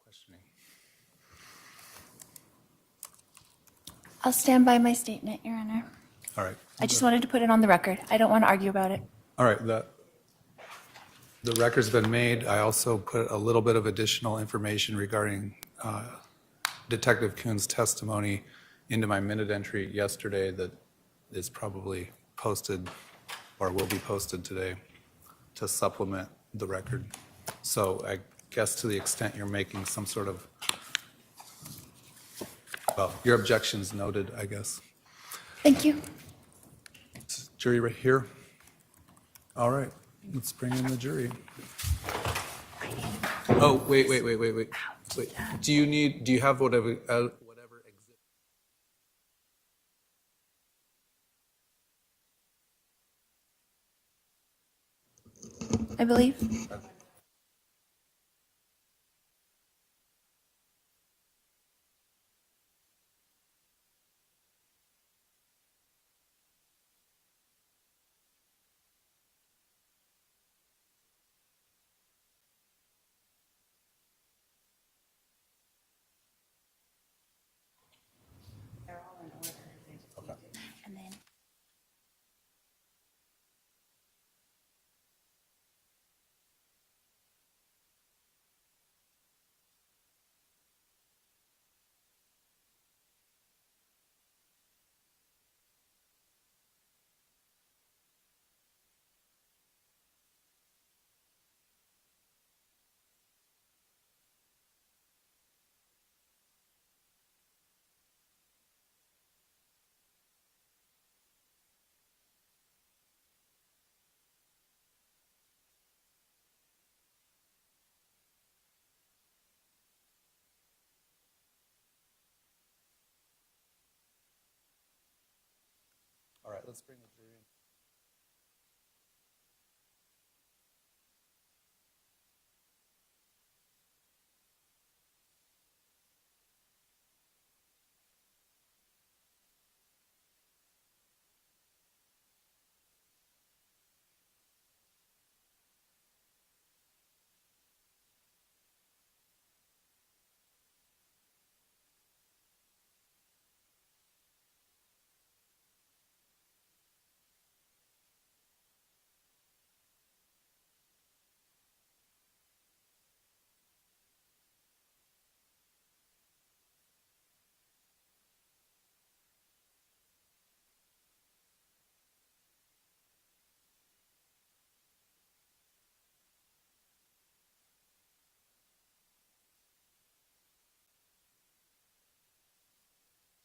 questioning. I'll stand by my statement, Your Honor. All right. I just wanted to put it on the record. I don't want to argue about it. All right, the record's been made. I also put a little bit of additional information regarding Detective Coons' testimony into my minute entry yesterday that is probably posted or will be posted today to supplement the record. So I guess to the extent you're making some sort of, well, your objection's noted, I guess. Thank you. Jury right here. All right, let's bring in the jury. Oh, wait. Do you have whatever exhibit? I believe. They're all in order. And then All right, let's bring the jury in.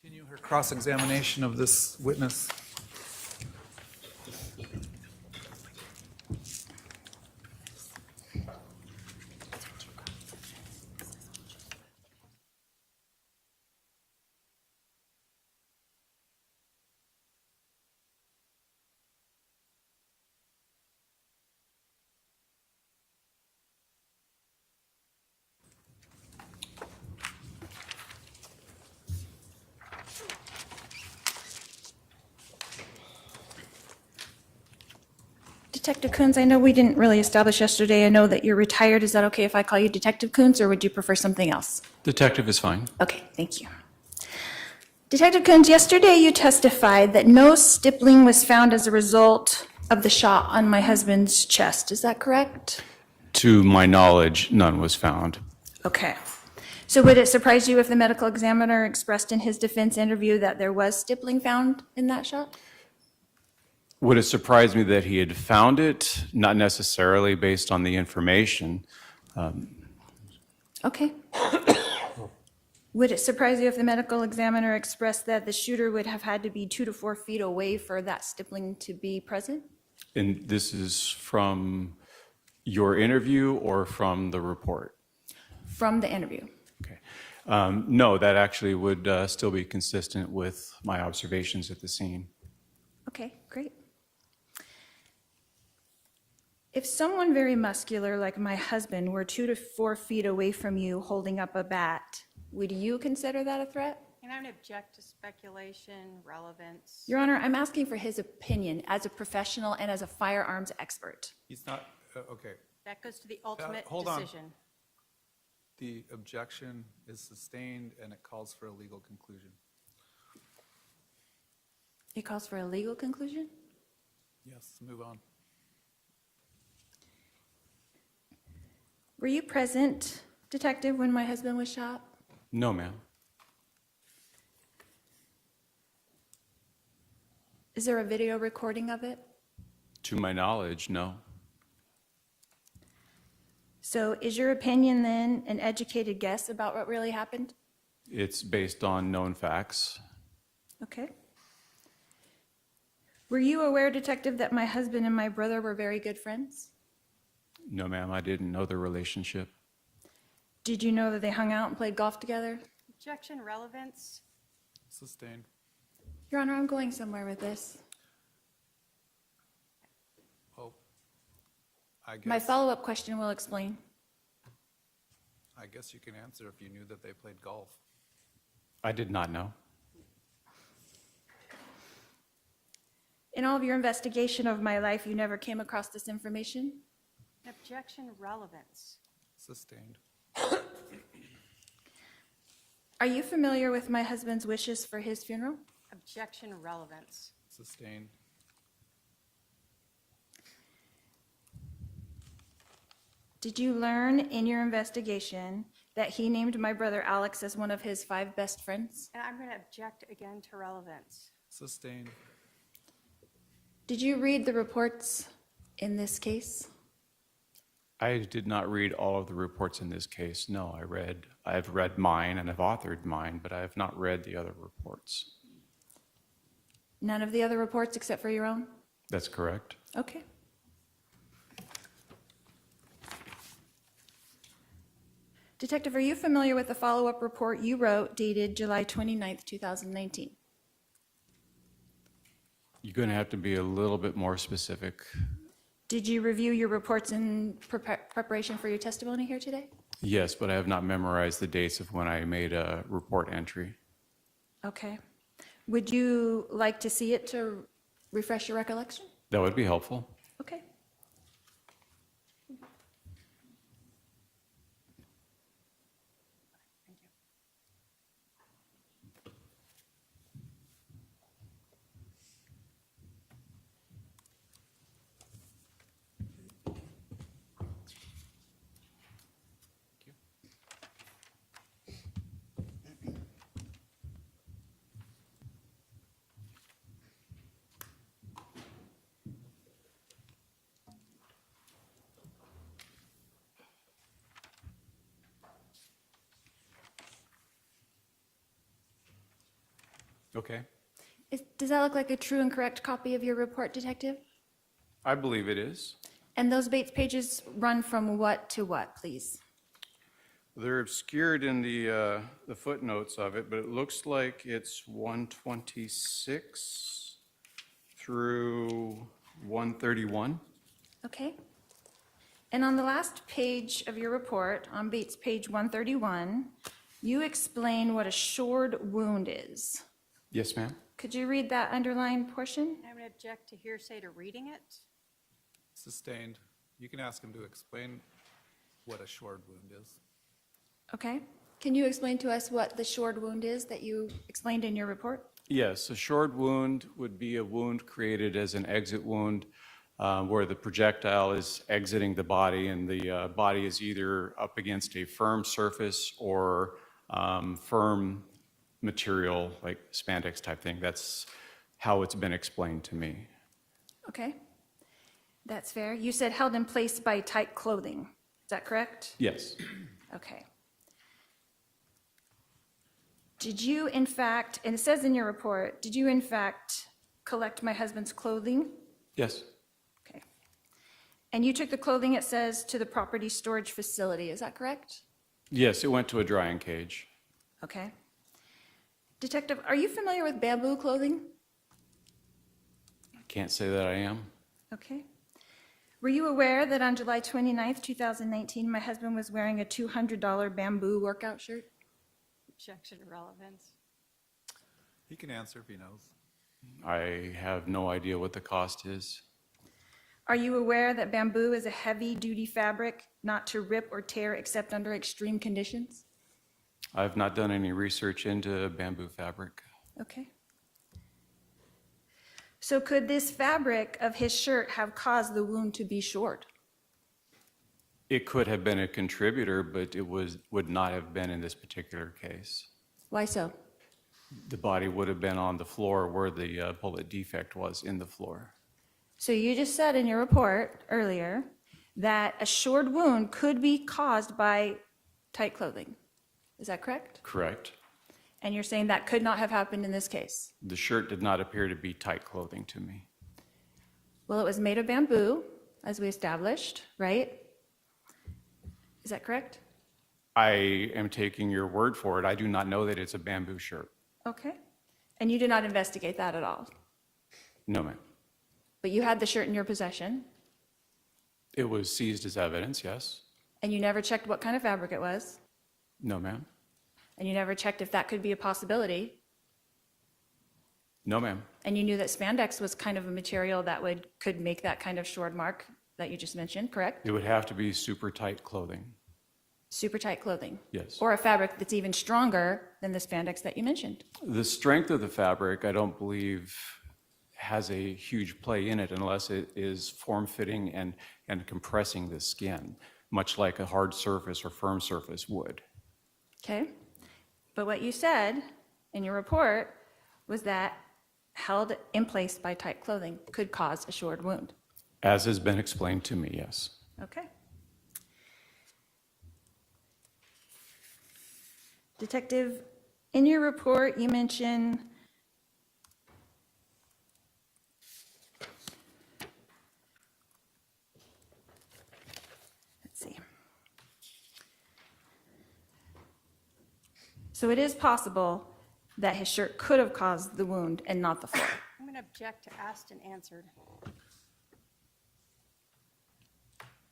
Continue her cross-examination of this witness. Detective Coons, I know we didn't really establish yesterday. I know that you're retired. Is that okay if I call you Detective Coons, or would you prefer something else? Detective is fine. Okay, thank you. Detective Coons, yesterday you testified that no stippling was found as a result of the shot on my husband's chest. Is that correct? To my knowledge, none was found. Okay. So would it surprise you if the medical examiner expressed in his defense interview that there was stippling found in that shot? Would it surprise me that he had found it? Not necessarily based on the information. Okay. Would it surprise you if the medical examiner expressed that the shooter would have had to be 2 to 4 feet away for that stippling to be present? And this is from your interview or from the report? From the interview. Okay. No, that actually would still be consistent with my observations at the scene. Okay, great. If someone very muscular like my husband were 2 to 4 feet away from you holding up a bat, would you consider that a threat? And I would object to speculation, relevance. Your Honor, I'm asking for his opinion as a professional and as a firearms expert. He's not, okay. That goes to the ultimate hold on. decision. The objection is sustained and it calls for a legal conclusion. It calls for a legal conclusion? Yes, move on. Were you present, Detective, when my husband was shot? No, ma'am. Is there a video recording of it? To my knowledge, no. So is your opinion then an educated guess about what really happened? It's based on known facts. Okay. Were you aware, Detective, that my husband and my brother were very good friends? No, ma'am, I didn't know the relationship. Did you know that they hung out and played golf together? Objection, relevance. Sustained. Your Honor, I'm going somewhere with this. Oh, I My guess, follow-up question will explain. I guess you can answer if you knew that they played golf. I did not know. In all of your investigation of my life, you never came across this information? Objection, relevance. Sustained. Are you familiar with my husband's wishes for his funeral? Objection, relevance. Sustained. Did you learn in your investigation that he named my brother Alex as one of his 5 best friends? And I'm going to object again to relevance. Sustained. Did you read the reports in this case? I did not read all of the reports in this case. No, I've read mine and I've authored mine, but I have not read the other reports. None of the other reports except for your own? That's correct. Okay. Detective, are you familiar with the follow-up report you wrote dated July 29th, 2019? You're going to have to be a little bit more specific. Did you review your reports in preparation for your testimony here today? Yes, but I have not memorized the dates of when I made a report entry. Okay. Would you like to see it to refresh your recollection? That would be helpful. Okay. Thank you. Okay. Does that look like a true and correct copy of your report, Detective? I believe it is. And those Bates pages run from what to what, please? They're obscured in the footnotes of it, but it looks like it's 126 through 131. Okay. And on the last page of your report, on Bates page 131, you explain what a shored wound is. Yes, ma'am. Could you read that underlined portion? I'm going to object to hearsay to reading it. Sustained. You can ask him to explain what a shored wound is. Okay. Can you explain to us what the shored wound is that you explained in your report? Yes, a shored wound would be a wound created as an exit wound where the projectile is exiting the body and the body is either up against a firm surface or firm material, like spandex type thing. That's how it's been explained to me. Okay. That's fair. You said held in place by tight clothing. Is that correct? Yes. Okay. Did you, in fact, and it says in your report, did you, in fact, collect my husband's clothing? Yes. Okay. And you took the clothing, it says, to the property storage facility. Is that correct? Yes, it went to a drying cage. Okay. Detective, are you familiar with bamboo clothing? I can't say that I am. Okay. Were you aware that on July 29th, 2019, my husband was wearing a $200 bamboo workout shirt? Objection to relevance. He can answer if he knows. I have no idea what the cost is. Are you aware that bamboo is a heavy-duty fabric not to rip or tear except under extreme conditions? I've not done any research into bamboo fabric. Okay. So could this fabric of his shirt have caused the wound to be short? It could have been a contributor, but it would not have been in this particular case. Why so? The body would have been on the floor where the bullet defect was in the floor. So you just said in your report earlier that a short wound could be caused by tight clothing. Is that correct? Correct. And you're saying that could not have happened in this case? The shirt did not appear to be tight clothing to me. Well, it was made of bamboo, as we established, right? Is that correct? I am taking your word for it. I do not know that it's a bamboo shirt. Okay. And you did not investigate that at all? No, ma'am. But you had the shirt in your possession, It was seized as evidence, yes. and you never checked what kind of fabric it was, No, ma'am. and you never checked if that could be a possibility, No, ma'am. and you knew that spandex was kind of a material that could make that kind of short mark that you just mentioned, correct? It would have to be super tight clothing. Super tight clothing. Yes. Or a fabric that's even stronger than the spandex that you mentioned. The strength of the fabric, I don't believe, has a huge play in it unless it is form-fitting and compressing the skin, much like a hard surface or firm surface would. Okay? But what you said in your report was that held in place by tight clothing could cause a short wound. As has been explained to me, yes. Okay. Detective, in your report, you mention let's see. So it is possible that his shirt could have caused the wound and not the floor. I'm going to object to asked and answered.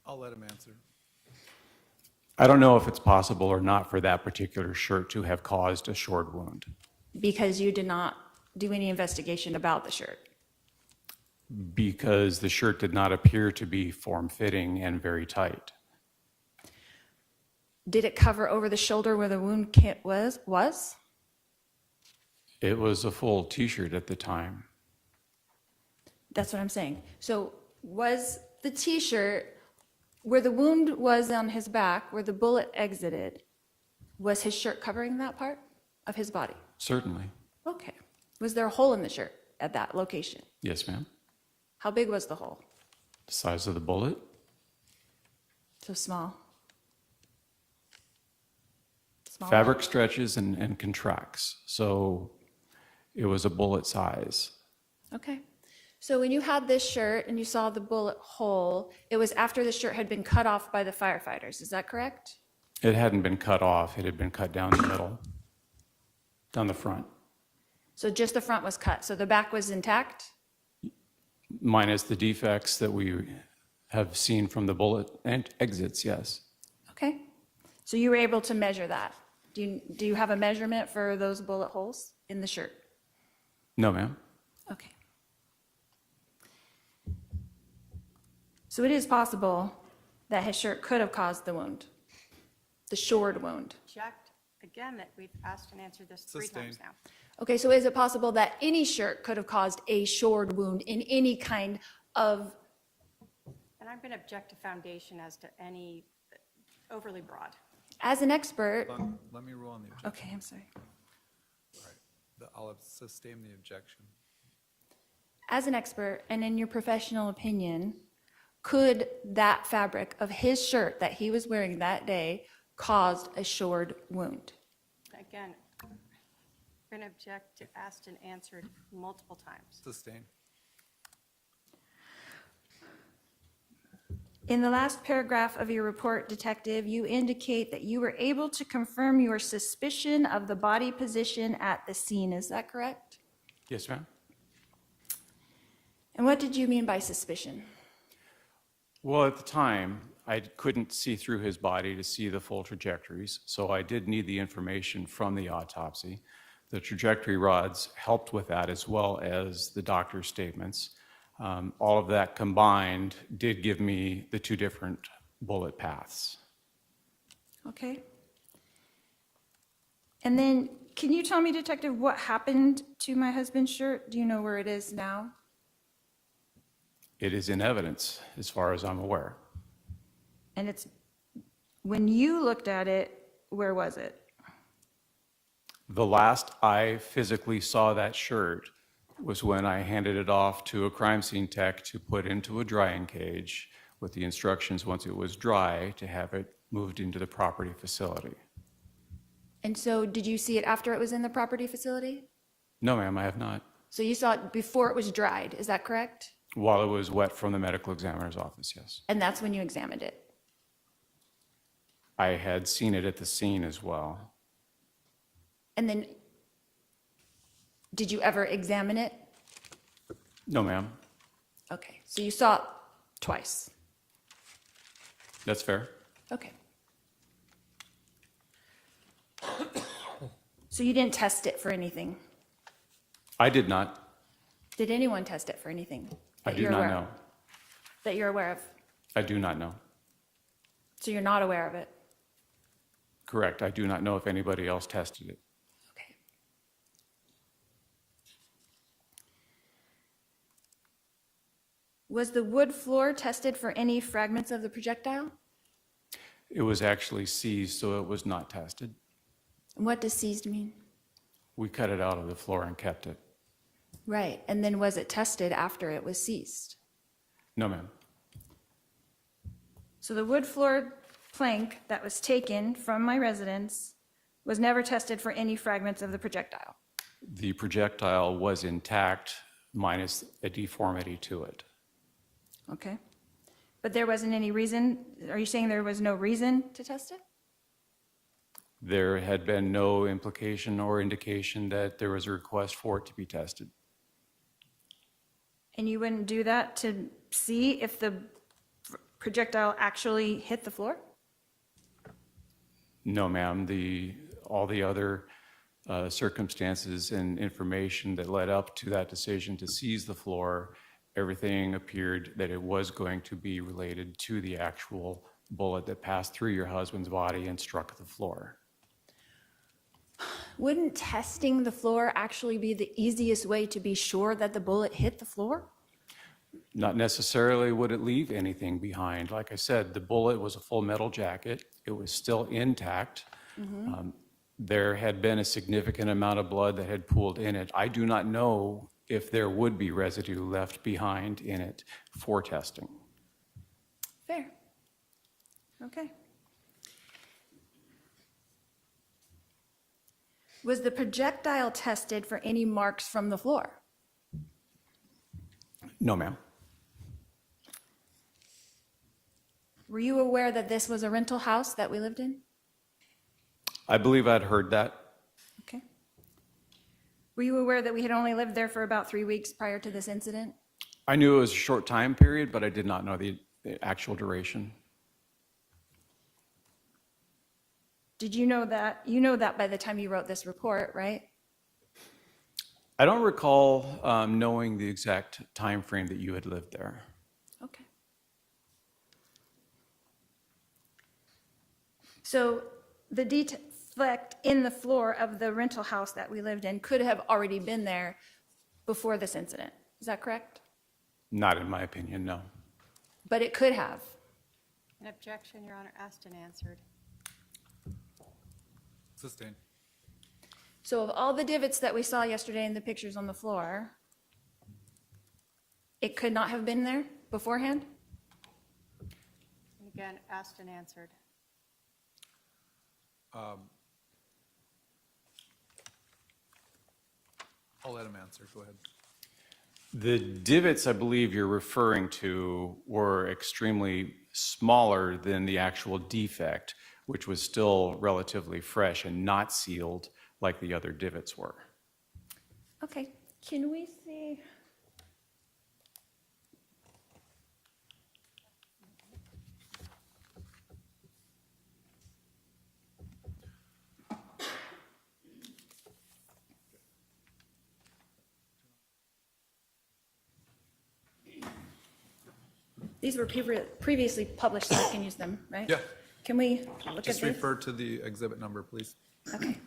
I'll let him answer. I don't know if it's possible or not for that particular shirt to have caused a short wound. Because you did not do any investigation about the shirt. Because the shirt did not appear to be form-fitting and very tight. Did it cover over the shoulder where the wound was? It was a full T-shirt at the time. That's what I'm saying. So was the T-shirt where the wound was on his back, where the bullet exited, was his shirt covering that part of his body? Certainly. Okay. Was there a hole in the shirt at that location? Yes, ma'am. How big was the hole? The size of the bullet? So small. Small. Fabric stretches and contracts, so it was a bullet size. Okay. So when you had this shirt and you saw the bullet hole, it was after the shirt had been cut off by the firefighters, is that correct? It hadn't been cut off, it had been cut down the middle, down the front, So just the front was cut, so the back was intact? minus the defects that we have seen from the bullet and exits, yes. Okay. So you were able to measure that. Do you have a measurement for those bullet holes in the shirt? No, ma'am. Okay. So it is possible that his shirt could have caused the wound, the short wound. Object again that we've asked and answered this 3 times Sustained. now. Okay, so is it possible that any shirt could have caused a short wound in any kind of, And I'm going to object to foundation as to any overly broad. as an expert? Let me rule on the objection. Okay, I'm sorry. I'll sustain the objection. As an expert and in your professional opinion, could that fabric of his shirt that he was wearing that day caused a short wound? Again, I'm going to object to asked and answered multiple times. Sustain. In the last paragraph of your report, Detective, you indicate that you were able to confirm your suspicion of the body position at the scene. Is that correct? Yes, ma'am. And what did you mean by suspicion? Well, at the time, I couldn't see through his body to see the full trajectories, so I did need the information from the autopsy. The trajectory rods helped with that, as well as the doctor's statements. All of that combined did give me the two different bullet paths. Okay. And then, can you tell me, Detective, what happened to my husband's shirt? Do you know where it is now? It is in evidence, as far as I'm aware. And it's, when you looked at it, where was it? The last I physically saw that shirt was when I handed it off to a crime scene tech to put into a drying cage with the instructions, once it was dry, to have it moved into the property facility. And so, did you see it after it was in the property facility? No, ma'am, I have not. So you saw it before it was dried, is that correct? While it was wet from the medical examiner's office, yes. And that's when you examined it? I had seen it at the scene as well. And then, did you ever examine it? No, ma'am, Okay, so you saw it twice. that's fair. Okay. So you didn't test it for anything? I did not. Did anyone test it for anything? I that do you're not aware know. of? That you're aware of? I do not know. So you're not aware of it? Correct. I do not know if anybody else tested it. Okay. Was the wood floor tested for any fragments of the projectile? It was actually seized, so it was not tested. And what does seized mean? We cut it out of the floor and kept it. Right, and then was it tested after it was seized? No, ma'am. So the wood floor plank that was taken from my residence was never tested for any fragments of the projectile? The projectile was intact, minus a deformity to it. Okay. But there wasn't any reason, are you saying there was no reason to test it? There had been no implication or indication that there was a request for it to be tested. And you wouldn't do that to see if the projectile actually hit the floor? No, ma'am. All the other circumstances and information that led up to that decision to seize the floor, everything appeared that it was going to be related to the actual bullet that passed through your husband's body and struck the floor. Wouldn't testing the floor actually be the easiest way to be sure that the bullet hit the floor? Not necessarily would it leave anything behind. Like I said, the bullet was a full metal jacket. It was still intact. There had been a significant amount of blood that had pooled in it. I do not know if there would be residue left behind in it for testing. Fair. Okay. Was the projectile tested for any marks from the floor? No, ma'am. Were you aware that this was a rental house that we lived in? I believe I'd heard that. Okay. Were you aware that we had only lived there for about 3 weeks prior to this incident? I knew it was a short time period, but I did not know the actual duration. Did you know that? You know that by the time you wrote this report, right? I don't recall knowing the exact time frame that you had lived there. Okay. So the defect in the floor of the rental house that we lived in could have already been there before this incident. Is that correct? Not in my opinion, no. But it could have. An objection, Your Honor, asked and answered. Sustained. So of all the divots that we saw yesterday in the pictures on the floor, it could not have been there beforehand? And again, asked and answered. I'll let him answer. Go ahead. The divots I believe you're referring to were extremely smaller than the actual defect, which was still relatively fresh and not sealed like the other divots were. Okay, can we see? These were previously published, so I can use them, right? Yeah. Can we look at Just these? refer to the exhibit number, please. Okay.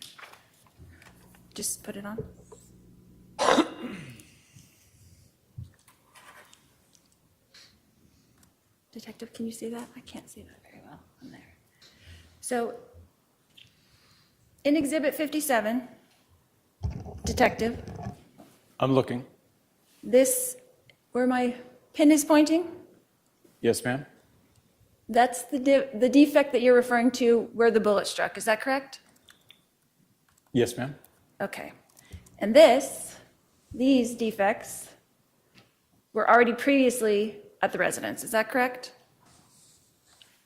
Just put it on. Detective, can you see that? I can't see that very well on there. So in Exhibit 57, Detective, I'm looking. this, where my pin is pointing, Yes, ma'am? that's the defect that you're referring to where the bullet struck. Is that correct? Yes, ma'am? Okay. And these defects were already previously at the residence. Is that correct?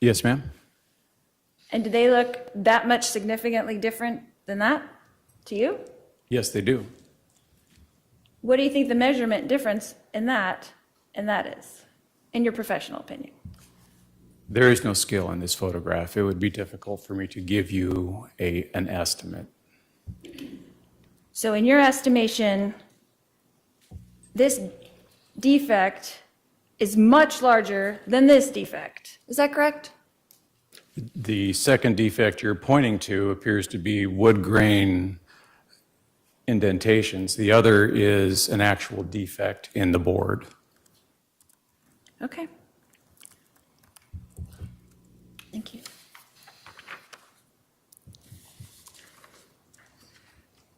Yes, ma'am? And do they look that much significantly different than that to you? Yes, they do. What do you think the measurement difference in that is, in your professional opinion? There is no scale in this photograph. It would be difficult for me to give you an estimate. So in your estimation, this defect is much larger than this defect. Is that correct? The second defect you're pointing to appears to be wood grain indentations. The other is an actual defect in the board. Okay. Thank you.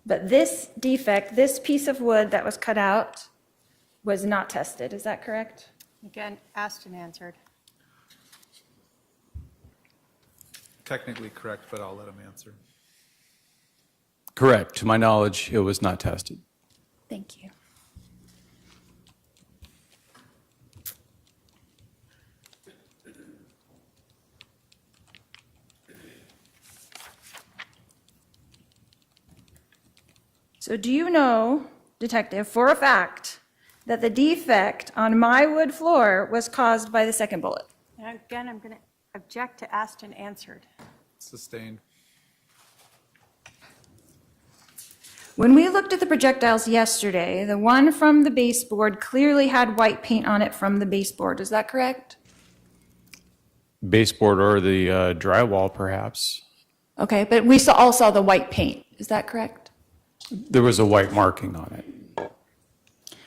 But this defect, this piece of wood that was cut out, was not tested. Is that correct? Again, asked and answered. Technically correct, but I'll let him answer. Correct. To my knowledge, it was not tested. Thank you. So do you know, Detective, for a fact, that the defect on my wood floor was caused by the second bullet? And again, I'm going to object to asked and answered. Sustained. When we looked at the projectiles yesterday, the one from the baseboard clearly had white paint on it from the baseboard. Is that correct? Baseboard or the drywall, perhaps. Okay, but we all saw the white paint. Is that correct? There was a white marking on it.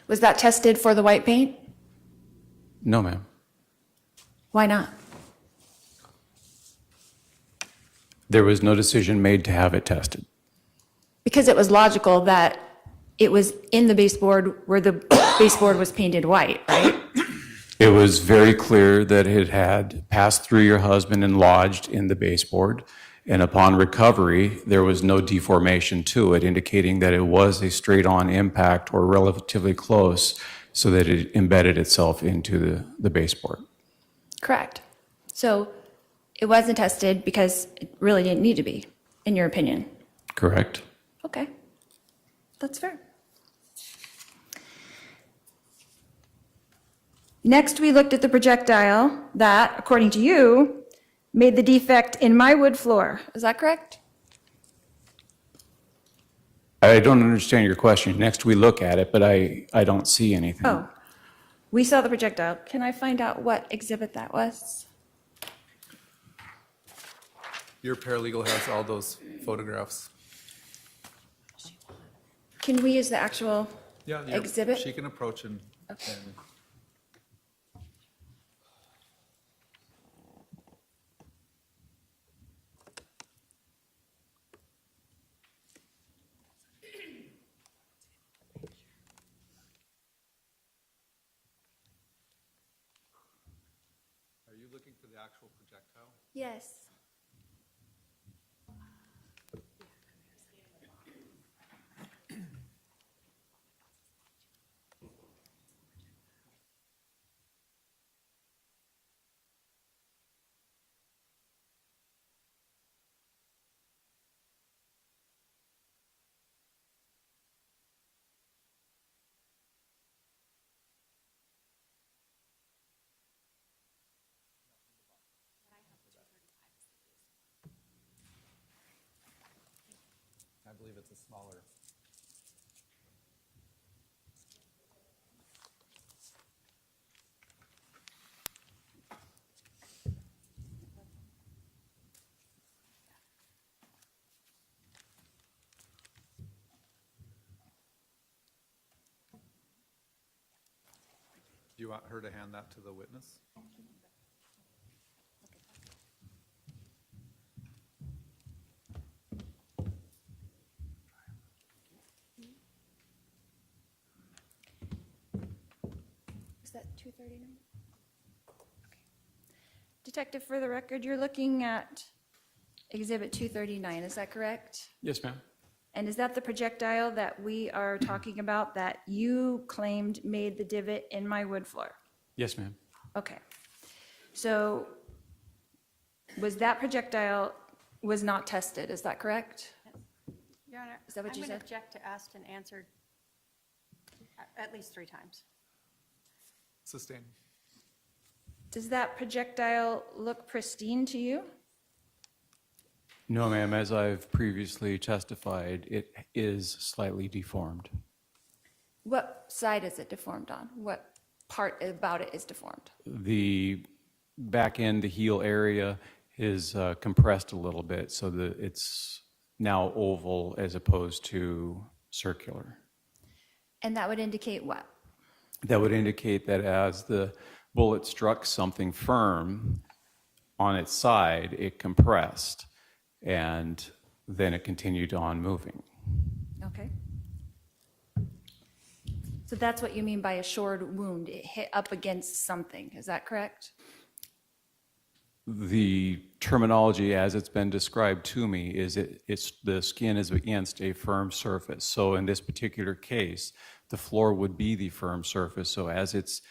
Was that tested for the white paint? No, ma'am. Why not? There was no decision made to have it tested. Because it was logical that it was in the baseboard where the baseboard was painted white, right? It was very clear that it had passed through your husband and lodged in the baseboard. And upon recovery, there was no deformation to it, indicating that it was a straight-on impact or relatively close so that it embedded itself into the baseboard. Correct. So it wasn't tested because it really didn't need to be, in your opinion. Correct. Okay, that's fair. Next, we looked at the projectile that, according to you, made the defect in my wood floor. Is that correct? I don't understand your question. Next, we look at it, but I don't see anything. Oh, we saw the projectile. Can I find out what exhibit that was? Your paralegal has all those photographs. Can we use the actual Yeah, exhibit? She can approach and Are you looking for the actual projectile? Yes. I believe it's a smaller. Do you want her to hand that to the witness? Is that 239? Okay. Detective, for the record, you're looking at Exhibit 239, is that correct? Yes, ma'am. And is that the projectile that we are talking about that you claimed made the divot in my wood floor? Yes, ma'am. Okay. So was that projectile was not tested, is that correct? Your Honor, Is that what you I'm said? going to object to asked and answered at least 3 times. Sustained. Does that projectile look pristine to you? No, ma'am. As I've previously testified, it is slightly deformed. What side is it deformed on? What part about it is deformed? The back end, the heel area is compressed a little bit so that it's now oval as opposed to circular. And that would indicate what? That would indicate that as the bullet struck something firm on its side, it compressed, and then it continued on moving. Okay. So that's what you mean by a shored wound. It hit up against something, is that correct? The terminology as it's been described to me is it's the skin is against a firm surface. So in this particular case, the floor would be the firm surface. So as it's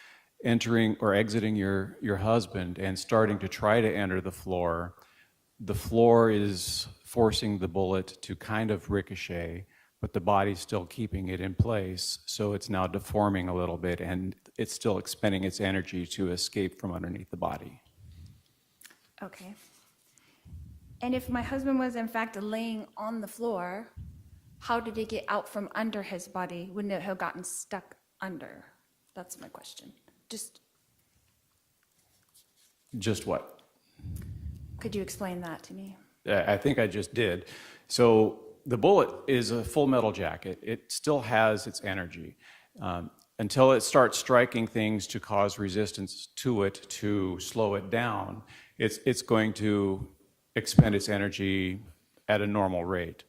entering or exiting your husband and starting to try to enter the floor is forcing the bullet to kind of ricochet, but the body's still keeping it in place. So it's now deforming a little bit, and it's still expending its energy to escape from underneath the body. Okay. And if my husband was in fact laying on the floor, how did it get out from under his body? Wouldn't it have gotten stuck under? That's my question. Just what? Could you explain that to me? I think I just did. So the bullet is a full metal jacket. It still has its energy. Until it starts striking things to cause resistance to it, to slow it down, it's going to expend its energy at a normal rate.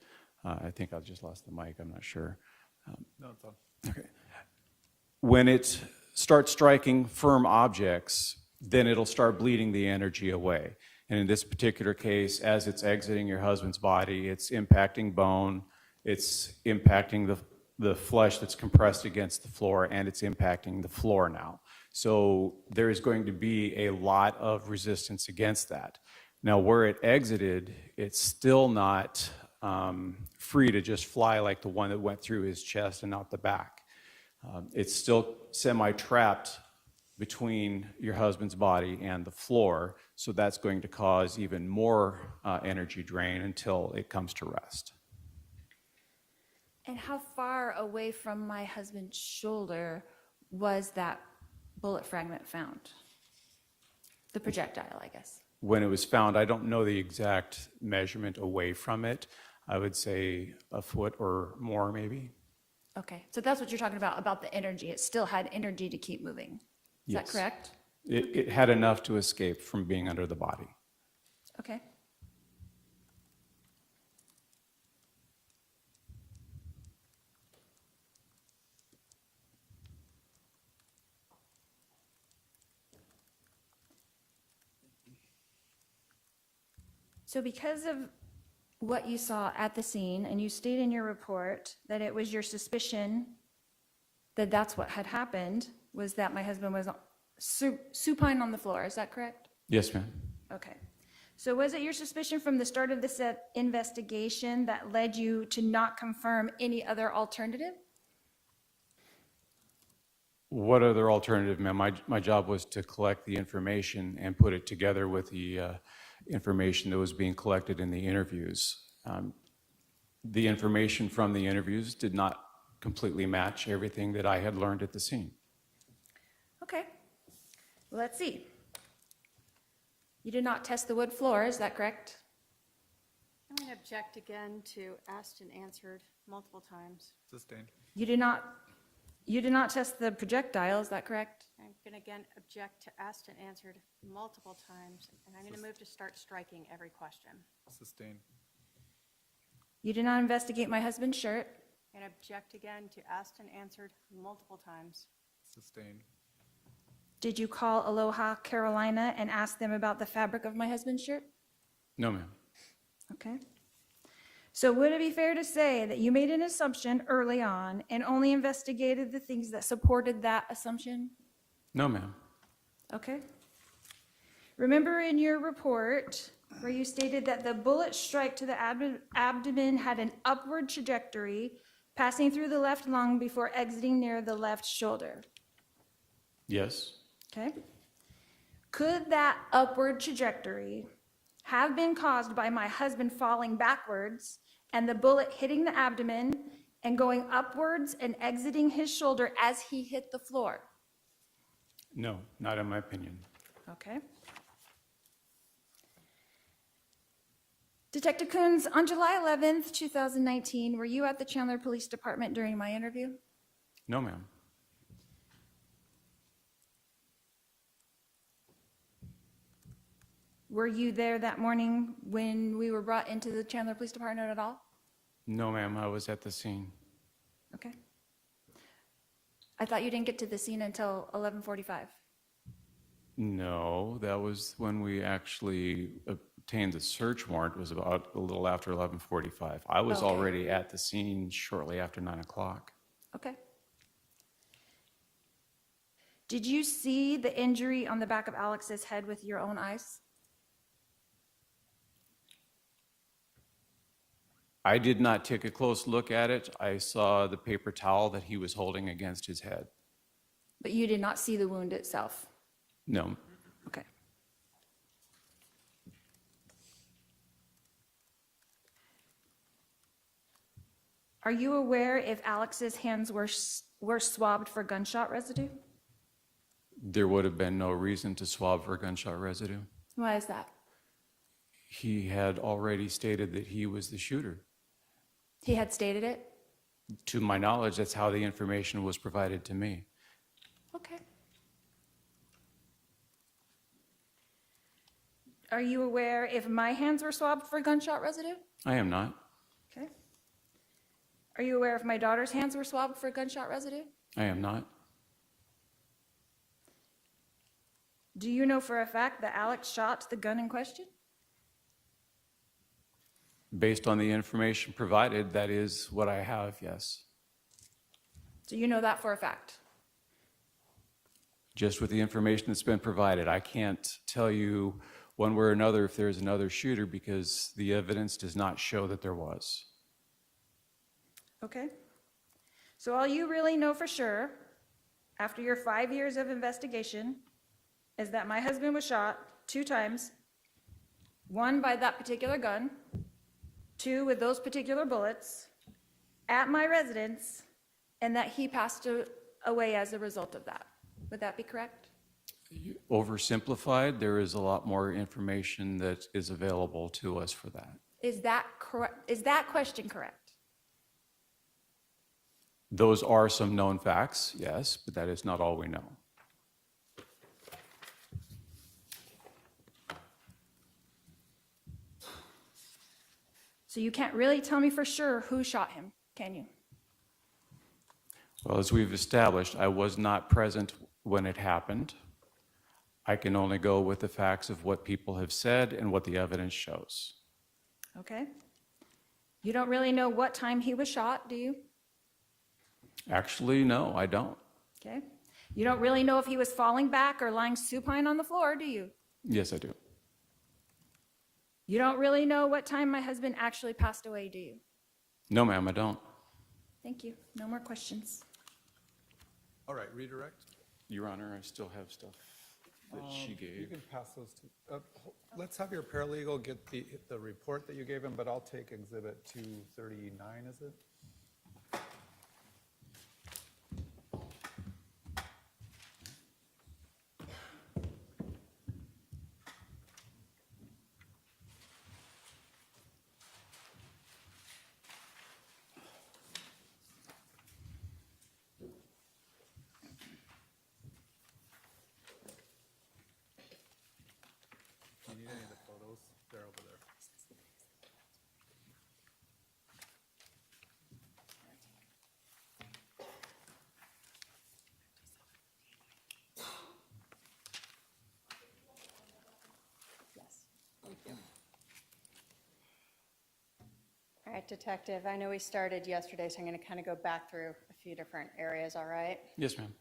I think I just lost the mic, I'm not sure. No, it's on. Okay. When it starts striking firm objects, then it'll start bleeding the energy away. And in this particular case, as it's exiting your husband's body, it's impacting bone, it's impacting the flesh that's compressed against the floor, and it's impacting the floor now. So there is going to be a lot of resistance against that. Now, where it exited, it's still not free to just fly like the one that went through his chest and out the back. It's still semi-trapped between your husband's body and the floor, so that's going to cause even more energy drain until it comes to rest. And how far away from my husband's shoulder was that bullet fragment found? The projectile, I guess. When it was found, I don't know the exact measurement away from it. I would say a foot or more, maybe. Okay, so that's what you're talking about the energy. It still had energy to keep moving. Is that Yes. correct? It had enough to escape from being under the body. Okay. So because of what you saw at the scene, and you state in your report that it was your suspicion that that's what had happened, was that my husband was supine on the floor, is that correct? Yes, ma'am. Okay. So was it your suspicion from the start of this investigation that led you to not confirm any other alternative? What other alternative, ma'am? My job was to collect the information and put it together with the information that was being collected in the interviews. The information from the interviews did not completely match everything that I had learned at the scene. Okay. Well, let's see. You did not test the wood floor, is that correct? I'm going to object again to asked and answered multiple times. Sustained. You did not test the projectile, is that correct? Okay. Going to again object to asked and answered multiple times, and I'm going to move to start striking every question. Sustain. You did not investigate my husband's shirt. And object again to asked and answered multiple times. Sustain. Did you call Aloha, Carolina, and ask them about the fabric of my husband's shirt? No, ma'am. Okay. So would it be fair to say that you made an assumption early on and only investigated the things that supported that assumption? No, ma'am. Okay. Remember in your report where you stated that the bullet strike to the abdomen had an upward trajectory, passing through the left lung before exiting near the left shoulder? Yes. Okay. Could that upward trajectory have been caused by my husband falling backwards and the bullet hitting the abdomen and going upwards and exiting his shoulder as he hit the floor? No, not in my opinion. Okay. Detective Coons, on July 11th, 2019, were you at the Chandler Police Department during my interview? No, ma'am. Were you there that morning when we were brought into the Chandler Police Department at all? No, ma'am. I was at the scene. Okay. I thought you didn't get to the scene until 11:45. No, that was when we actually obtained the search warrant. It was about a little after 11:45. I was Okay. already at the scene shortly after 9 o'clock. Okay. Did you see the injury on the back of Alex's head with your own eyes? I did not take a close look at it. I saw the paper towel that he was holding against his head. But you did not see the wound itself? No, Okay. Are you aware if Alex's hands were swabbed for gunshot residue? there would have been no reason to swab for gunshot residue. Why is that? He had already stated that he was the shooter. He had stated it? To my knowledge, that's how the information was provided to me. Okay. Are you aware if my hands were swabbed for gunshot residue? I am not. Okay. Are you aware if my daughter's hands were swabbed for gunshot residue? I am not. Do you know for a fact that Alex shot the gun in question? Based on the information provided, that is what I have, yes. So you know that for a fact? Just with the information that's been provided, I can't tell you one way or another if there's another shooter because the evidence does not show that there was. Okay. So all you really know for sure, after your 5 years of investigation, is that my husband was shot 2 times, 1 by that particular gun, 2 with those particular bullets, at my residence, and that he passed away as a result of that. Would that be correct? Oversimplified, there is a lot more information that is available to us for that. Is that correct? Is that question correct? Those are some known facts, yes, but that is not all we know. So you can't really tell me for sure who shot him, can you? Well, as we've established, I was not present when it happened. I can only go with the facts of what people have said and what the evidence shows. Okay. You don't really know what time he was shot, do you? Actually, no, I don't. Okay. You don't really know if he was falling back or lying supine on the floor, do you? Yes, I do. You don't really know what time my husband actually passed away, do you? No, ma'am, I don't. Thank you. No more questions. All right, redirect. Your Honor, I still have stuff that she You gave. can pass those to, let's have your paralegal get the report that you gave him, but I'll take Exhibit 239, is it? minute, Detective. I know we started yesterday, so I'm going to kind of go back through a few different areas, all right? Yes, ma'am.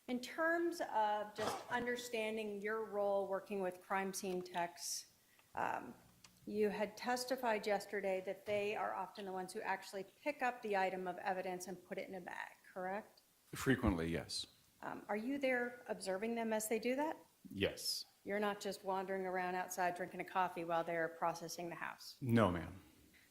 In terms of just understanding your role working with crime scene techs, you had testified yesterday that they are often the ones who actually pick up the item of evidence and put it in a bag, correct? Frequently, yes. Are you there observing them as they do that? Yes. You're not just wandering around outside drinking a coffee while they're processing the house? No, ma'am.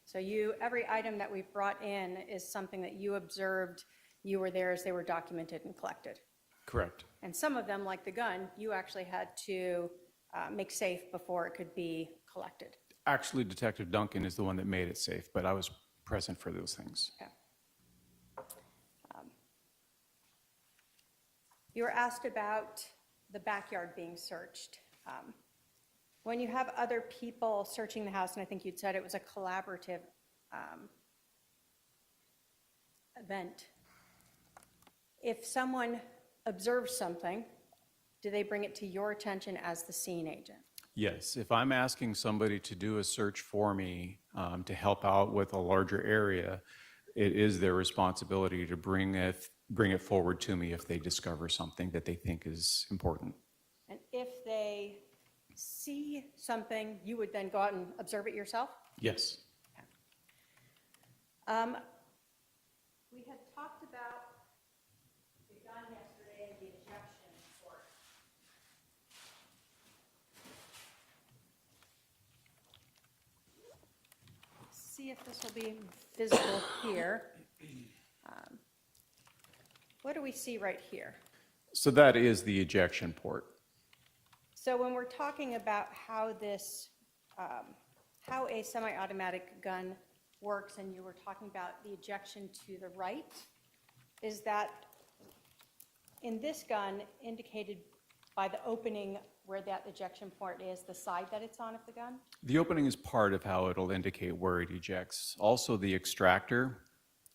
So every item that we've brought in is something that you observed, you were there as they were documented and collected? Correct. And some of them, like the gun, you actually had to make safe before it could be collected. Actually, Detective Duncan is the one that made it safe, but I was present for those things. Okay. You were asked about the backyard being searched. When you have other people searching the house, and I think you'd said it was a collaborative event, if someone observes something, do they bring it to your attention as the scene agent? Yes, if I'm asking somebody to do a search for me to help out with a larger area, it is their responsibility to bring it forward to me if they discover something that they think is important. And if they see something, you would then go out and observe it yourself? Yes. We had talked about the gun yesterday and the ejection port. See if this will be visible here. What do we see right here? So that is the ejection port. So when we're talking about how this, how a semi-automatic gun works, and you were talking about the ejection to the right, is that in this gun indicated by the opening where that ejection port is, the side that it's on of the gun? The opening is part of how it'll indicate where it ejects. Also, the extractor,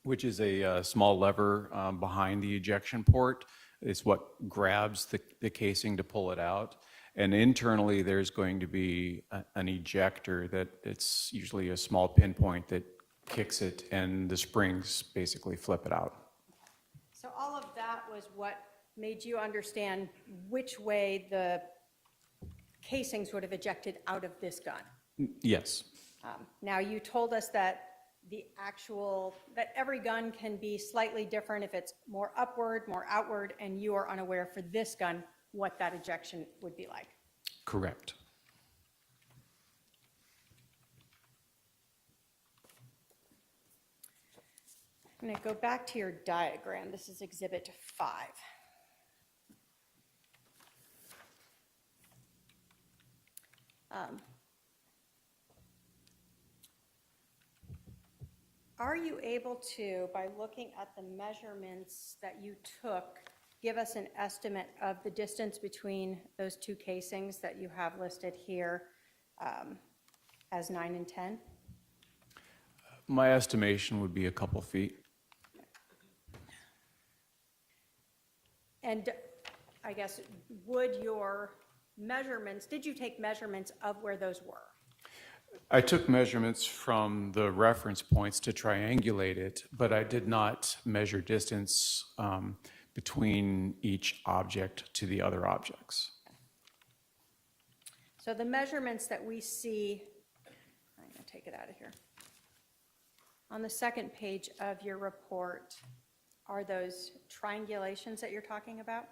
which is a small lever behind the ejection port, is what grabs the casing to pull it out. And internally, there's going to be an ejector that it's usually a small pinpoint that kicks it, and the springs basically flip it out. So all of that was what made you understand which way the casings would have ejected out of this gun. Yes. Now, you told us that that every gun can be slightly different if it's more upward, more outward, and you are unaware for this gun what that ejection would be like. Correct. I'm going to go back to your diagram. This is Exhibit 5. Are you able to, by looking at the measurements that you took, give us an estimate of the distance between those two casings that you have listed here as 9 and 10? My estimation would be a couple feet. And I guess, would your measurements, did you take measurements of where those were? I took measurements from the reference points to triangulate it, but I did not measure distance between each object to the other objects. So the measurements that we see, I'm going to take it out of here. On the second page of your report, are those triangulations that you're talking about?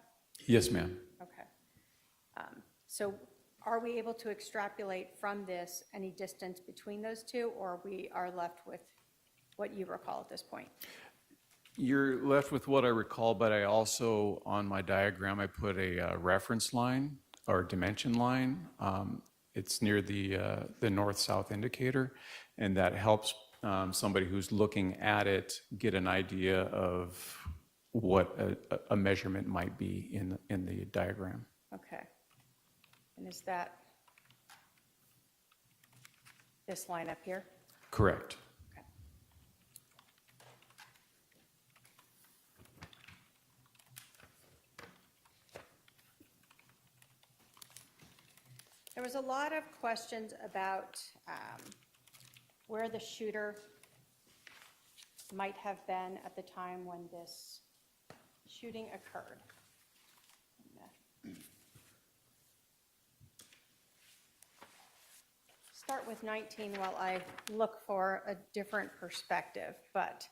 Yes, ma'am. Okay. So are we able to extrapolate from this any distance between those two, or we are left with what you recall at this point? You're left with what I recall, but I also, on my diagram, I put a reference line or dimension line. It's near the north-south indicator, and that helps somebody who's looking at it get an idea of what a measurement might be in the diagram. Okay. And is that this line up here? Correct. Okay. There was a lot of questions about where the shooter might have been at the time when this shooting occurred. Start with 19 while I look for a different perspective, but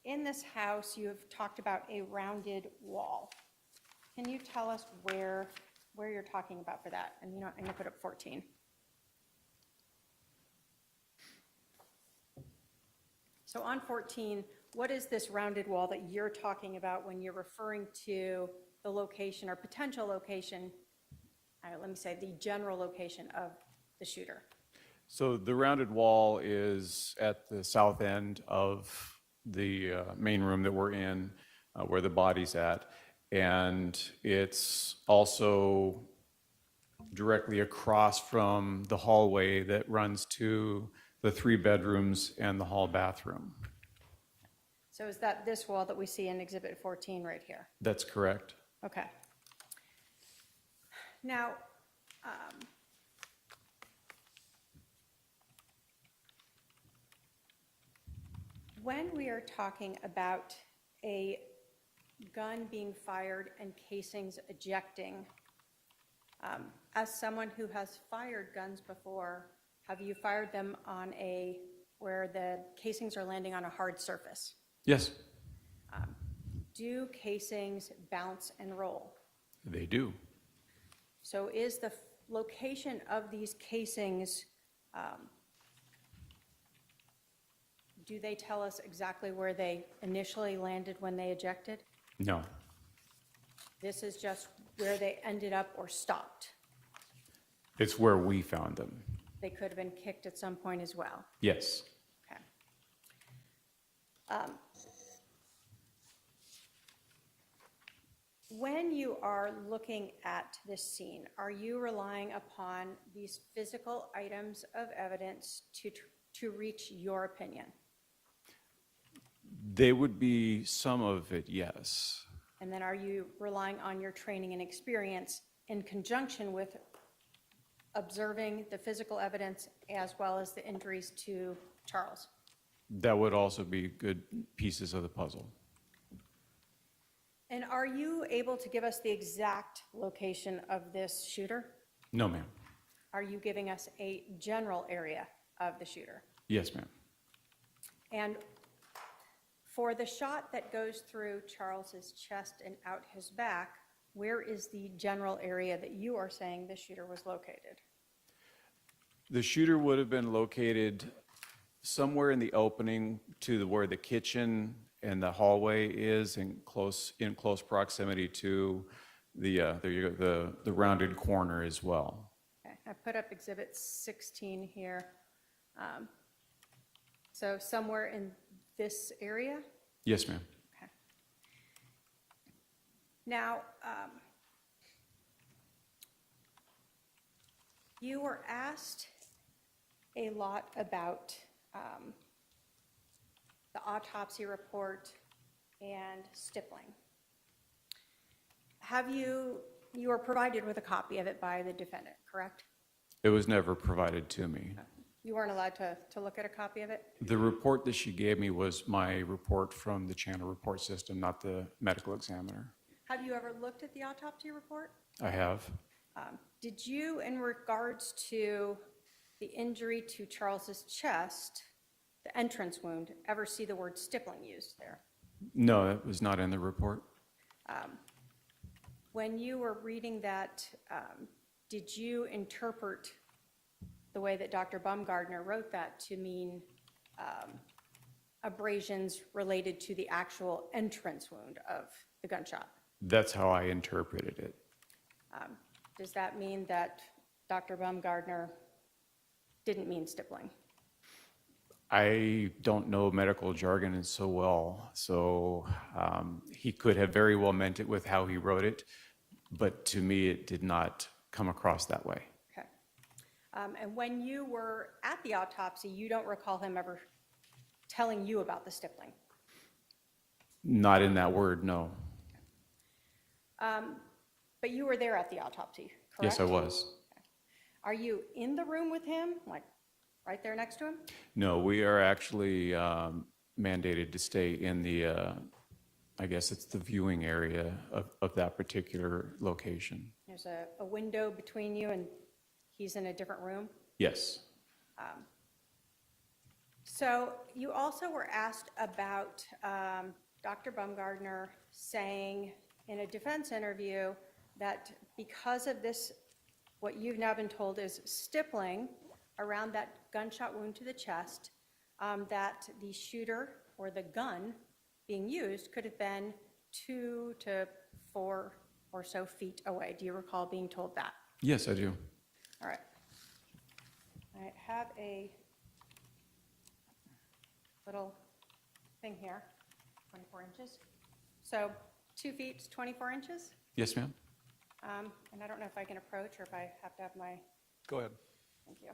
in this house, you have talked about a rounded wall. Can you tell us where you're talking about for that? And you know, I'm gonna put up 14. So on 14, what is this rounded wall that you're talking about when you're referring to the location or potential location, let me say the general location of the shooter? So the rounded wall is at the south end of the main room that we're in, where the body's at. And it's also directly across from the hallway that runs to the 3 bedrooms and the hall bathroom. So is that this wall that we see in Exhibit 14 right here? That's correct. Okay. Now, when we are talking about a gun being fired and casings ejecting, as someone who has fired guns before, have you fired them on where the casings are landing on a hard surface? Yes, Do casings bounce and roll? they do. So is the location of these casings, do they tell us exactly where they initially landed when they ejected? No, This is just where they ended up or stopped. it's where we found them. They could have been kicked at some point as well. Yes. Okay. When you are looking at this scene, are you relying upon these physical items of evidence to reach your opinion? They would be some of it, yes. And then are you relying on your training and experience in conjunction with observing the physical evidence as well as the injuries to Charles? That would also be good pieces of the puzzle. And are you able to give us the exact location of this shooter? No, ma'am. Are you giving us a general area of the shooter? Yes, ma'am. And for the shot that goes through Charles's chest and out his back, where is the general area that you are saying the shooter was located? The shooter would have been located somewhere in the opening to where the kitchen and the hallway is, in close proximity to the rounded corner as well. Okay, I put up Exhibit 16 here. So somewhere in this area? Yes, ma'am. Okay. Now, you were asked a lot about the autopsy report and stippling. You were provided with a copy of it by the defendant, correct? It was never provided to me. You weren't allowed to look at a copy of it? The report that she gave me was my report from the Chandler report system, not the medical examiner. Have you ever looked at the autopsy report? I have. Did you, in regards to the injury to Charles's chest, the entrance wound, ever see the word stippling used there? No, that was not in the report. When you were reading that, did you interpret the way that Dr. Baumgardner wrote that to mean abrasions related to the actual entrance wound of the gunshot? That's how I interpreted it. Does that mean that Dr. Baumgardner didn't mean stippling? I don't know medical jargon so well, so he could have very well meant it with how he wrote it, but to me it did not come across that way. Okay. And when you were at the autopsy, you don't recall him ever telling you about the stippling? Not in that word, no. But you were there at the autopsy, correct? Yes, I was. Are you in the room with him, like right there next to him? No, we are actually mandated to stay in the, I guess it's the viewing area of that particular location. There's a window between you and he's in a different room? Yes. So you also were asked about Dr. Baumgardner saying in a defense interview that because of this, what you've now been told is stippling around that gunshot wound to the chest, that the shooter or the gun being used could have been 2 to 4 or so feet away. Do you recall being told that? Yes, I do. All right. I have a little thing here, 24 inches. So 2 feet is 24 inches? Yes, ma'am. And I don't know if I can approach or if I have to have my, Go ahead. thank you.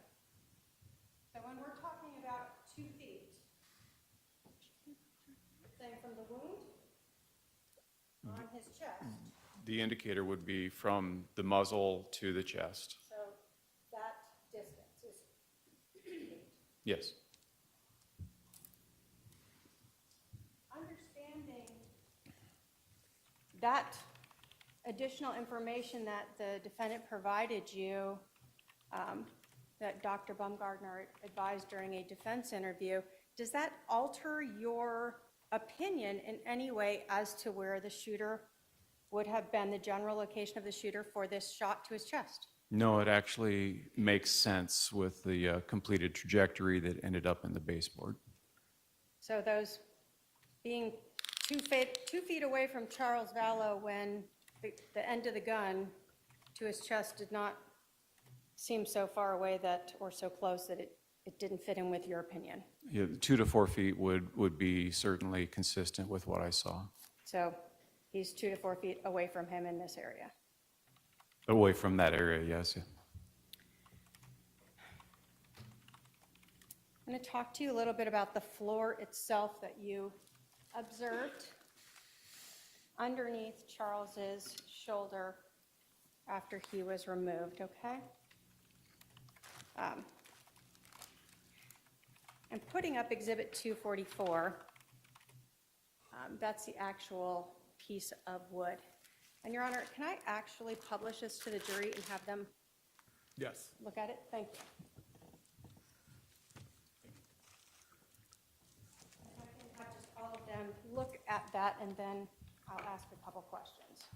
So when we're talking about 2 feet, saying from the wound on his chest, The indicator would be from the muzzle to the chest. so that distance is 2 feet. Yes. Understanding that additional information that the defendant provided you, that Dr. Baumgardner advised during a defense interview, does that alter your opinion in any way as to where the shooter would have been, the general location of the shooter for this shot to his chest? No, it actually makes sense with the completed trajectory that ended up in the baseboard. So those being 2 feet away from Charles Vallow when the end of the gun to his chest did not seem so far away that, or so close that it didn't fit in with your opinion. Yeah, 2 to 4 feet would be certainly consistent with what I saw. So he's 2 to 4 feet away from him in this area. Away from that area, yes. Yeah. I'm going to talk to you a little bit about the floor itself that you observed underneath Charles's shoulder after he was removed, okay? I'm putting up Exhibit 244. That's the actual piece of wood. And Your Honor, can I actually publish this to the jury and have them Yes. look at it? Thank you. I can have just all of them look at that, and then I'll ask a couple questions.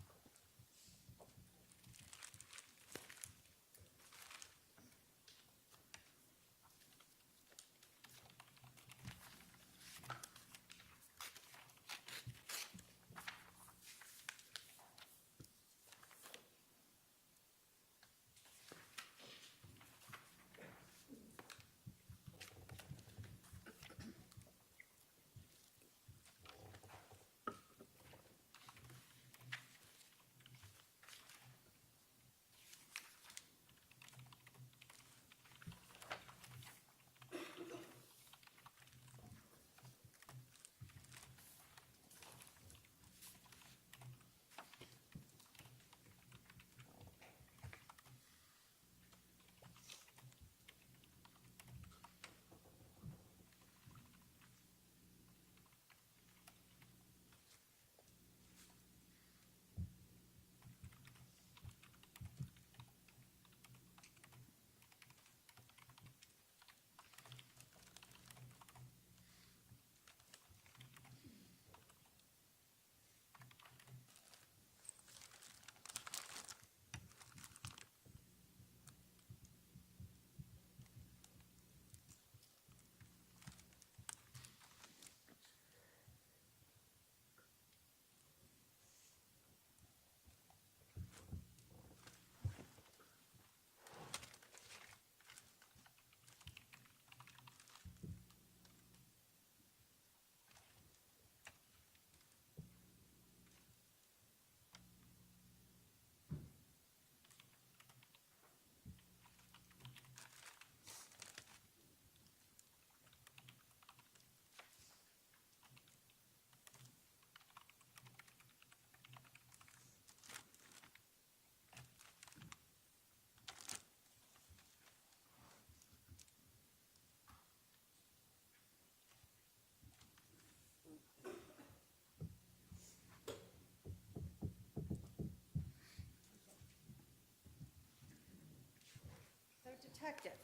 detective,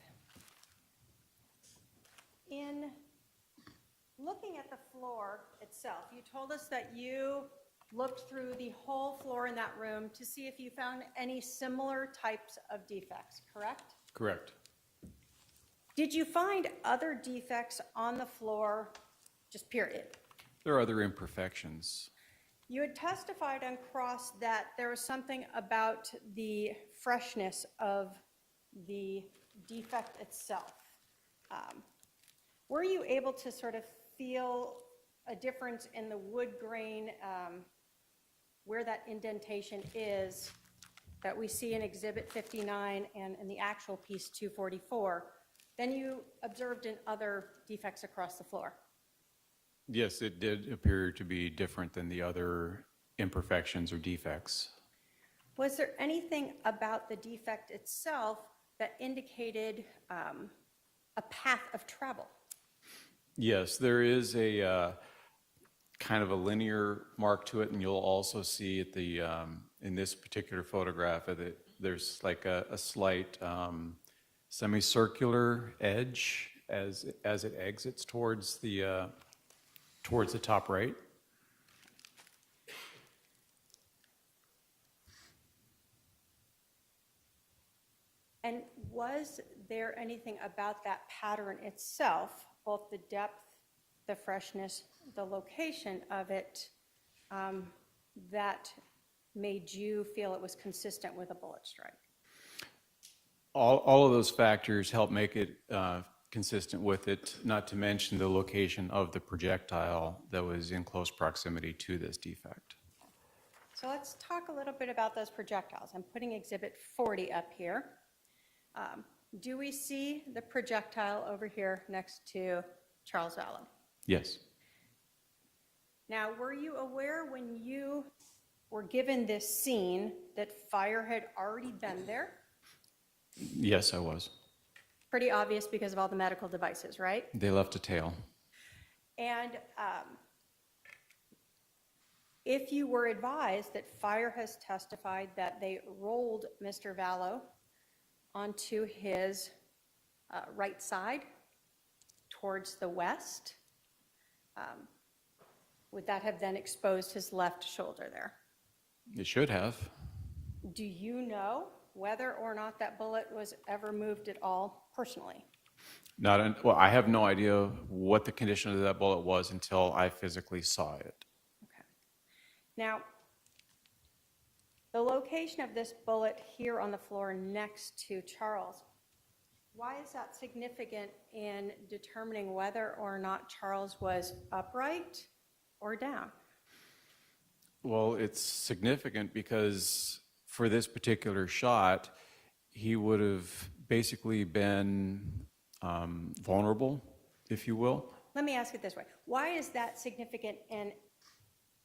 in looking at the floor itself, you told us that you looked through the whole floor in that room to see if you found any similar types of defects, correct? Correct. Did you find other defects on the floor, just period? There are other imperfections. You had testified on cross that there was something about the freshness of the defect itself. Were you able to sort of feel a difference in the wood grain, where that indentation is that we see in Exhibit 59 and in the actual piece 244, than you observed in other defects across the floor? Yes, it did appear to be different than the other imperfections or defects. Was there anything about the defect itself that indicated a path of travel? Yes, there is a kind of a linear mark to it, and you'll also see at the in this particular photograph of it, there's like a slight semicircular edge as it exits towards the top right. And was there anything about that pattern itself, both the depth, the freshness, the location of it, that made you feel it was consistent with a bullet strike? All of those factors help make it consistent with it, not to mention the location of the projectile that was in close proximity to this defect. So let's talk a little bit about those projectiles. I'm putting Exhibit 40 up here. Do we see the projectile over here next to Charles Vallow? Yes. Now, were you aware when you were given this scene that fire had already been there? Yes, I was. Pretty obvious because of all the medical devices, right? They left a tail. And if you were advised that fire has testified that they rolled Mr. Vallow onto his right side towards the west, would that have then exposed his left shoulder there? It should have. Do you know whether or not that bullet was ever moved at all personally? Well, I have no idea what the condition of that bullet was until I physically saw it. Okay. Now, the location of this bullet here on the floor next to Charles, why is that significant in determining whether or not Charles was upright or down? Well, it's significant because for this particular shot, he would have basically been vulnerable, if you will. Let me ask it this way. Why is that significant in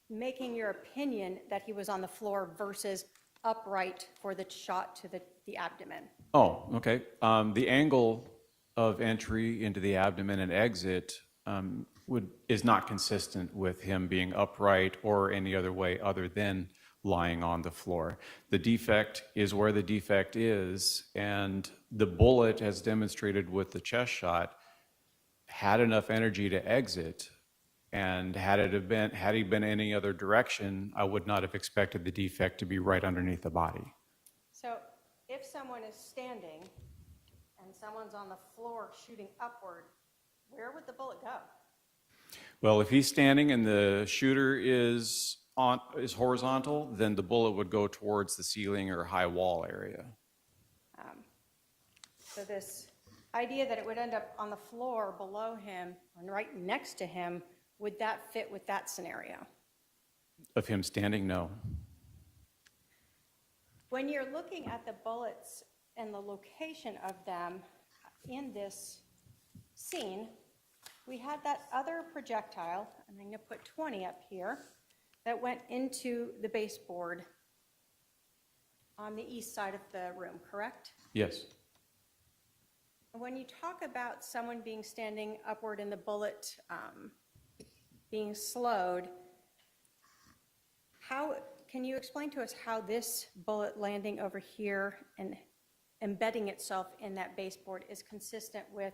making your opinion that he was on the floor versus upright for the shot to the abdomen? Oh, okay. The angle of entry into the abdomen and exit is not consistent with him being upright or any other way other than lying on the floor. The defect is where the defect is, and the bullet, as demonstrated with the chest shot, had enough energy to exit. And had he been any other direction, I would not have expected the defect to be right underneath the body. So if someone is standing and someone's on the floor shooting upward, where would the bullet go? Well, if he's standing and the shooter is horizontal, then the bullet would go towards the ceiling or high wall area. So this idea that it would end up on the floor below him and right next to him, would that fit with that scenario? Of him standing, no. When you're looking at the bullets and the location of them in this scene, we had that other projectile, and I'm going to put 20 up here, that went into the baseboard on the east side of the room, correct? Yes. When you talk about someone being standing upward and the bullet being slowed, how can you explain to us how this bullet landing over here and embedding itself in that baseboard is consistent with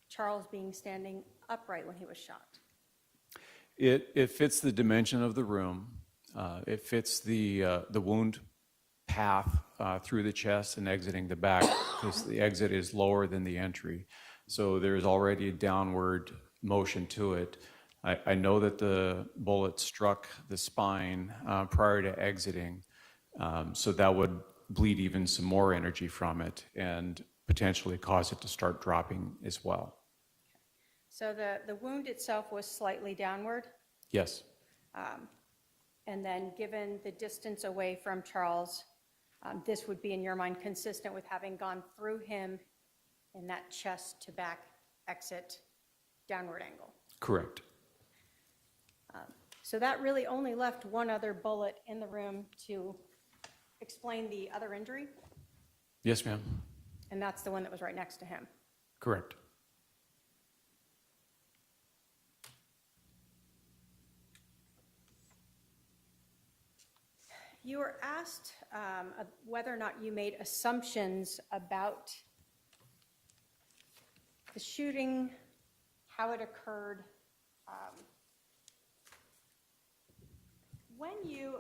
Charles being standing upright when he was shot. It fits the dimension of the room. It fits the wound path through the chest and exiting the back, because the exit is lower than the entry. So there's already a downward motion to it. I know that the bullet struck the spine prior to exiting, so that would bleed even some more energy from it and potentially cause it to start dropping as well. So the wound itself was slightly downward, Yes, and then given the distance away from Charles, this would be, in your mind, consistent with having gone through him in that chest to back exit downward angle. correct. So that really only left one other bullet in the room to explain the other injury, Yes, ma'am. and that's the one that was right next to him. Correct. You were asked whether or not you made assumptions about the shooting, how it occurred. When you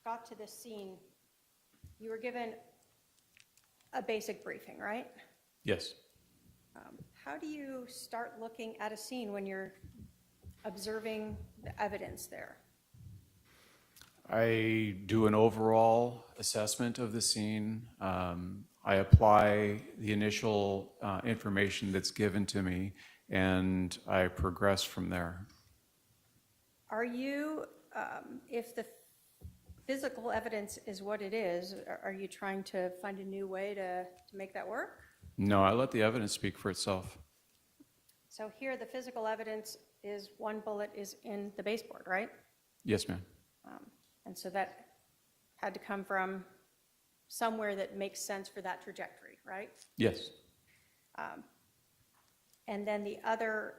got to the scene, you were given a basic briefing, right? Yes. How do you start looking at a scene when you're observing the evidence there? I do an overall assessment of the scene. I apply the initial information that's given to me, and I progress from there. Are you, if the physical evidence is what it is, are you trying to find a new way to make that work? No, I let the evidence speak for itself. So here, the physical evidence is one bullet is in the baseboard, right? Yes, ma'am. And so that had to come from somewhere that makes sense for that trajectory, right? Yes. And then the other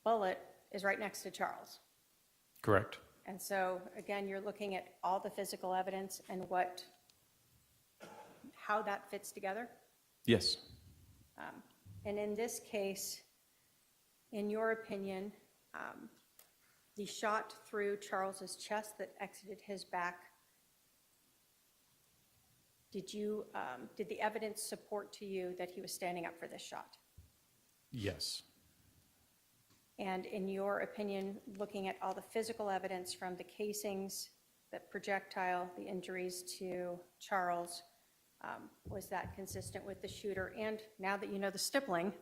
bullet is right next to Charles. Correct. And so, again, you're looking at all the physical evidence and how that fits together. Yes. And in this case, in your opinion, the shot through Charles's chest that exited his back, did the evidence support to you that he was standing up for this shot? Yes. And in your opinion, looking at all the physical evidence from the casings, the projectile, the injuries to Charles, was that consistent with the shooter? And now that you know the stippling,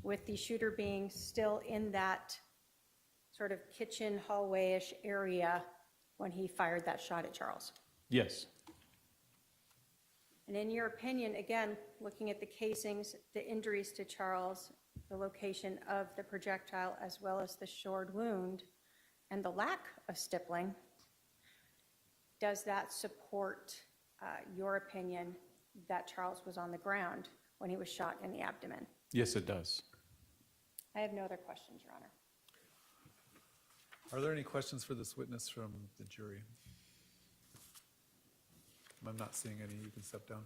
with the shooter being still in that sort of kitchen hallway-ish area when he fired that shot at Charles? Yes. And in your opinion, again, looking at the casings, the injuries to Charles, the location of the projectile, as well as the shored wound, and the lack of stippling, does that support your opinion that Charles was on the ground when he was shot in the abdomen? Yes, it does. I have no other questions, Your Honor. Are there any questions for this witness from the jury? I'm not seeing any. You can step down.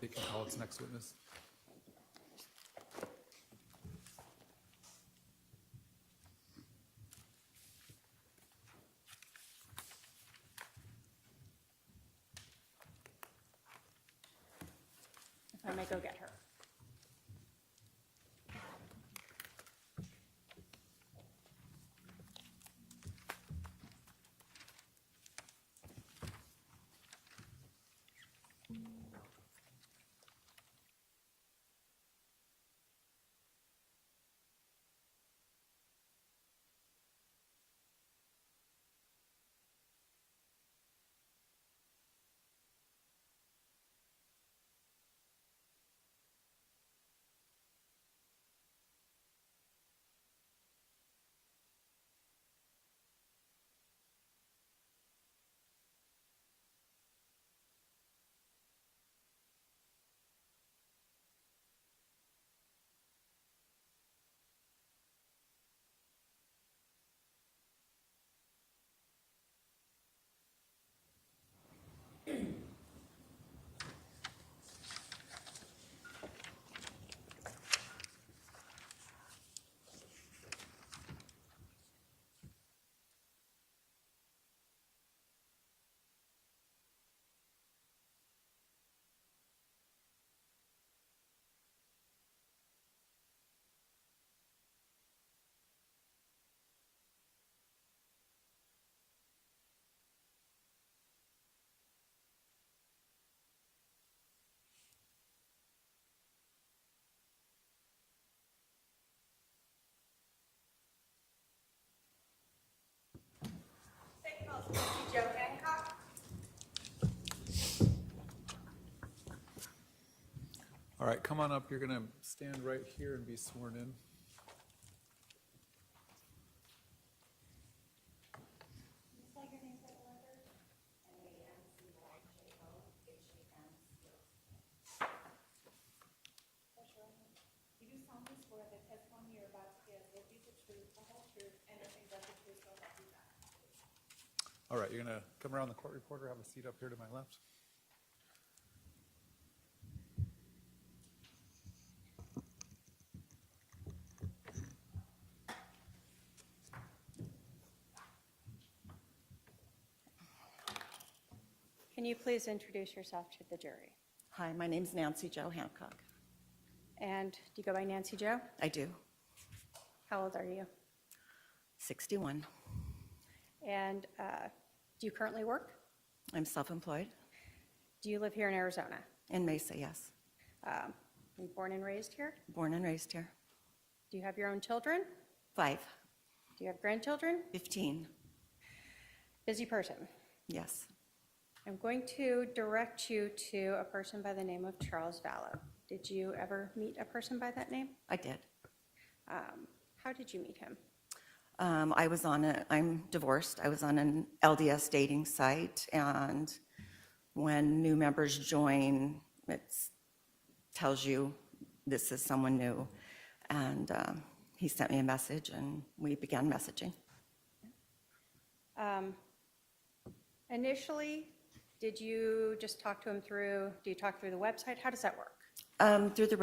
They can call its next witness. If I may go get her. Joe Hancock. All right, come on up. You're going to stand right here and be sworn in. You do solemnly swear that testimony you're about to give will be the truth, the whole truth, and nothing but the truth, so help you God. All right, you're going to come around the court reporter, have a seat up here to my left. Can you please introduce yourself to the jury? Hi, my name's Nancy Jo Hancock. And do you go by Nancy Joe? I do. How old are you? 61. And do you currently work? I'm self-employed. Do you live here in Arizona? In Mesa, yes. Were you born and raised here? Born and raised here. Do you have your own children? 5. Do you have grandchildren? 15. Busy person. Yes. I'm going to direct you to a person by the name of Charles Vallow. Did you ever meet a person by that name? I did. How did you meet him? I'm divorced. I was on an LDS dating site, and when new members join, it tells you this is someone new. And he sent me a message, and we began messaging. Initially, did you just talk to him do you talk through the website? How does that work? Through the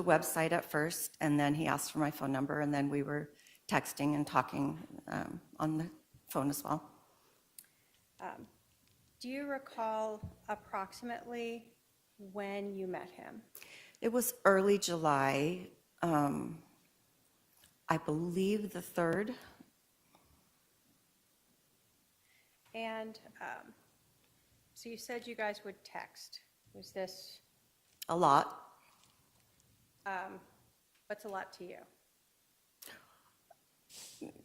website at first, and then he asked for my phone number, and then we were texting and talking on the phone as well. Do you recall approximately when you met him? It was early July, I believe the 3rd. And so you said you guys would text. Was this, A lot. what's a lot to you?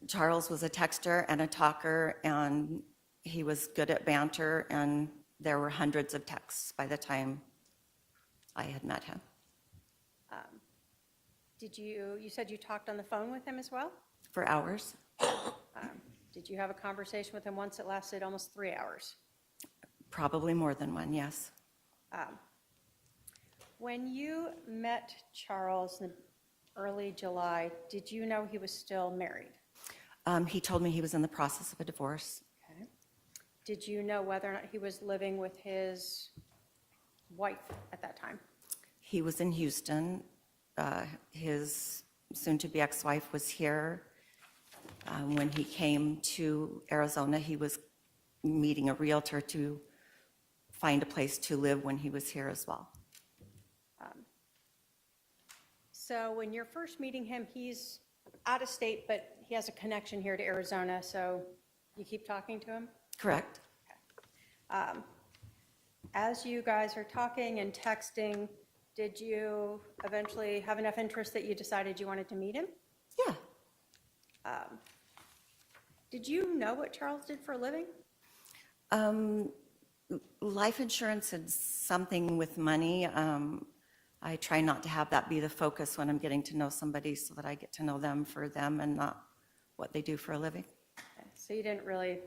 Charles was a texter and a talker, and he was good at banter, and there were hundreds of texts by the time I had met him. You said you talked on the phone with him as well? For hours. Did you have a conversation with him once that lasted almost 3 hours? Probably more than one, yes. When you met Charles in early July, did you know he was still married? He told me he was in the process of a divorce. Okay. Did you know whether or not he was living with his wife at that time? He was in Houston. His soon-to-be ex-wife was here. When he came to Arizona, he was meeting a realtor to find a place to live when he was here as well. So when you're first meeting him, he's out of state, but he has a connection here to Arizona, so you keep talking to him? Correct. As you guys are talking and texting, did you eventually have enough interest that you decided you wanted to meet him? Yeah. Did you know what Charles did for a living? Life insurance and something with money. I try not to have that be the focus when I'm getting to know somebody, so that I get to know them for them and not what they do for a living. Okay, so you didn't really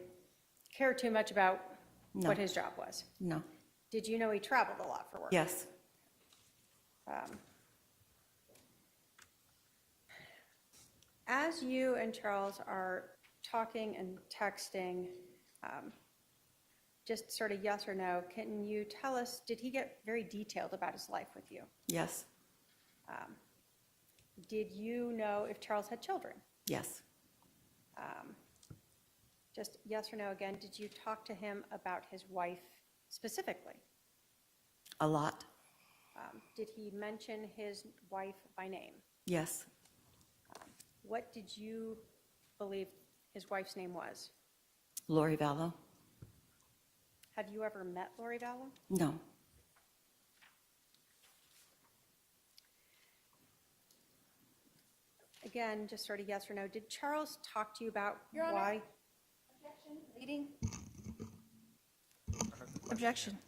care too much about No. what his job was? No. Did you know he traveled a lot for work? Yes. As you and Charles are talking and texting, just sort of yes or no, can you tell us, did he get very detailed about his life with you? Yes. Did you know if Charles had children? Yes. Just yes or no again, did you talk to him about his wife specifically? A lot. Did he mention his wife by name? Yes. What did you believe his wife's name was? Lori Vallow? Have you ever met Lori Vallow? No. Again, just sort of yes or no. Did Charles talk to you about Your Honor. why? Objection. Leading? Objection.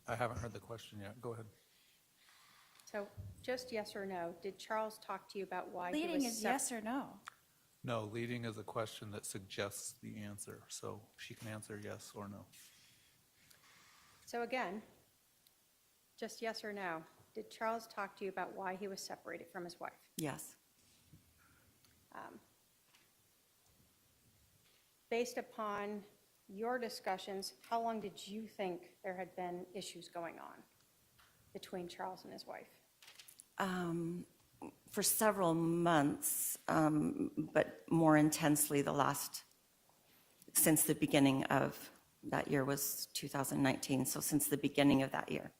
I haven't heard the question yet. Go ahead. So just yes or no, did Charles talk to you about why he was? Leading is yes or no. No, leading is a question that suggests the answer, so she can answer yes or no. So again, just yes or no, did Charles talk to you about why he was separated from his wife? Yes. Based upon your discussions, how long did you think there had been issues going on between Charles and his wife? For several months, but more intensely since the beginning of that year was 2019, so since the beginning of that year.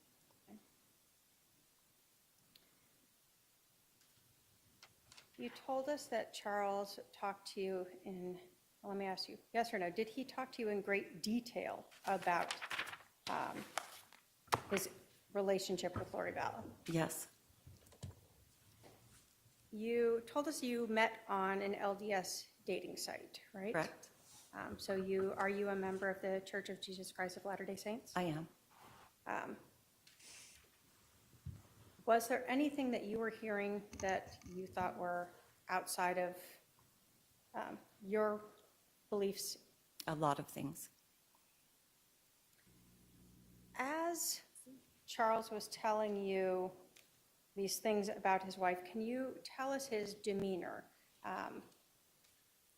You told us that Charles talked to you let me ask you, yes or no, did he talk to you in great detail about his relationship with Lori Vallow? Yes, You told us you met on an LDS dating site, right? correct. So are you a member of the Church of Jesus Christ of Latter-day Saints? I am. Was there anything that you were hearing that you thought were outside of your beliefs? A lot of things. As Charles was telling you these things about his wife, can you tell us his demeanor?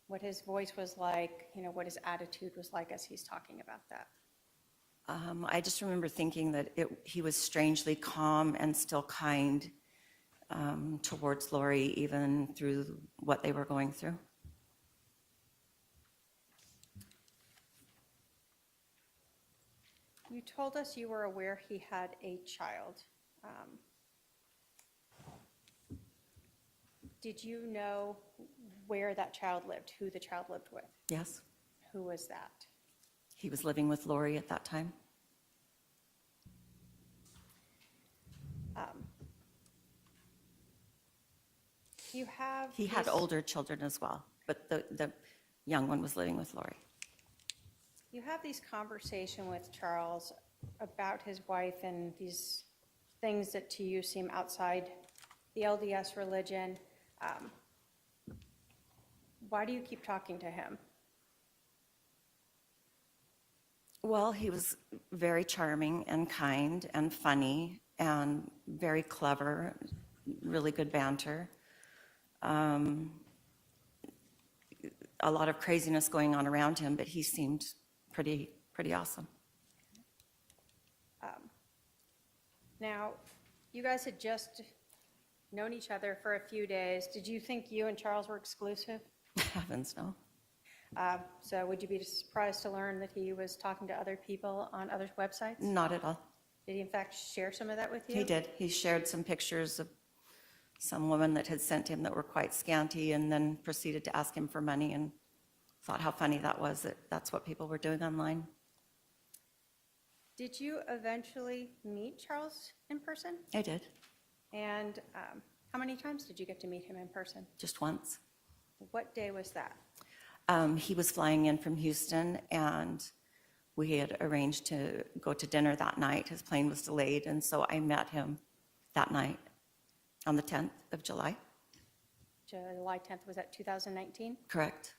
What his voice was like, what his attitude was like as he's talking about that? I just remember thinking that he was strangely calm and still kind towards Lori, even through what they were going through. You told us you were aware he had a child. Did you know where that child lived, who the child lived with? Yes, Who was that? he was living with Lori at that time. You have. He had this- older children as well, but the young one was living with Lori. You have these conversations with Charles about his wife and these things that to you seem outside the LDS religion. Why do you keep talking to him? Well, he was very charming and kind and funny and very clever, really good banter. A lot of craziness going on around him, but he seemed pretty awesome. Now, you guys had just known each other for a few days. Did you think you and Charles were exclusive? Heavens, no. So would you be surprised to learn that he was talking to other people on other websites? Not at all. Did he in fact share some of that with you? He did. He shared some pictures of some women that had sent him that were quite scanty, and then proceeded to ask him for money, and thought how funny that was, that that's what people were doing online. Did you eventually meet Charles in person? I did, And how many times did you get to meet him in person? just once. What day was that? He was flying in from Houston, and we had arranged to go to dinner that night. His plane was delayed, and so I met him that night on the 10th of July. July 10th, was that 2019? Correct.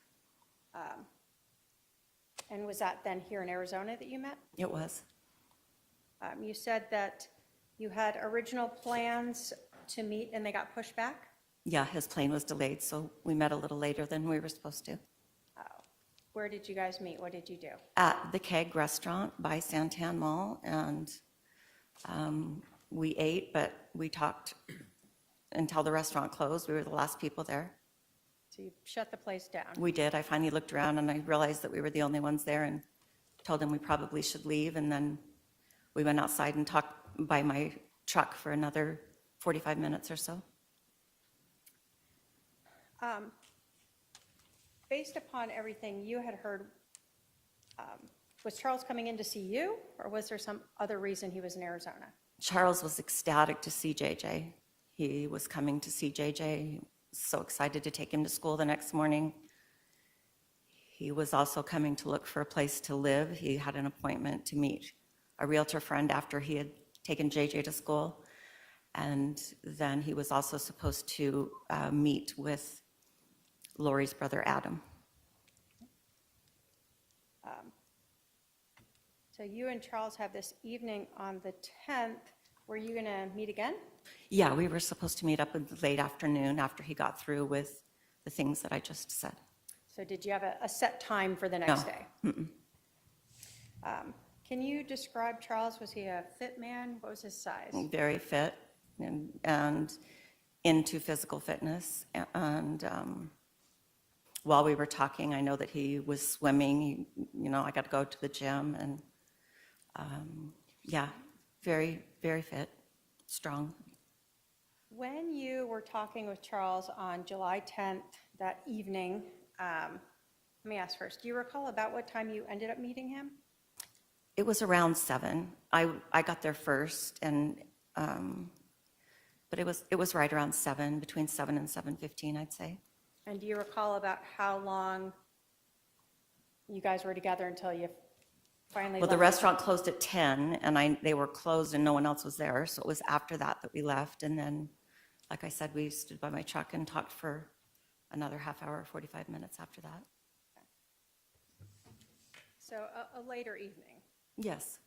And was that then here in Arizona that you met? It was. You said that you had original plans to meet and they got pushed back? Yeah, his plane was delayed, so we met a little later than we were supposed to. Where did you guys meet? What did you do? At the Keg Restaurant by Santan Mall, and we ate, but we talked until the restaurant closed. We were the last people there. So you shut the place down. We did. I finally looked around and I realized that we were the only ones there, and told him we probably should leave. And then we went outside and talked by my truck for another 45 minutes or so. Based upon everything you had heard, was Charles coming in to see you, or was there some other reason he was in Arizona? Charles was ecstatic to see JJ. He was coming to see JJ, so excited to take him to school the next morning. He was also coming to look for a place to live. He had an appointment to meet a realtor friend after he had taken JJ to school. And then he was also supposed to meet with Lori's brother, Adam. So you and Charles have this evening on the 10th. Were you going to meet again? Yeah, we were supposed to meet up in the late afternoon after he got through with the things that I just said. So did you have a set time for the next No. day? Can you describe Charles? Was he a fit man? What was his size? Very fit and into physical fitness. And while we were talking, I know that he was swimming. I got to go to the gym, and yeah, very, very fit, strong. When you were talking with Charles on July 10th, that evening, let me ask first, do you recall about what time you ended up meeting him? It was around 7. I got there first, and but it was right around 7, between 7 and 7:15, I'd say. And do you recall about how long you guys were together until you finally Well, the left? restaurant closed at 10, and they were closed and no one else was there, so it was after that we left. And then, like I said, we stood by my truck and talked for another half hour, 45 minutes after that. So a later evening. Yes.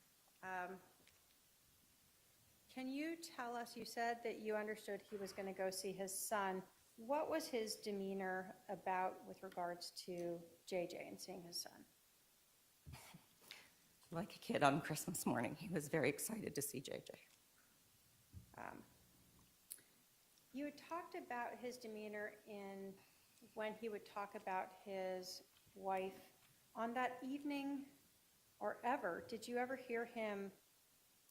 Can you tell us, you said that you understood he was going to go see his son. What was his demeanor about with regards to JJ and seeing his son? Like a kid on Christmas morning, he was very excited to see JJ. You had talked about his demeanor when he would talk about his wife. On that evening or ever, did you ever hear him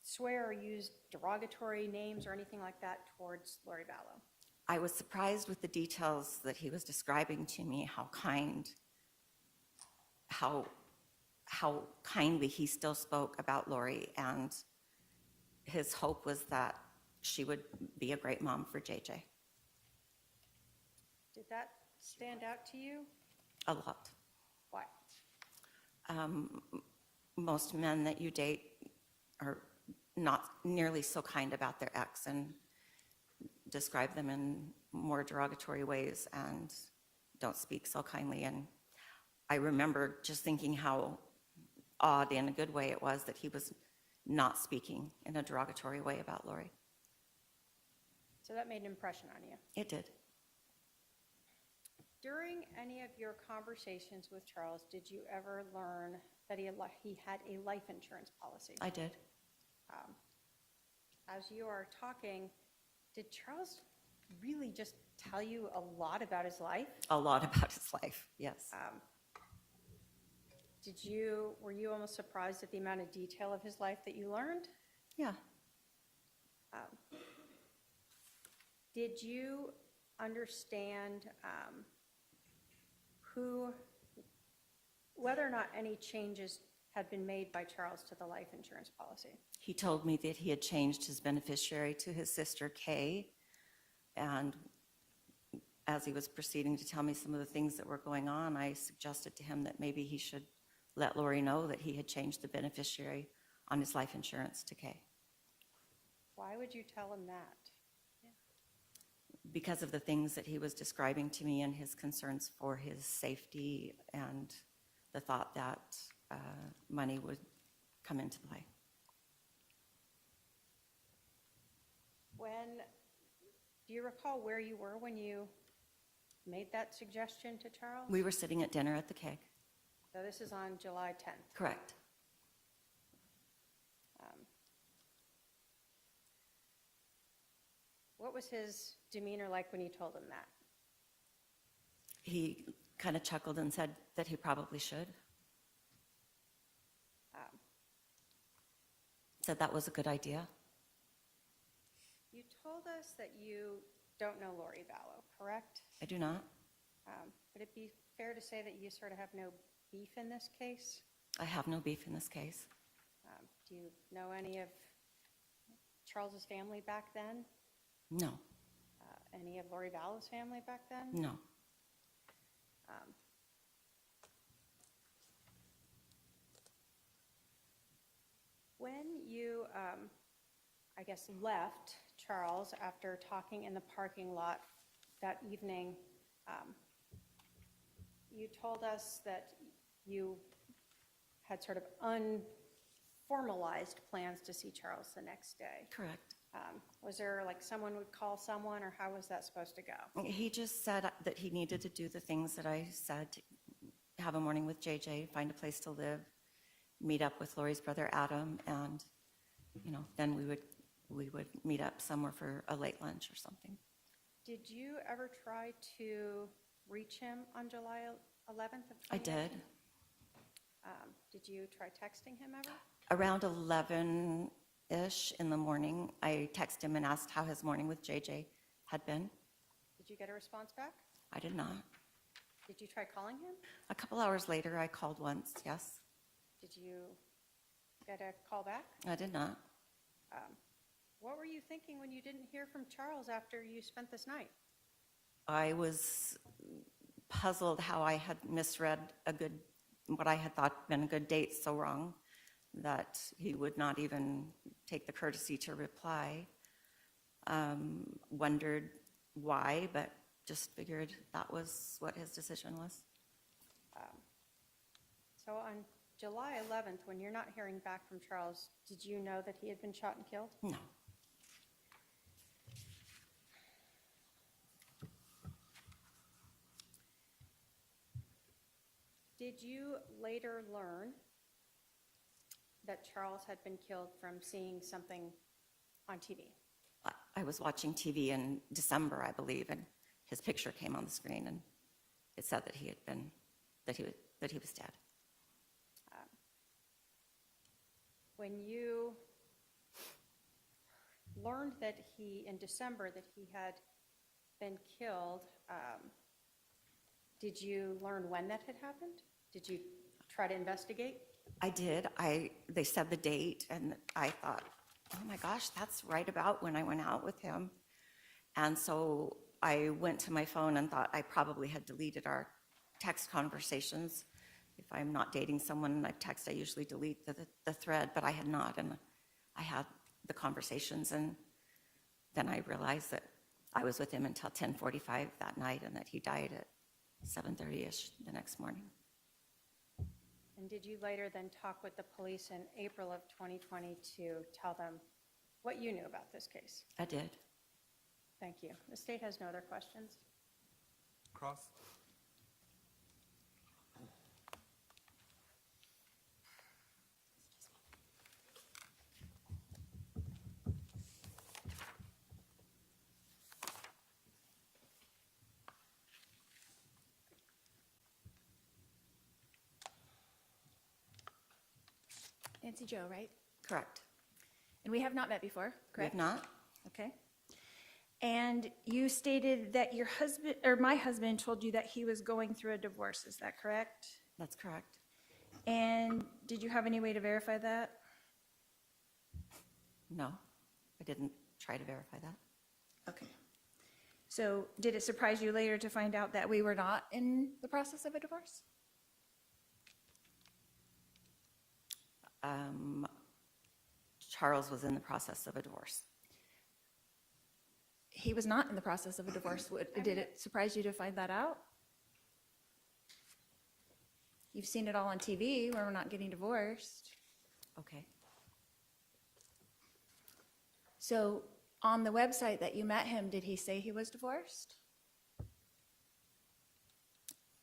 swear or use derogatory names or anything like that towards Lori Vallow? I was surprised with the details that he was describing to me, how kindly he still spoke about Lori, and his hope was that she would be a great mom for JJ. Did that stand out to you? A lot. Why? Most men that you date are not nearly so kind about their ex and describe them in more derogatory ways and don't speak so kindly. And I remember just thinking how odd, in a good way, it was that he was not speaking in a derogatory way about Lori. So that made an impression on you. It did. During any of your conversations with Charles, did you ever learn that he had a life insurance policy? I did. As you are talking, did Charles really just tell you a lot about his life? A lot about his life, yes. Were you almost surprised at the amount of detail of his life that you learned? Yeah. Did you understand whether or not any changes had been made by Charles to the life insurance policy? He told me that he had changed his beneficiary to his sister, Kay, and as he was proceeding to tell me some of the things that were going on, I suggested to him that maybe he should let Lori know that he had changed the beneficiary on his life insurance to Kay. Why would you tell him that? Because of the things that he was describing to me and his concerns for his safety and the thought that money would come into play. Do you recall where you were when you made that suggestion to Charles? We were sitting at dinner at the Keg. So this is on July 10th. Correct. What was his demeanor like when you told him that? He kind of chuckled and said that he probably should. Said that was a good idea. You told us that you don't know Lori Vallow, correct? I do not. Would it be fair to say that you sort of have no beef in this case? I have no beef in this case. Do you know any of Charles's family back then? No, Any of Lori Vallow's family back then? no. I guess, left Charles after talking in the parking lot that evening, you told us that you had sort of unformalized plans to see Charles the next day. Correct. Was there like someone would call someone, or how was that supposed to go? He just said that he needed to do the things that I said, have a morning with JJ, find a place to live, meet up with Lori's brother Adam, and, then we would meet up somewhere for a late lunch or something. Did you ever try to reach him on July 11th of 2019? I did. Did you try texting him ever? Around 11-ish in the morning, I texted him and asked how his morning with JJ had been. Did you get a response back? I did not. Did you try calling him? A couple hours later, I called once, yes. Did you get a call back? I did not. What were you thinking when you didn't hear from Charles after you spent this night? I was puzzled how I had misread what I had thought been a good date so wrong that he would not even take the courtesy to reply. Wondered why, but just figured that was what his decision was. So on July 11th, when you're not hearing back from Charles, did you know that he had been shot and killed? No. Did you later learn that Charles had been killed from seeing something on TV? I was watching TV in December, I believe, and his picture came on the screen, and it said that he was dead. When you learned that in December, that he had been killed, did you learn when that had happened? Did you try to investigate? I did. They said the date, and I thought, oh my gosh, that's right about when I went out with him. And so I went to my phone and thought I probably had deleted our text conversations. If I'm not dating someone and I text, I usually delete the thread, but I had not, and I had the conversations, and then I realized that I was with him until 10:45 that night and that he died at 7:30-ish the next morning. And did you later then talk with the police in April of 2020 to tell them what you knew about this case? I did. Thank you. The state has no other questions. Cross? Nancy Jo, right? Correct. And we have not met before, We have correct? not? Okay. And you stated that your husband, or my husband, told you that he was going through a divorce, is that correct? That's correct. And did you have any way to verify that? No, I didn't try to verify that. Okay. So did it surprise you later to find out that we were not in the process of a divorce? Charles was in the process of a divorce. He was not in the process of a divorce. Did it surprise you to find that out? You've seen it all on TV where we're not getting divorced. Okay. So on the website that you met him, did he say he was divorced?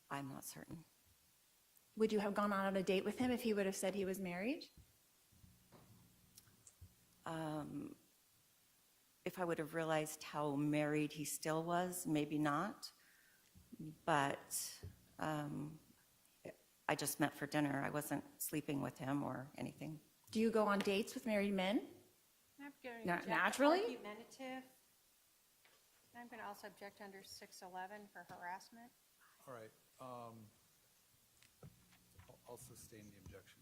I'm not certain. Would you have gone on a date with him if he would have said he was married? If I would have realized how married he still was, maybe not. But I just met for dinner. I wasn't sleeping with him or anything. Do you go on dates with married men? I'm going to Not object naturally? argumentative. I'm going to also object under 611 for harassment. All right. I'll sustain the objection.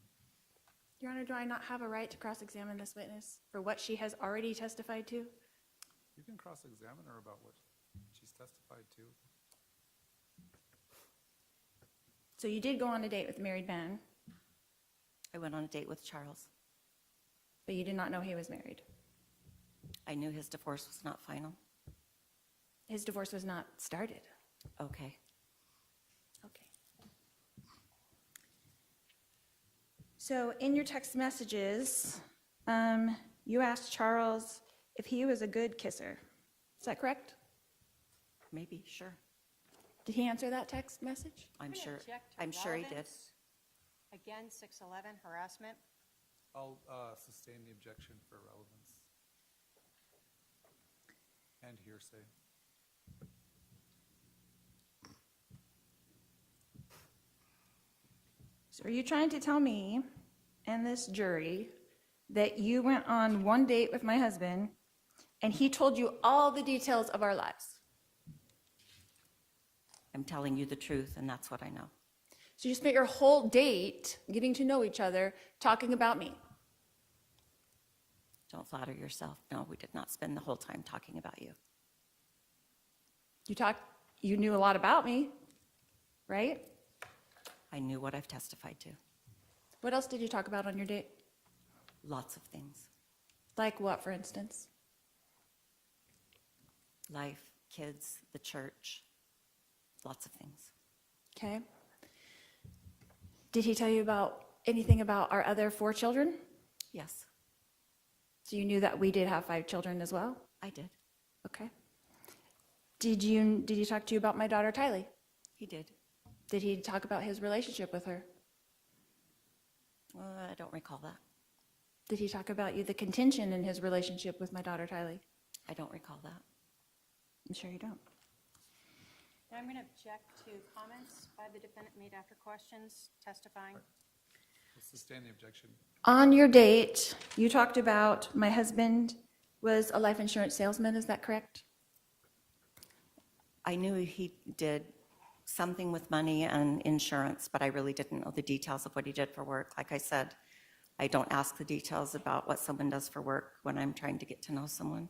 Your Honor, do I not have a right to cross-examine this witness for what she has already testified to? You can cross-examine her about what she's testified to. So you did go on a date with a married man, I went on a date with Charles. but you did not know he was married. I knew his divorce was not final. His divorce was not started. Okay. Okay. So in your text messages, you asked Charles if he was a good kisser. Is that correct? Maybe, sure. Did he answer that text message? I'm gonna sure, object to I'm sure he did. relevance. Again, 611 harassment. I'll sustain the objection for relevance and hearsay. So are you trying to tell me and this jury that you went on one date with my husband and he told you all the details of our lives? I'm telling you the truth, and that's what I know. So you spent your whole date getting to know each other, talking about me. Don't flatter yourself. No, we did not spend the whole time talking about you. You knew a lot about me, right? I knew what I've testified to. What else did you talk about on your date? Lots of things. Like what, for instance? Life, kids, the church, lots of things. Okay. Did he tell you about anything about our other 4 children? Yes, So you knew that we did have 5 children as well? I did. Okay. Did he talk to you about my daughter Tylee? He did. Did he talk about his relationship with her? I don't recall that. Did he talk about the contention in his relationship with my daughter Tylee? I don't recall that. I'm sure you don't. Now I'm going to object to comments by the defendant made after questions, testifying. I'll sustain the objection. On your date, you talked about my husband was a life insurance salesman, is that correct? I knew he did something with money and insurance, but I really didn't know the details of what he did for work. Like I said, I don't ask the details about what someone does for work when I'm trying to get to know someone.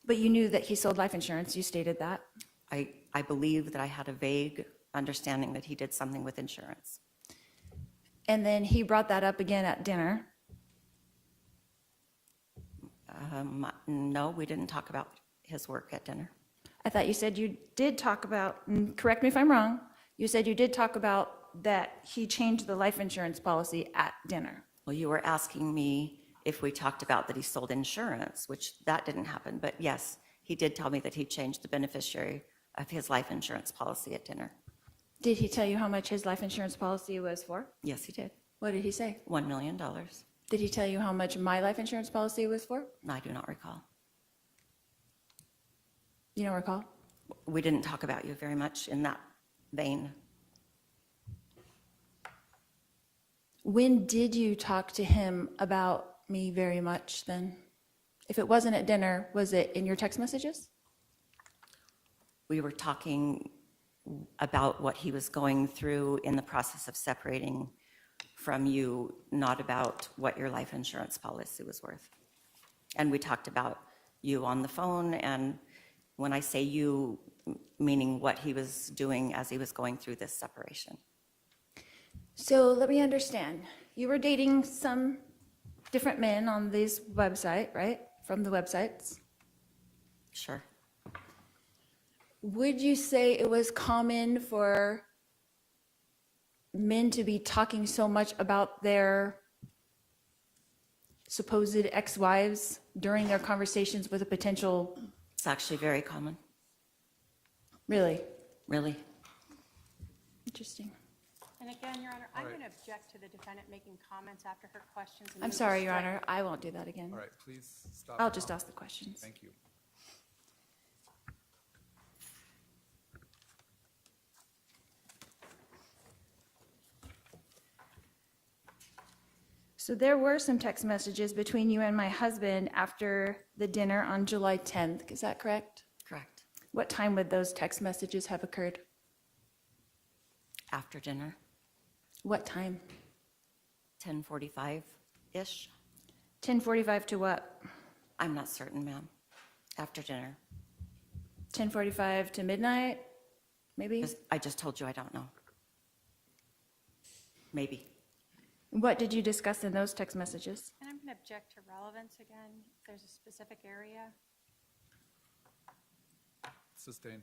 But you knew that he sold life insurance, you stated that. I believe that I had a vague understanding that he did something with insurance. And then he brought that up again at dinner. No, we didn't talk about his work at dinner. I thought you said you did talk about, correct me if I'm wrong, you said you did talk about that he changed the life insurance policy at dinner. Well, you were asking me if we talked about that he sold insurance, which that didn't happen. But yes, he did tell me that he changed the beneficiary of his life insurance policy at dinner. Did he tell you how much his life insurance policy was for? Yes, he did. What did he say? $1 million. Did he tell you how much my life insurance policy was for? I do not recall. You don't recall? We didn't talk about you very much in that vein. When did you talk to him about me very much then? If it wasn't at dinner, was it in your text messages? We were talking about what he was going through in the process of separating from you, not about what your life insurance policy was worth. And we talked about you on the phone, and when I say you, meaning what he was doing as he was going through this separation. So let me understand. You were dating some different men on this website, right? From the websites. Sure. Would you say it was common for men to be talking so much about their supposed ex-wives during their conversations with a potential, It's actually very common, really? really. Interesting. And again, Your Honor, I'm All right. going to object to the defendant making comments after her questions. and I'm move to sorry, Your strike. Honor, I won't do that again. All right, please stop. I'll now. just ask the questions. Thank you. So there were some text messages between you and my husband after the dinner on July 10th, is that correct? Correct. What time would those text messages have occurred? After dinner, What time? 10:45-ish. 10:45 to what? I'm not certain, ma'am. After dinner. 10:45 to midnight, maybe? I just told you I don't know. Maybe. What did you discuss in those text messages? And I'm can object to relevance again, if there's a specific area. Sustained.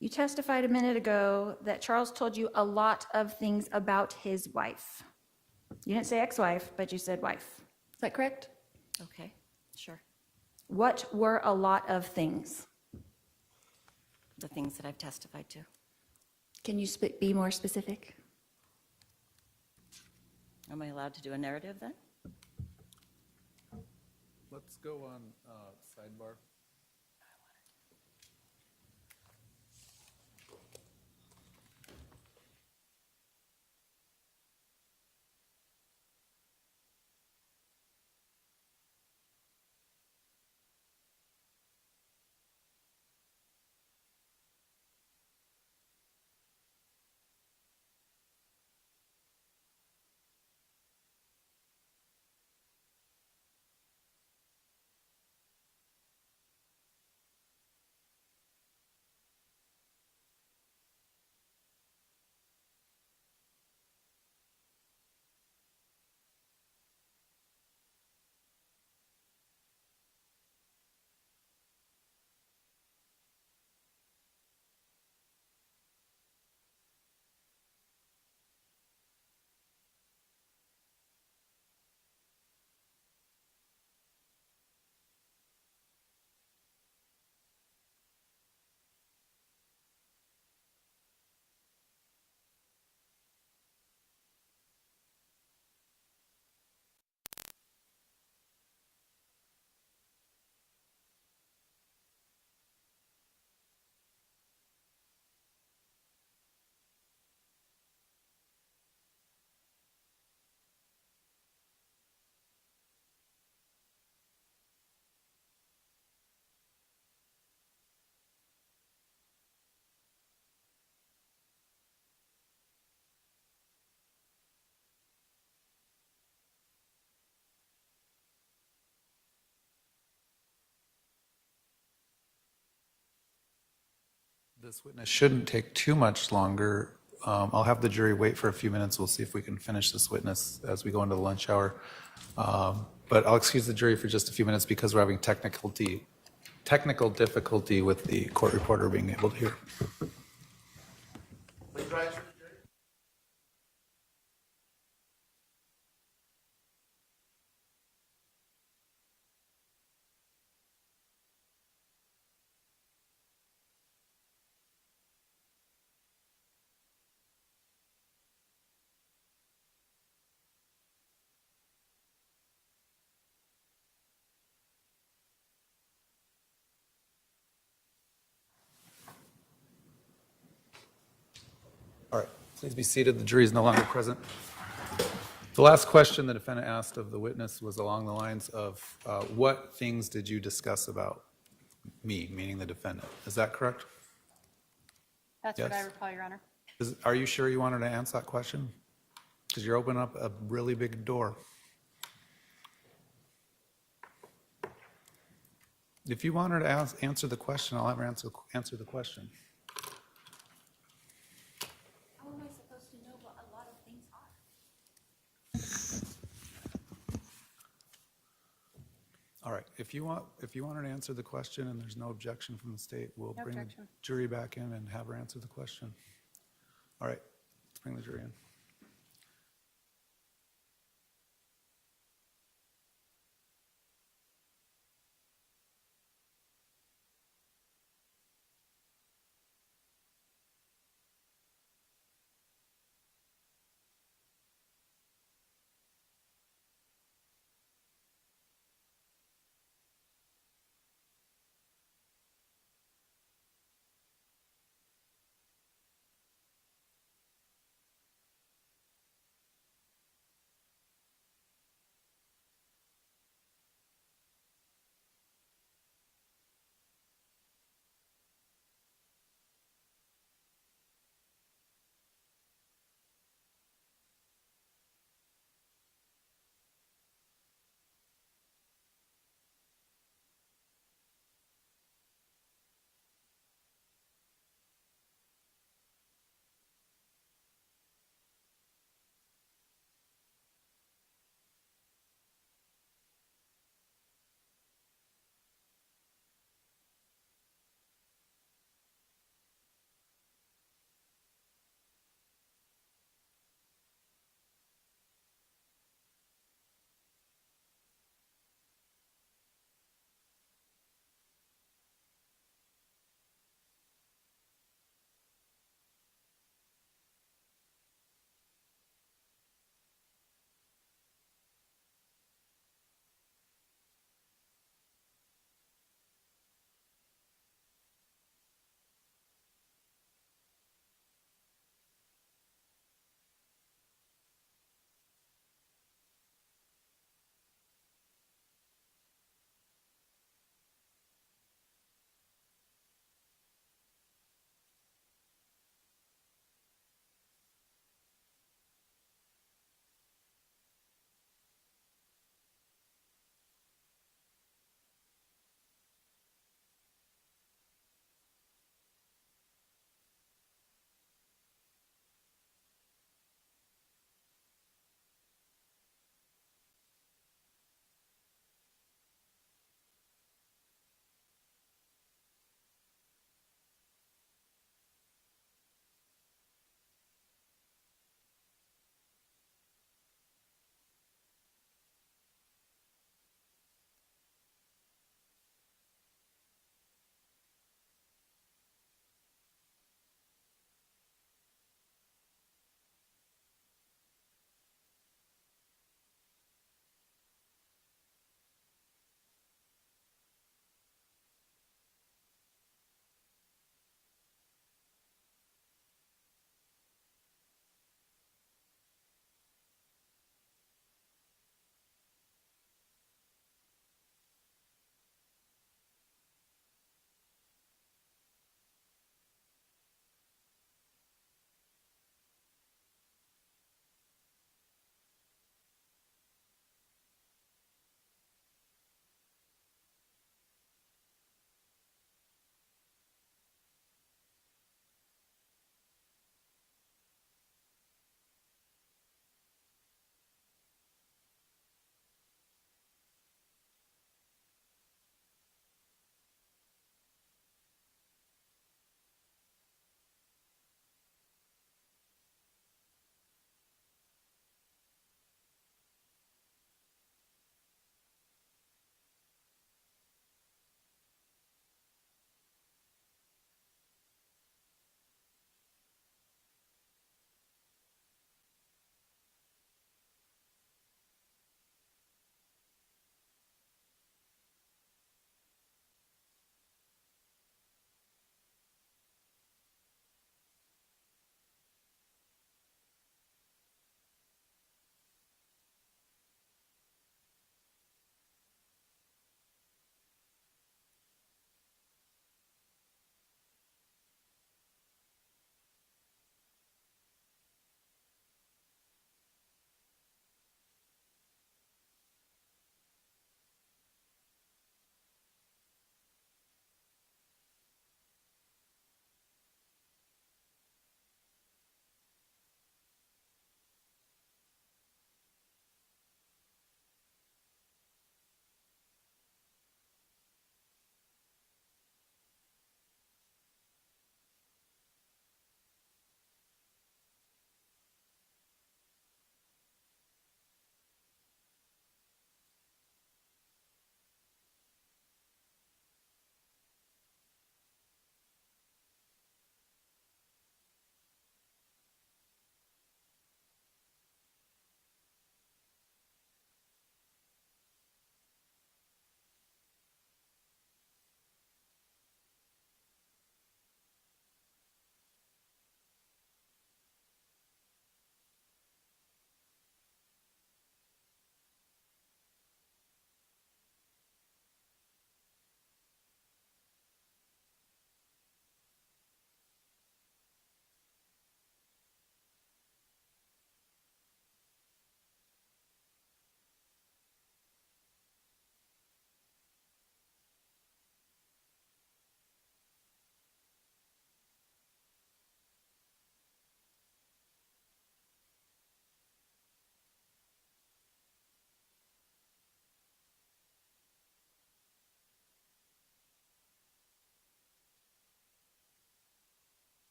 You testified a minute ago that Charles told you a lot of things about his wife. You didn't say ex-wife, but you said wife. Is that correct? Okay, sure. What were a lot of things? The things that I've testified to. Can you be more specific? Am I allowed to do a narrative then? Let's go on sidebar. This witness shouldn't take too much longer. I'll have the jury wait for a few minutes. We'll see if we can finish this witness as we go into the lunch hour. But I'll excuse the jury for just a few minutes because we're having technical difficulty with the court reporter being able to hear. All right, please be seated. The jury is no longer present. The last question the defendant asked of the witness was along the lines of, what things did you discuss about me, meaning the defendant? Is that correct? That's what I Yes. recall, Your Honor. Are you sure you wanted to answer that question? Because you're opening up a really big door. If you want her to answer the question, I'll have her answer the question. How am I supposed to know what a lot of things are? All right, if you want her to answer the question and there's no objection from the state, we'll No bring the objection. jury back in and have her answer the question. All right, let's bring the jury in.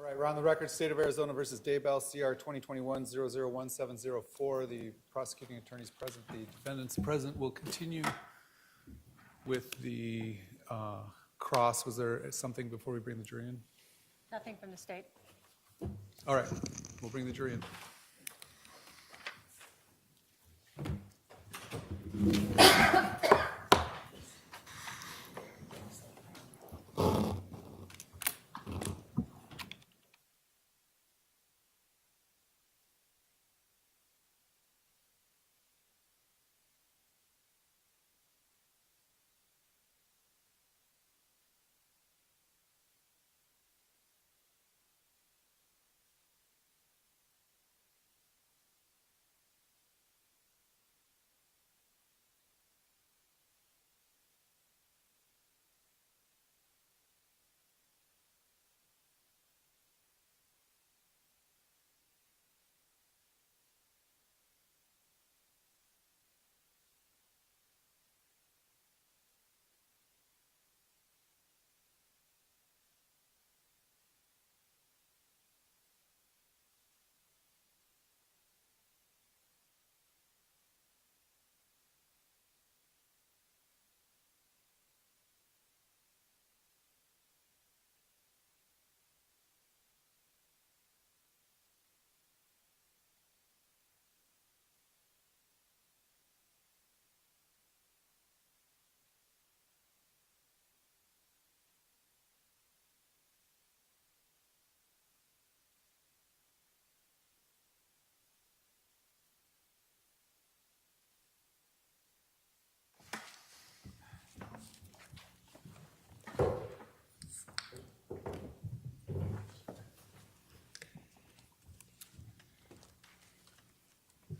All right, we're on the record, State of Arizona versus Daybell, CR 2021-001704. The prosecuting attorney's present, the defendant's present. We'll continue with the cross. Was there something before we bring the jury in? Nothing from the state. All right, we'll bring the jury in.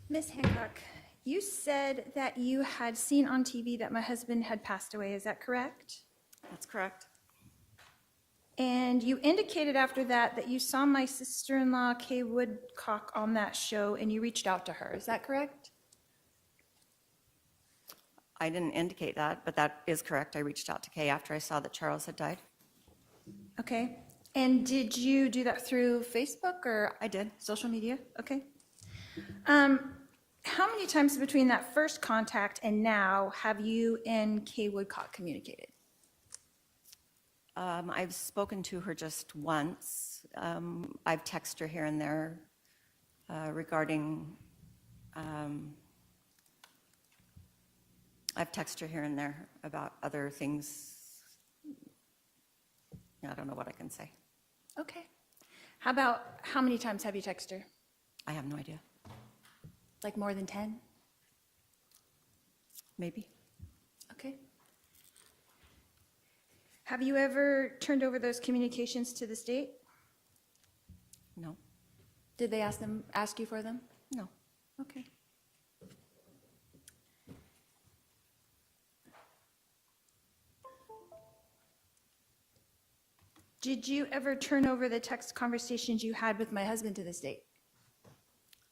Ms. Hancock, you said that you had seen on TV that my husband had passed away. Is that correct? That's correct. And you indicated after that you saw my sister-in-law, Kay Woodcock, on that show, and you reached out to her. Is that correct? I didn't indicate that, but that is correct. I reached out to Kay after I saw that Charles had died. Okay. And did you do that through Facebook or I did. social media? Okay. How many times between that first contact and now have you and Kay Woodcock communicated? I've spoken to her just once. I've texted her here and there regarding, I've texted her here and there about other things. I don't know what I can say. Okay. How many times have you texted her? I have no idea. Like more than 10? Maybe. Okay. Have you ever turned over those communications to the state? No. Did they ask you for them? No. Okay. Did you ever turn over the text conversations you had with my husband to the state?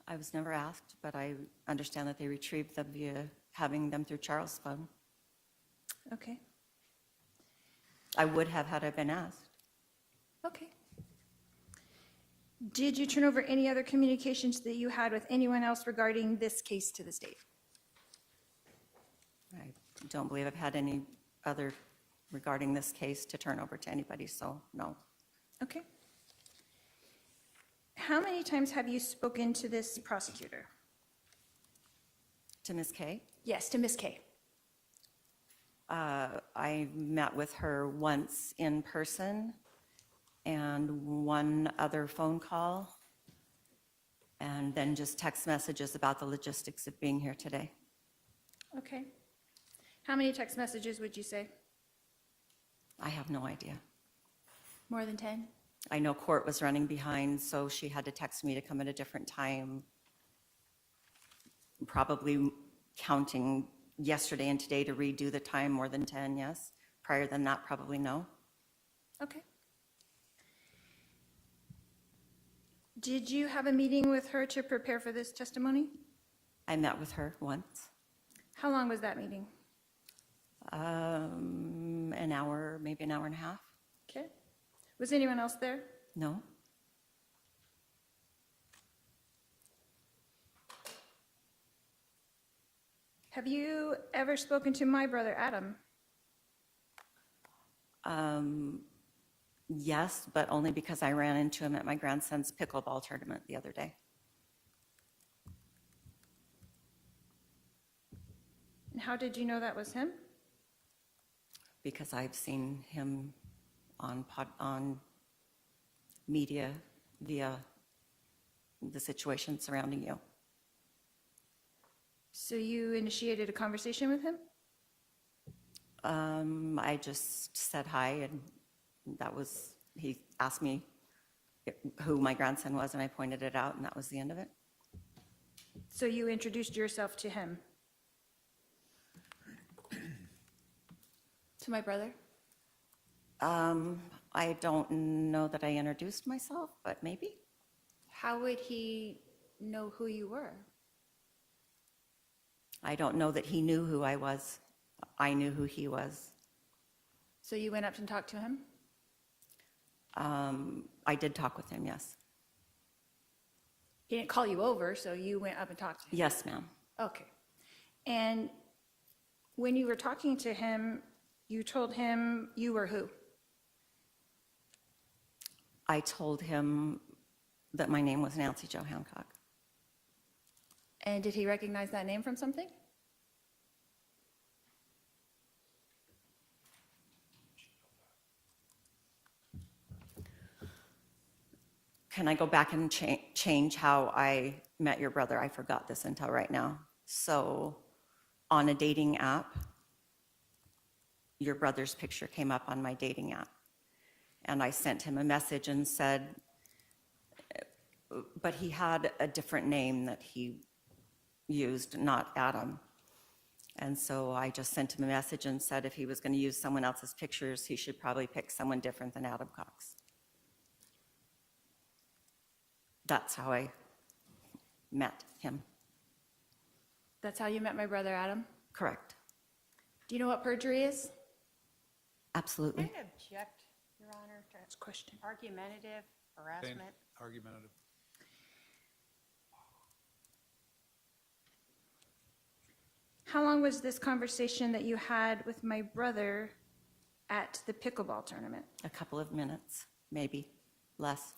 I was never asked, but I understand that they retrieved them via having them through Charles' phone. Okay. I would have had I been asked. Okay. Did you turn over any other communications that you had with anyone else regarding this case to the state? I don't believe I've had any other regarding this case to turn over to anybody, so no. Okay. How many times have you spoken to this prosecutor? To Ms. Kay, Yes, to Miss Kay. I met with her once in person and one other phone call, and then just text messages about the logistics of being here today. Okay. How many text messages would you say? I have no idea. More than 10? I know court was running behind, so she had to text me to come at a different time. Probably counting yesterday and today to redo the time, more than 10, yes. Prior than that, probably no. Okay. Did you have a meeting with her to prepare for this testimony? I met with her once, How long was that meeting? an hour, maybe an hour and a half. Okay. Was anyone else there? No, Have you ever spoken to my brother, Adam? Yes, but only because I ran into him at my grandson's pickleball tournament the other day. And how did you know that was him? Because I've seen him on media via the situation surrounding you. So you initiated a conversation with him? I just said hi, and he asked me who my grandson was, and I pointed it out, and that was the end of it. So you introduced yourself to him? To my brother? I don't know that I introduced myself, but maybe. How would he know who you were? I don't know that he knew who I was. I knew who he was. So you went up and talked to him? I did talk with him, yes. He didn't call you over, so you went up and talked to him? Yes, ma'am. Okay. And when you were talking to him, you told him you were who? I told him that my name was Nancy Jo Hancock. And did he recognize that name from something? Can I go back and change how I met your brother? I forgot this until right now. So on a dating app, your brother's picture came up on my dating app. And I sent him a message and said, but he had a different name that he used, not Adam. And so I just sent him a message and said if he was going to use someone else's pictures, he should probably pick someone different than Adam Cox. That's how I met him. That's how you met my brother, Adam? Correct. Do you know what perjury is? Absolutely. Can I object, Your Honor, to Question. argumentative harassment? Argumentative. How long was this conversation that you had with my brother at the pickleball tournament? A couple of minutes, maybe less.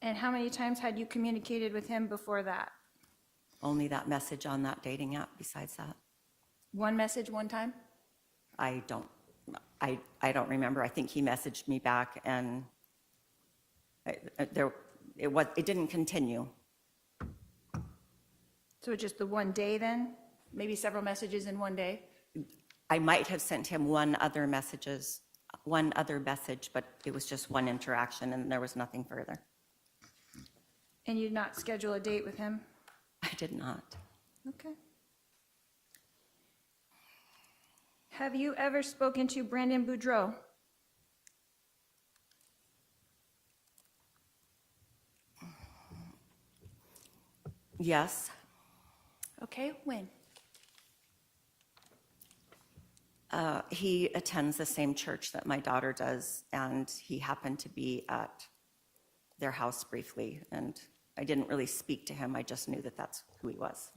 And how many times had you communicated with him before that? Only that message on that dating app besides that. One message, one time? I don't remember. I think he messaged me back and it didn't continue. So just the one day then? Maybe several messages in one day? I might have sent him one other message, but it was just one interaction and there was nothing further. And you did not schedule a date with him? I did not. Okay. Have you ever spoken to Brandon Boudreau? Yes. Okay, when? He attends the same church that my daughter does, and he happened to be at their house briefly, and I didn't really speak to him. I just knew that that's who he was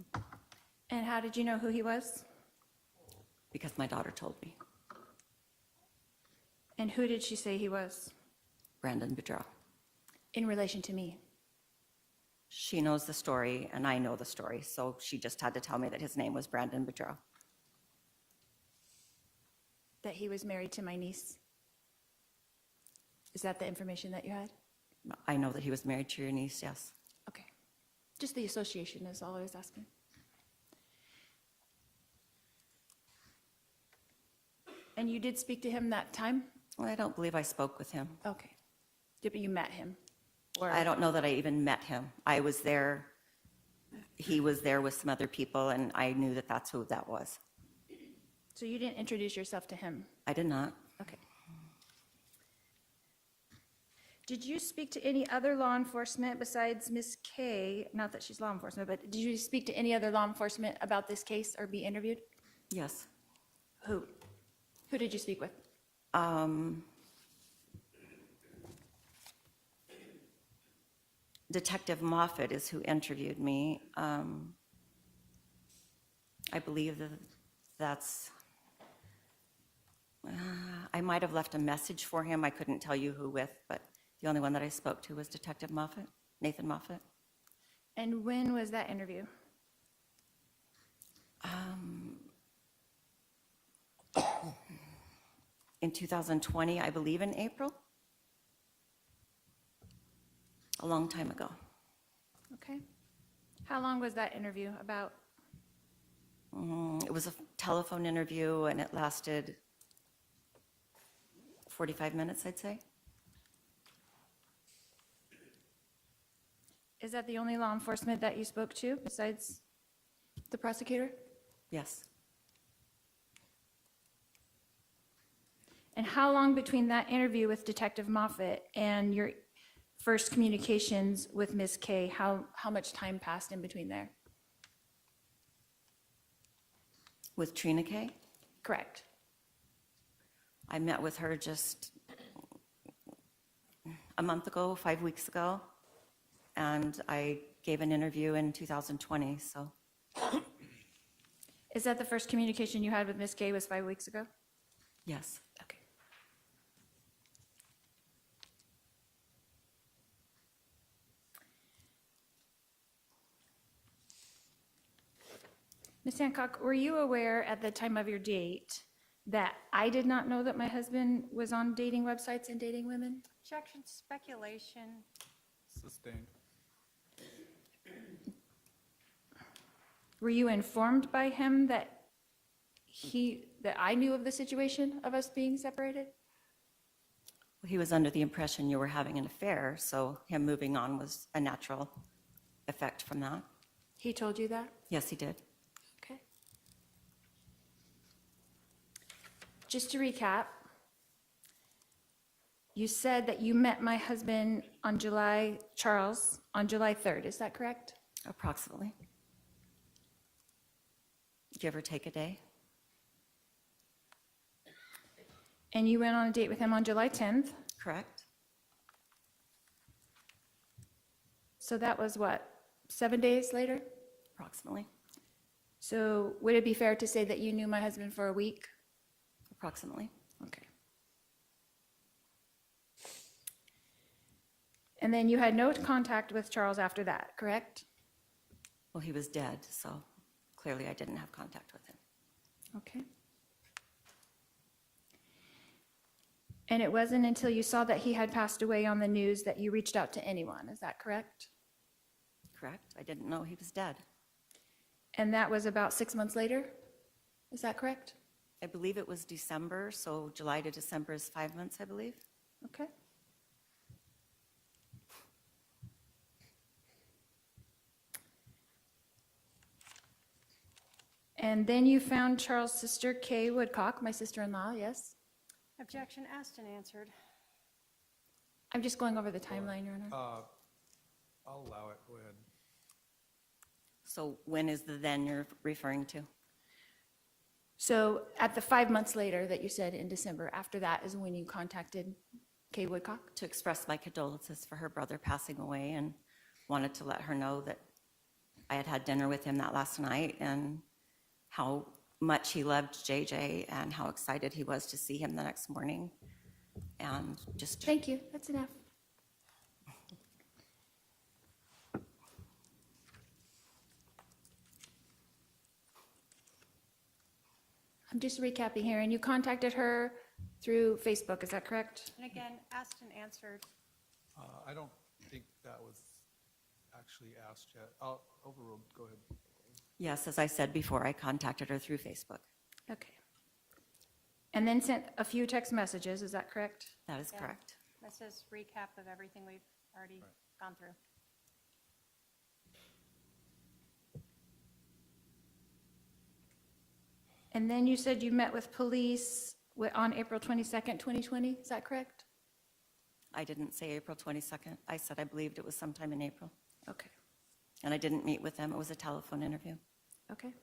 And how did you know who he was? because my daughter told me. And who did she say he was Brandon Boudreau. in relation to me? She knows the story, and I know the story, so she just had to tell me that his name was Brandon Boudreau. That he was married to my niece? Is that the information that you had? I know that he was married to your niece, yes. Okay. Just the association is all I was asking. And you did speak to him that time? Well, I don't believe I spoke with him. Okay. Yeah, but you met him? Or I don't know that I even met him. I was there, he was there with some other people, and I knew that that's who that was. So you didn't introduce yourself to him? I did not. Okay. Did you speak to any other law enforcement besides Ms. Kay? Not that she's law enforcement, but did you speak to any other law enforcement about this case or be interviewed? Yes. Who? Who did you speak with? Detective Moffett is who interviewed me. I believe that that's, I might have left a message for him. I couldn't tell you who with, but the only one that I spoke to was Detective Moffett, Nathan Moffett. And when was that interview? In 2020, I believe in April. A long time ago. Okay. How long was that interview about? It was a telephone interview and it lasted 45 minutes, I'd say. Is that the only law enforcement that you spoke to besides the prosecutor? Yes. And how long between that interview with Detective Moffett and your first communications with Ms. K, how much time passed in between there? With Trina Kay, Correct. I met with her just a month ago, 5 weeks ago, and I gave an interview in 2020, so Is that the first communication you had with Ms. K was 5 weeks ago? yes. Okay. Ms. Hancock, were you aware at the time of your date that I did not know that my husband was on dating websites and dating women? Objection, speculation. Sustained. Were you informed by him that I knew of the situation of us being separated? He was under the impression you were having an affair, so him moving on was a natural effect from that. He told you that? Yes, he did. Okay. Just to recap, you said that you met my husband Charles, on July 3rd, is that correct? Approximately. Give or take a day. And you went on a date with him on July 10th, Correct? so that was what, 7 days later? Approximately. So would it be fair to say that you knew my husband for a week? Approximately. Okay. And then you had no contact with Charles after that, correct? Well, he was dead, so clearly I didn't have contact with him. Okay. And it wasn't until you saw that he had passed away on the news that you reached out to anyone, is that correct? Correct? I didn't know he was dead. And that was about 6 months later, is that correct? I believe it was December, so July to December is 5 months, I believe. Okay. And then you found Charles' sister, Kay Woodcock, my sister-in-law, yes? Objection, asked and answered. I'm just going over the timeline, Your Honor. I'll allow it, go ahead. So when is the then you're referring to? So at the 5 months later that you said in December, after that is when you contacted Kay Woodcock? To express my condolences for her brother passing away and wanted to let her know that I had had dinner with him that last night and how much he loved JJ and how excited he was to see him the next morning. And just Thank you, that's enough. I'm just recapping here, and you contacted her through Facebook, is that correct? And again, asked and answered. I don't think that was actually asked yet. Overruled, go ahead. yes, as I said before, I contacted her through Facebook. Okay. And then sent a few text messages, is that correct? That is Yeah. correct. This is recap of everything we've already gone through. And then you said you met with police on April 22nd, 2020, is that correct? I didn't say April 22nd. I said I believed it was sometime in April. Okay, And I didn't meet with them. It was a telephone interview. okay.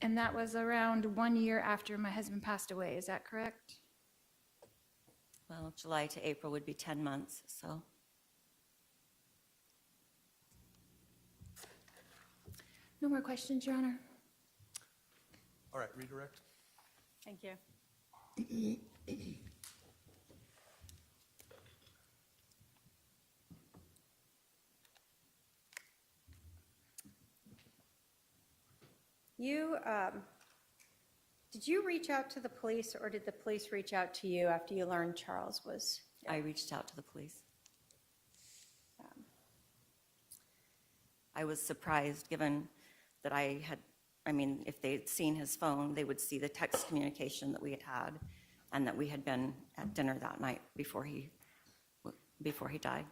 And that was around 1 year after my husband passed away, is that correct? Well, July to April would be 10 months, so No more questions, Your Honor. All right, redirect. Thank you. You, did you reach out to the police, or did the police reach out to you after you learned Charles was dead? I reached out to the police. I was surprised, given that if they'd seen his phone, they would see the text communication that we had had, and that we had been at dinner that night before he died.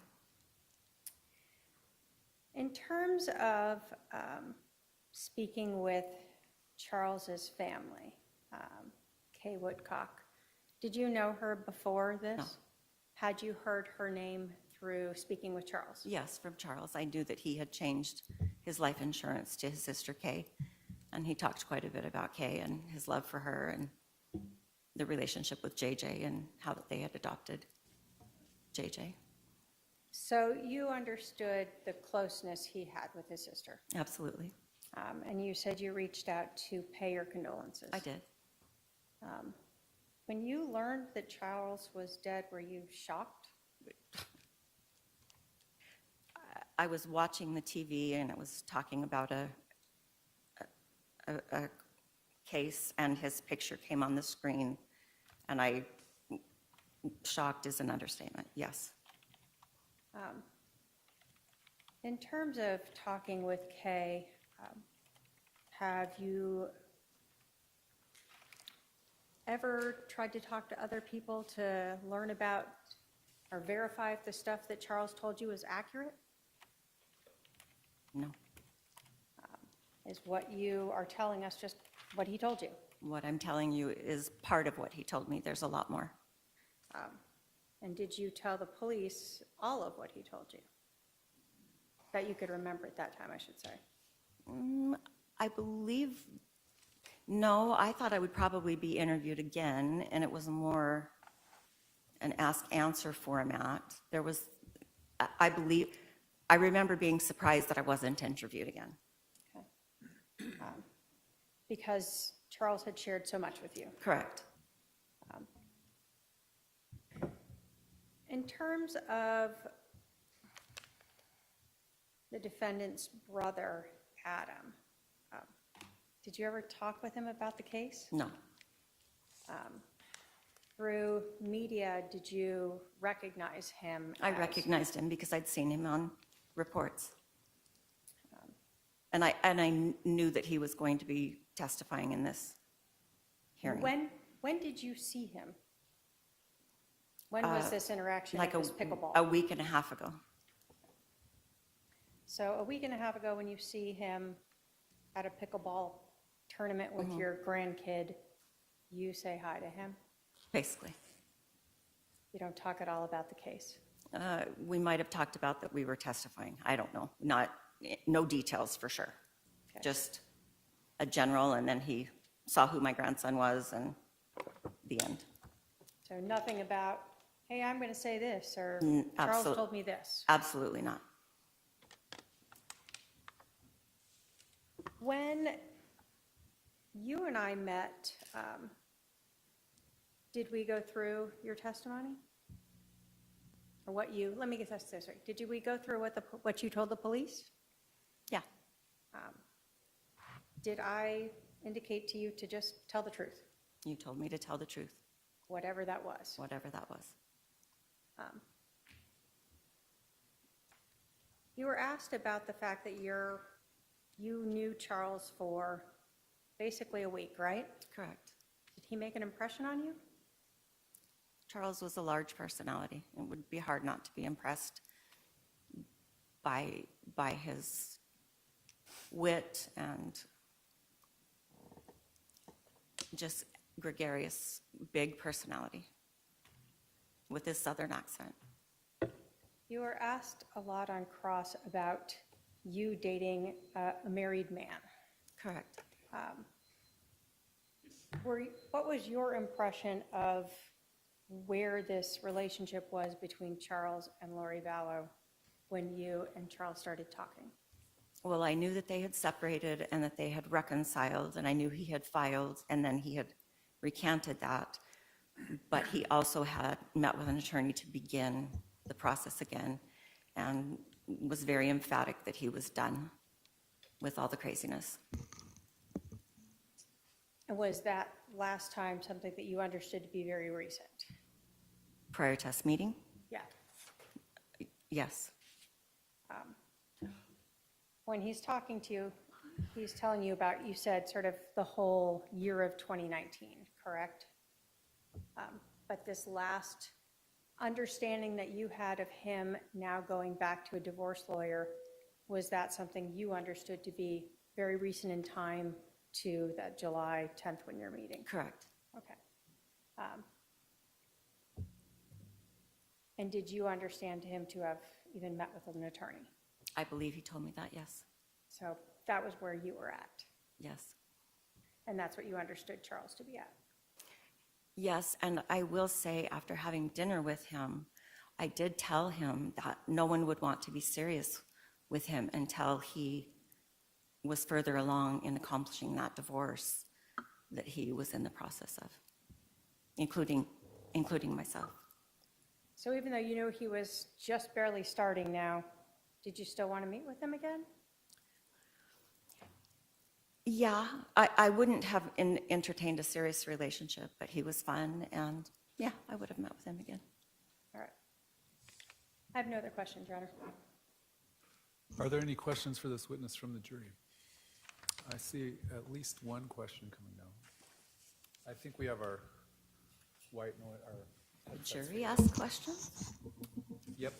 In terms of speaking with Charles's family, Kay Woodcock, did you know her before this? No. Had you heard her name through speaking with Charles? Yes, from Charles. I knew that he had changed his life insurance to his sister Kay, and he talked quite a bit about Kay and his love for her and the relationship with JJ and how that they had adopted JJ. So you understood the closeness he had with his sister, Absolutely. and you said you reached out to pay your condolences. I did. When you learned that Charles was dead, were you shocked? I was watching the TV and it was talking about a case, and his picture came on the screen, and shocked is an understatement, yes. In terms of talking with Kay, have you ever tried to talk to other people to learn about or verify if the stuff that Charles told you is accurate? No. Is what you are telling us just what he told you? What I'm telling you is part of what he told me. There's a lot more. And did you tell the police all of what he told you? That you could remember at that time, I should say. I believe, no, I thought I would probably be interviewed again, and it was more an ask-answer format. There was, I remember being surprised that I wasn't interviewed again. Okay. Because Charles had shared so much with you. Correct. In terms of the defendant's brother, Adam, did you ever talk with him about the case? No. Through media, did you recognize him? I as- recognized him because I'd seen him on reports. And I knew that he was going to be testifying in this hearing. When did you see him? When was this interaction Like at this pickleball? a week and a half ago. So a week and a half ago, when you see him at a pickleball tournament with your grandkid, you say hi to him? Basically. You don't talk at all about the case? We might have talked about that we were testifying. I don't know. No details for sure. Okay. Just a general, and then he saw who my grandson was, and the end. So nothing about, hey, I'm going to say this, or Charles told me this? Absolutely not. When you and I met, did we go through your testimony? Or let me get this straight. Did we go through what you told the police? Yeah. Did I indicate to you to just tell the truth, You told me to tell the truth, whatever that was? whatever that was. You were asked about the fact that you knew Charles for basically a week, right? Correct. Did he make an impression on you? Charles was a large personality. It would be hard not to be impressed by his wit and just gregarious, big personality with his Southern accent. You were asked a lot on cross about you dating a married man. Correct. What was your impression of where this relationship was between Charles and Lori Vallow when you and Charles started talking? Well, I knew that they had separated and that they had reconciled, and I knew he had filed, and then he had recanted that. But he also had met with an attorney to begin the process again, and was very emphatic that he was done with all the craziness. And was that last time something that you understood to be very recent? Prior to us meeting? Yeah. Yes. When he's talking to you, he's telling you about, you said sort of the whole year of 2019, correct? But this last understanding that you had of him now going back to a divorce lawyer, was that something you understood to be very recent in time to that July 10th when you're meeting? Correct. Okay. And did you understand him to have even met with an attorney? I believe he told me that, yes. So that was where you were at, Yes. and that's what you understood Charles to be at. Yes, and I will say, after having dinner with him, I did tell him that no one would want to be serious with him until he was further along in accomplishing that divorce that he was in the process of, including myself. So even though you knew he was just barely starting now, did you still want to meet with him again? Yeah, I wouldn't have entertained a serious relationship, but he was fun, and yeah, I would have met with him again. All right. I have no other questions, Your Honor. Are there any questions for this witness from the jury? I see at least one question coming down. I think we have our white noise, our headsets Jury figured. ask questions? Yep.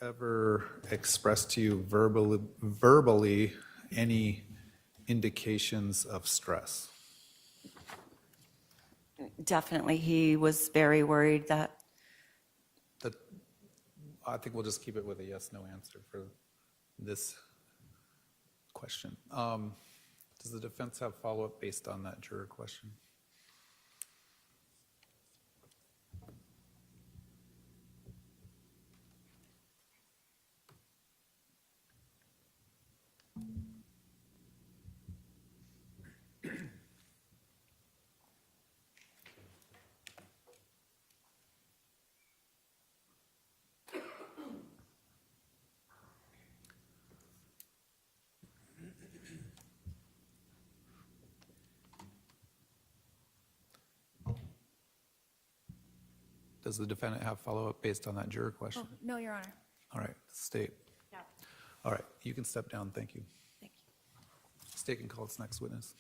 ever expressed to you verbally any indications of stress? Definitely, he was very worried that, That, I think we'll just keep it with a yes/no answer for this question. Does the defense have follow-up based on that juror question? Does the defendant have follow-up based on that juror question? Oh, no, Your Honor. All right, state. No. All right, you can step down, thank you. thank you. State can call its next witness.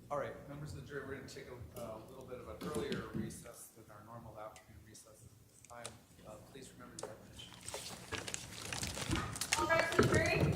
All right, members of the jury, we're going to take a little bit of an earlier recess than our normal afternoon recesses at this time. Please remember your admonition. All right, to the jury.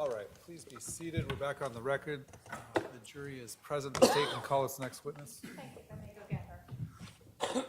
All right, please be seated. We're back on the record. The jury is present. The state can call its next witness. Thank you, I'm gonna go get her.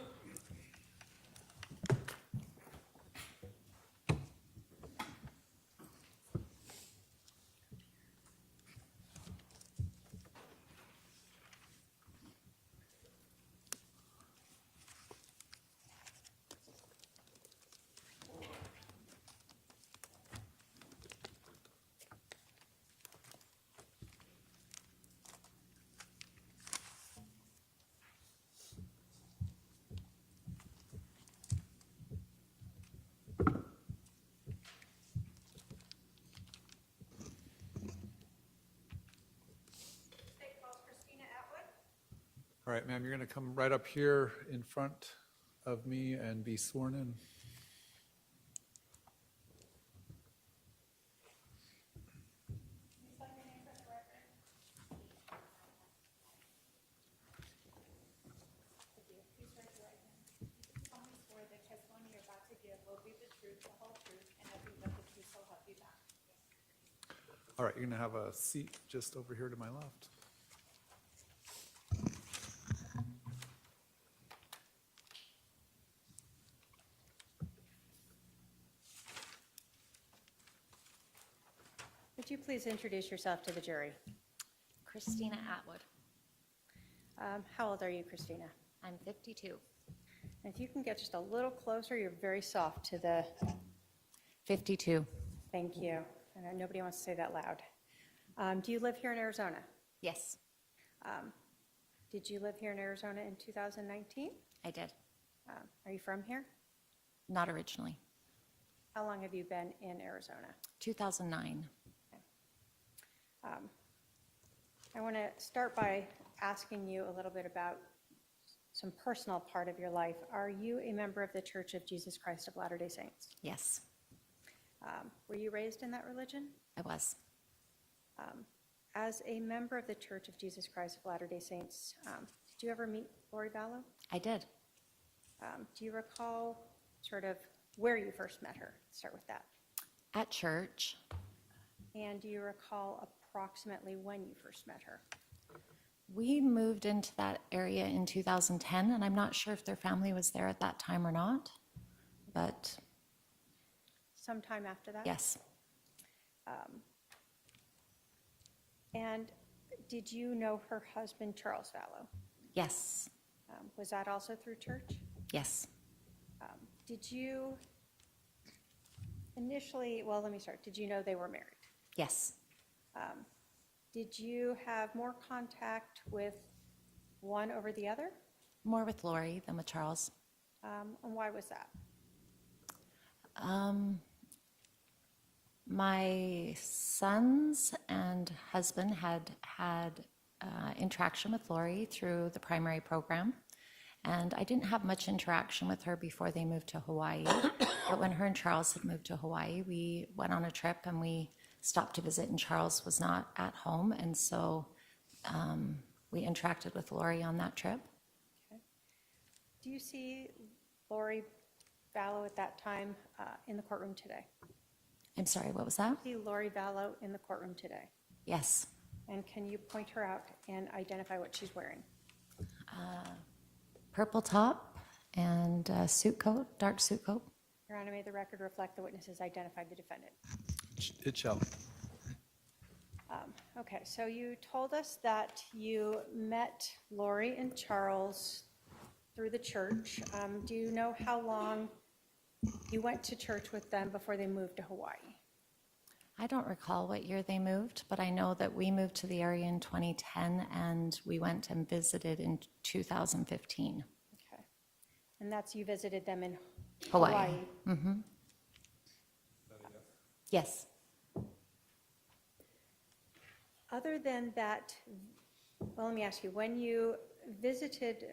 State calls Christina Atwood. All right, ma'am, you're going to come right up here in front of me and be sworn in. Please raise your right hand. You solemnly swear the testimony you're about to give will be the truth, the whole truth, and nothing but the truth, so help you God. All right, you're going to have a seat just over here to my left. Would you please introduce yourself to the jury? Christina Atwood. How old are you, Christina? I'm 52. And if you can get just a little closer, you're very soft to the, 52. thank you. I know nobody wants to say that loud. Do you live here in Arizona? Yes, Did you live here in Arizona in 2019? I did. Are you from here? Not originally. How long have you been in Arizona? 2009. I want to start by asking you a little bit about some personal part of your life. Are you a member of the Church of Jesus Christ of Latter-day Saints? Yes, Were you raised in that religion? I was. As a member of the Church of Jesus Christ of Latter-day Saints, did you ever meet Lori Vallow? I did. Do you recall sort of where you first met her? Start with that. At church. And do you recall approximately when you first met her? We moved into that area in 2010, and I'm not sure if their family was there at that time or not, but Sometime after that? yes, And did you know her husband, Charles Vallow? yes, Was that also through church? yes. Did you initially, well, let me start. Did you know they were married? Yes. Did you have more contact with one over the other? More with Lori than with Charles. And why was that? My sons and husband had interaction with Lori through the primary program, and I didn't have much interaction with her before they moved to Hawaii. But when her and Charles had moved to Hawaii, we went on a trip and we stopped to visit, and Charles was not at home, and so we interacted with Lori on that trip. Okay. Do you see Lori Vallow at that time in the courtroom today? I'm sorry, what was that? See Lori Vallow in the courtroom today? Yes. And can you point her out and identify what she's wearing? Purple top and suit coat, dark suit coat. Your Honor, may the record reflect the witnesses identified the defendant. It shall. Okay, so you told us that you met Lori and Charles through the church. Do you know how long you went to church with them before they moved to Hawaii? I don't recall what year they moved, but I know that we moved to the area in 2010 and we went and visited in 2015. Okay. And that's, you visited them in Hawaii. Hawaii. Yes. Other than that, well, let me ask you, when you visited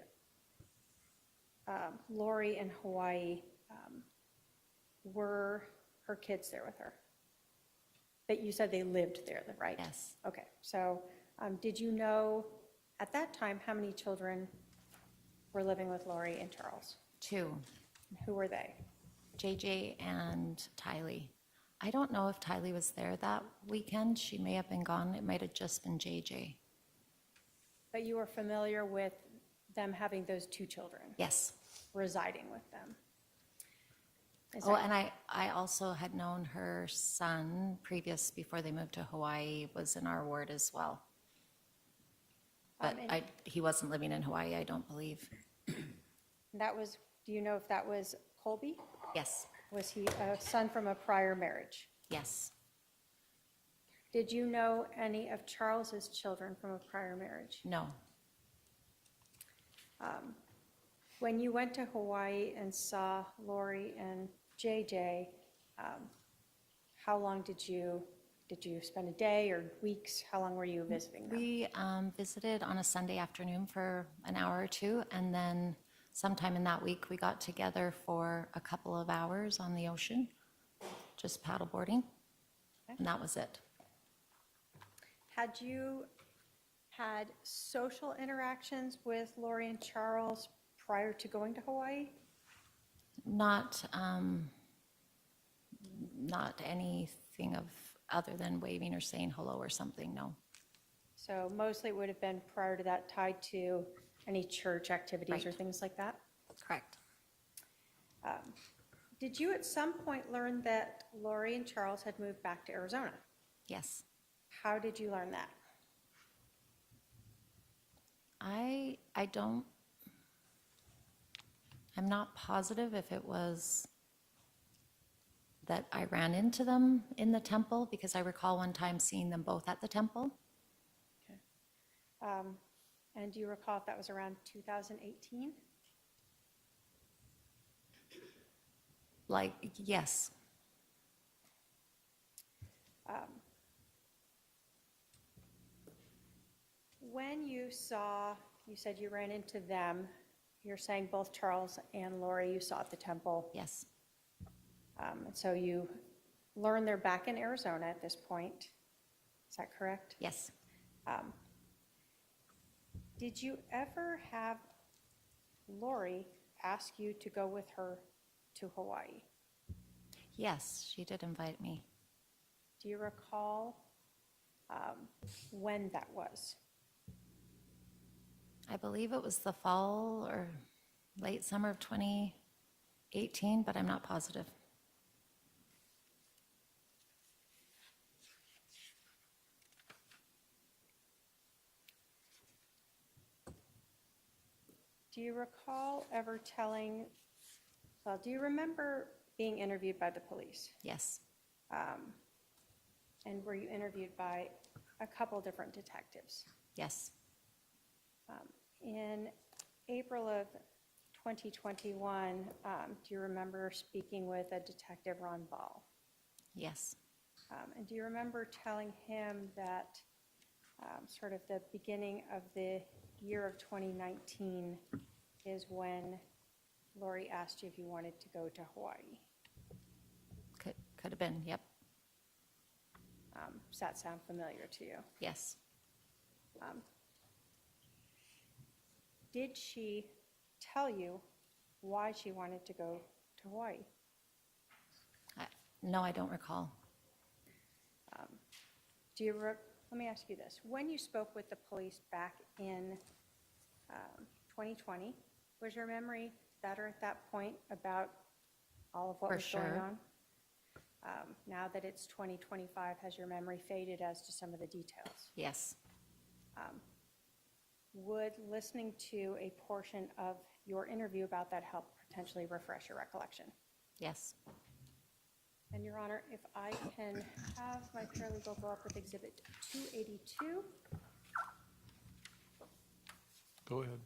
Lori in Hawaii, were her kids there with her? That you said they lived there, right? Yes. Okay, so did you know at that time how many children were living with Lori and Charles? 2, Who were they? JJ and Tylee. I don't know if Tylee was there that weekend. She may have been gone. It might have just been JJ. But you were familiar with them having those two children Yes. residing with them? Is Oh, that- and I also had known her son before they moved to Hawaii, was in our ward as well. But and- he wasn't living in Hawaii, I don't believe. That was, do you know if that was Colby? Yes, Was he a son from a prior marriage? yes. Did you know any of Charles's children from a prior marriage? No. When you went to Hawaii and saw Lori and JJ, how long did you spend a day or weeks? How long were you visiting them? We visited on a Sunday afternoon for an hour or two, and then sometime in that week, we got together for a couple of hours on the ocean, just paddleboarding, and that was it. Had you had social interactions with Lori and Charles prior to going to Hawaii? Not anything other than waving or saying hello or something, no. So mostly it would have been prior to that tied to any church activities or Right. things like that? Correct. Did you at some point learn that Lori and Charles had moved back to Arizona? Yes. How did you learn that? I'm not positive if it was that I ran into them in the temple, because I recall one time seeing them both at the temple. And do you recall if that was around 2018? Like, yes, When you said you ran into them, you're saying both Charles and Lori you saw at the temple. yes, And so you learned they're back in Arizona at this point. Is that correct? yes. Did you ever have Lori ask you to go with her to Hawaii? Yes, she did invite me. Do you recall when that was? I believe it was the fall or late summer of 2018, but I'm not positive. Do you recall ever do you remember being interviewed by the police? Yes, And were you interviewed by a couple different detectives? yes, In April of 2021, do you remember speaking with a detective, Ron Ball? yes, And do you remember telling him that sort of the beginning of the year of 2019 is when Lori asked you if you wanted to go to Hawaii? could have been, yep, Does that sound familiar to you? yes. Did she tell you why she wanted to go to Hawaii? No, I don't recall. Let me ask you this. When you spoke with the police back in 2020, was your memory better at that point about all of what For was going sure. on? Now that it's 2025, has your memory faded as to some of the details? Yes, Would listening to a portion of your interview about that help potentially refresh your recollection? yes. And Your Honor, if I can have my paralegal go up with Exhibit 282. Go ahead.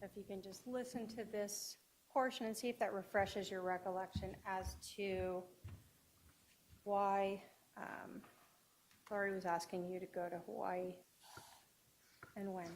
if you can just listen to this portion and see if that refreshes your recollection as to why Lori was asking you to go to Hawaii and when.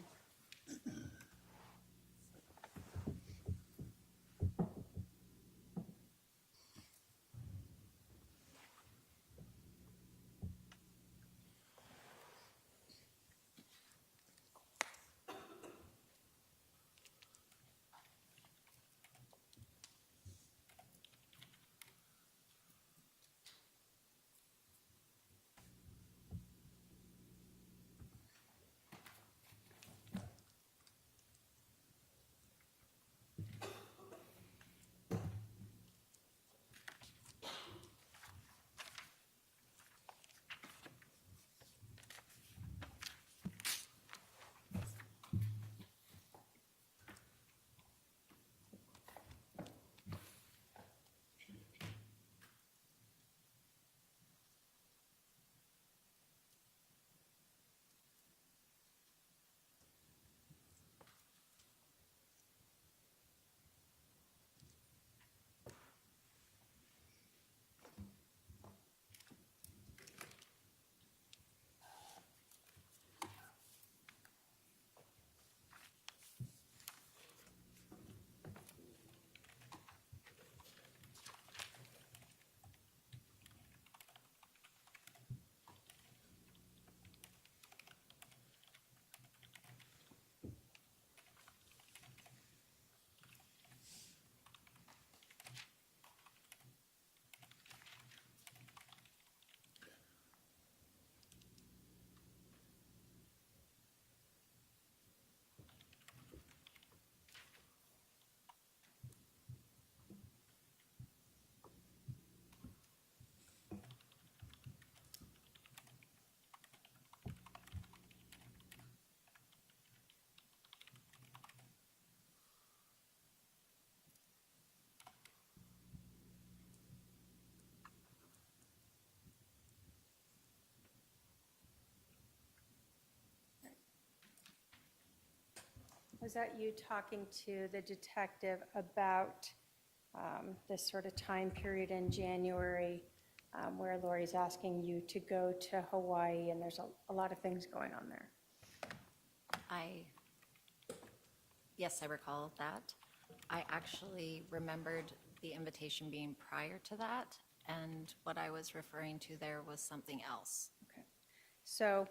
Was that you talking to the detective about this sort of time period in January where Lori's asking you to go to Hawaii and there's a lot of things going on there? Yes, I recall that. I actually remembered the invitation being prior to that, and what I was referring to there was something else. Okay. So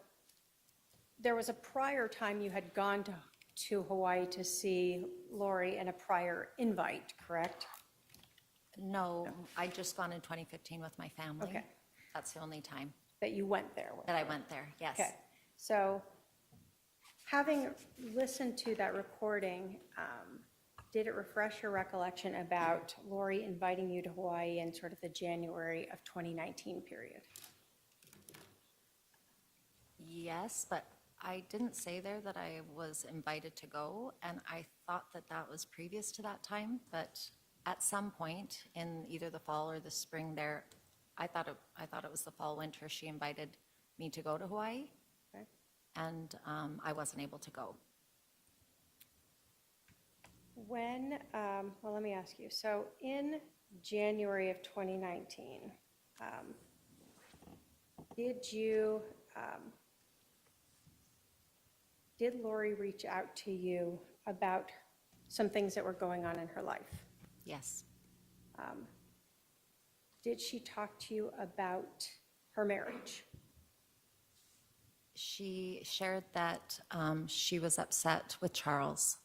there was a prior time you had gone to Hawaii to see Lori and a prior invite, correct? No, I'd just gone in 2015 with my family. Okay. That's the only time That you went there with? that I went there, yes. Okay. So having listened to that recording, did it refresh your recollection about Lori inviting you to Hawaii in sort of the January of 2019 period? Yes, but I didn't say there that I was invited to go, and I thought that that was previous to that time, but at some point in either the fall or the spring there, I thought it was the fall, winter, she invited me to go to Hawaii, Okay. and I wasn't able to go. When, well, let me ask you, so in January of 2019, did Lori reach out to you about some things that were going on in her life? Yes, Did she talk to you about her marriage? she shared that she was upset with Charles.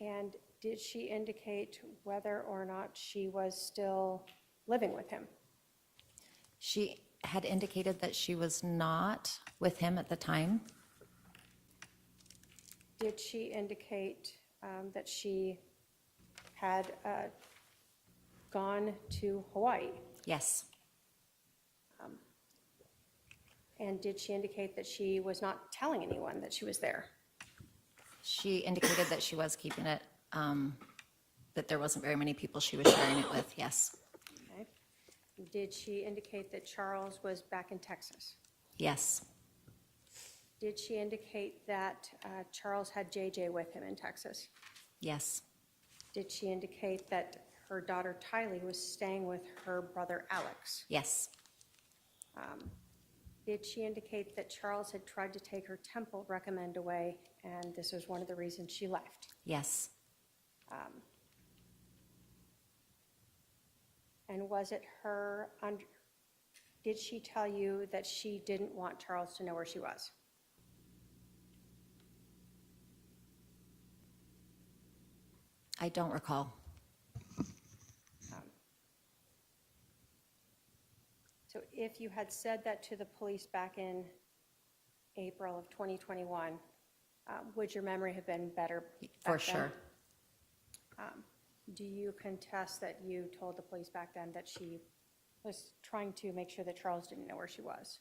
And did she indicate whether or not she was still living with him? She had indicated that she was not with him at the time. Did she indicate that she had gone to Hawaii? Yes, And did she indicate that she was not telling anyone that she was there? she indicated that she was keeping it, that there wasn't very many people she was sharing it with, yes. Okay. Did she indicate that Charles was back in Texas? Yes, Did she indicate that Charles had JJ with him in Texas? Yes, Did she indicate that her daughter Tylee was staying with her brother Alex? yes, Did she indicate that Charles had tried to take her temple recommend away, and this was one of the reasons she left? yes, And was it her, did she tell you that she didn't want Charles to know where she was? I don't recall. So if you had said that to the police back in April of 2021, would your memory have been better For back then? sure. Do you contest that you told the police back then that she was trying to make sure that Charles didn't know where she was?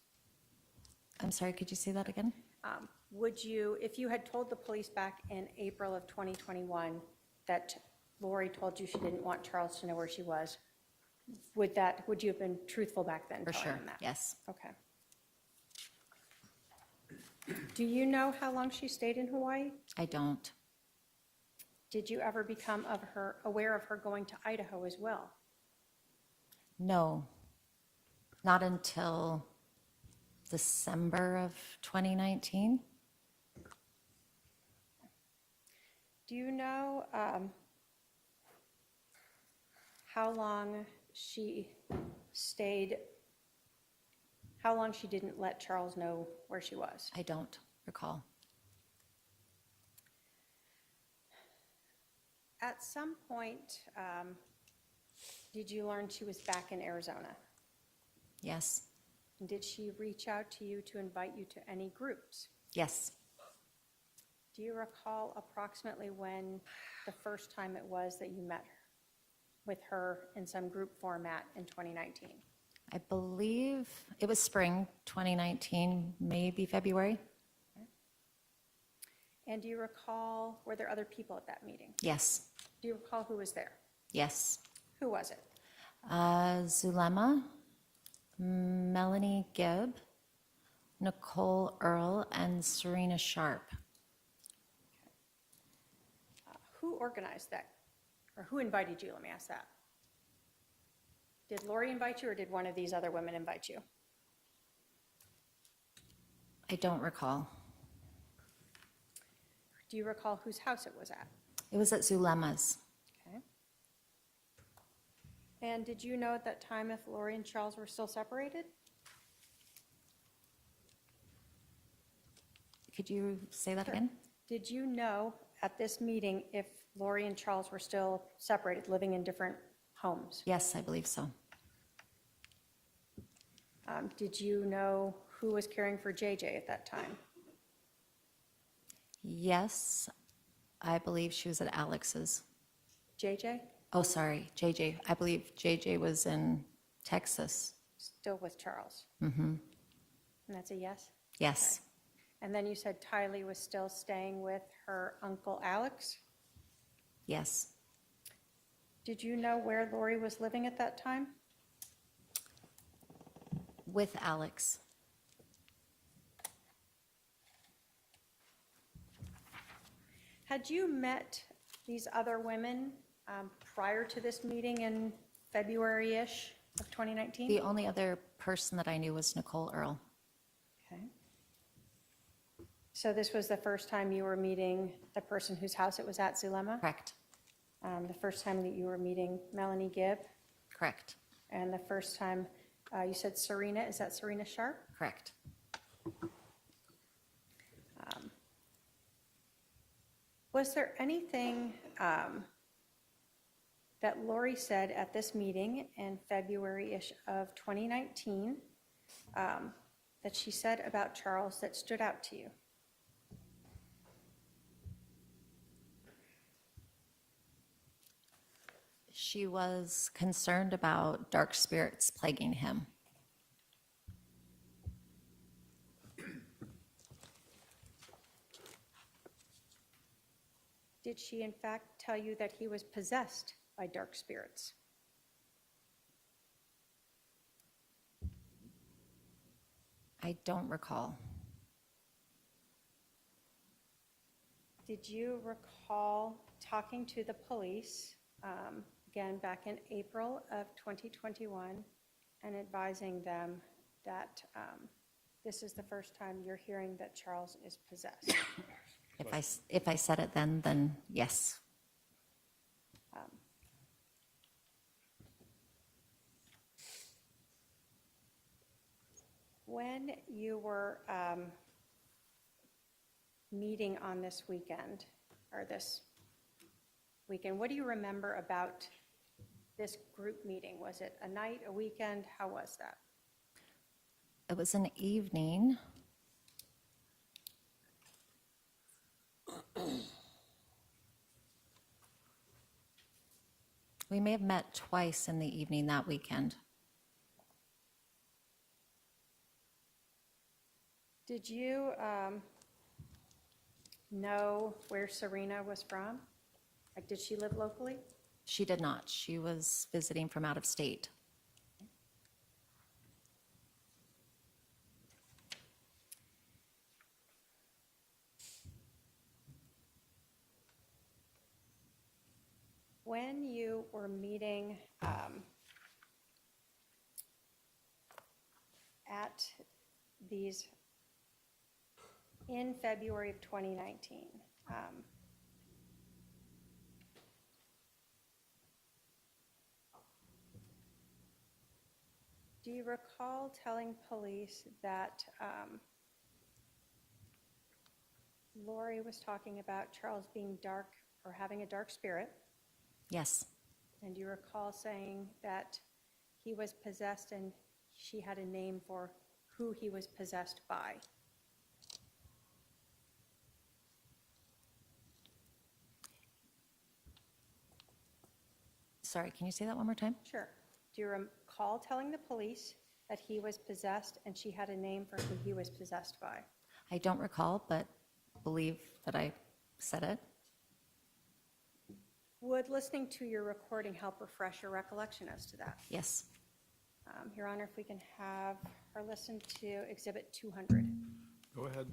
I'm sorry, could you say that again? Would you, if you had told the police back in April of 2021 that Lori told you she didn't want Charles to know where she was, would you have been truthful back then? For telling sure, them that? yes. Okay. Do you know how long she stayed in Hawaii? I don't. Did you ever become aware of her going to Idaho as well? No, not until December of 2019. Do you know how long she stayed, how long she didn't let Charles know where she was? I don't recall. At some point, did you learn she was back in Arizona? Yes, And did she reach out to you to invite you to any groups? yes. Do you recall approximately when the first time it was that you met with her in some group format in 2019? I believe it was spring 2019, maybe February. And do you recall, were there other people at that meeting? Yes, Do you recall who was there? yes. Who was it? Zulema, Melanie Gibb, Nicole Earl, and Serena Sharp. Who organized that? Or who invited you? Let me ask that. Did Lori invite you, or did one of these other women invite you? I don't recall. Do you recall whose house it was at? It was at Zulema's. Okay. And did you know at that time if Lori and Charles were still separated? Could you say that Sure. again? Did you know at this meeting if Lori and Charles were still separated, living in different homes? Yes, I believe so. Did you know who was caring for JJ at that time? Yes, I believe she was at Alex's. JJ? Oh, sorry, JJ. I believe JJ was in Texas. Still with Charles? Mm-hmm. And that's a yes? Yes, And then you said Tylee was still staying with her uncle Alex? yes. Did you know where Lori was living at that time? With Alex. Had you met these other women prior to this meeting in February-ish of 2019? The only other person that I knew was Nicole Earl. Okay. So this was the first time you were meeting the person whose house it was at, Zulema? Correct, The first time that you were meeting Melanie Gibb? correct, And the first time, you said Serena, is that Serena Sharp? correct. Was there anything that Lori said at this meeting in February-ish of 2019 that she said about Charles that stood out to you? She was concerned about dark spirits plaguing him. Did she in fact tell you that he was possessed by dark spirits? I don't recall. did you recall talking to the police, again, back in April of 2021, and advising them that this is the first time you're hearing that Charles is possessed? If I said it then yes. When you were meeting on this weekend, or this weekend, what do you remember about this group meeting? Was it a night, a weekend? How was that? It was an evening. We may have met twice in the evening that weekend. Did you know where Serena was from? Like, did she live locally? She did not. She was visiting from out of state. When you were meeting at these in February of 2019, do you recall telling police that Lori was talking about Charles being dark or having a dark spirit? Yes, And do you recall saying that he was possessed and she had a name for who he was possessed by? sorry, can you say that one more time? Sure. Do you recall telling the police that he was possessed and she had a name for who he was possessed by? I don't recall, but believe that I said it. Would listening to your recording help refresh your recollection as to that? Yes. Your Honor, if we can have her listen to Exhibit 200. Go ahead.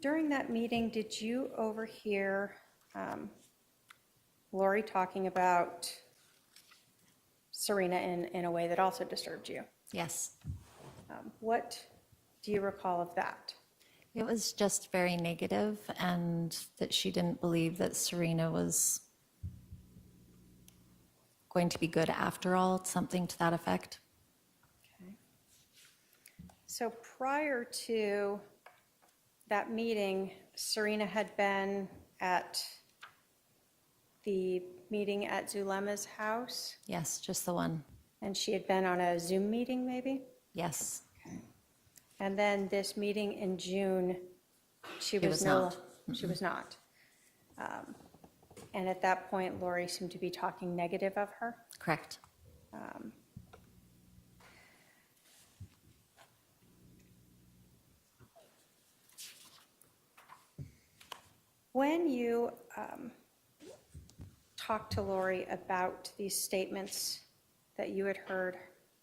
During that meeting, did you overhear Lori talking about Serena in a way that also disturbed you? Yes. What do you recall of that? It was just very negative, and that she didn't believe that Serena was going to be good after all, something to that effect. Okay. So prior to that meeting, Serena had been at the meeting at Zulema's house, Yes, just the one. and she had been on a Zoom meeting, maybe? Yes. And then this meeting in June, she was was no, not. she was not. And at that point, Lori seemed to be talking negative of her. Correct. When you talked to Lori about these statements that you had heard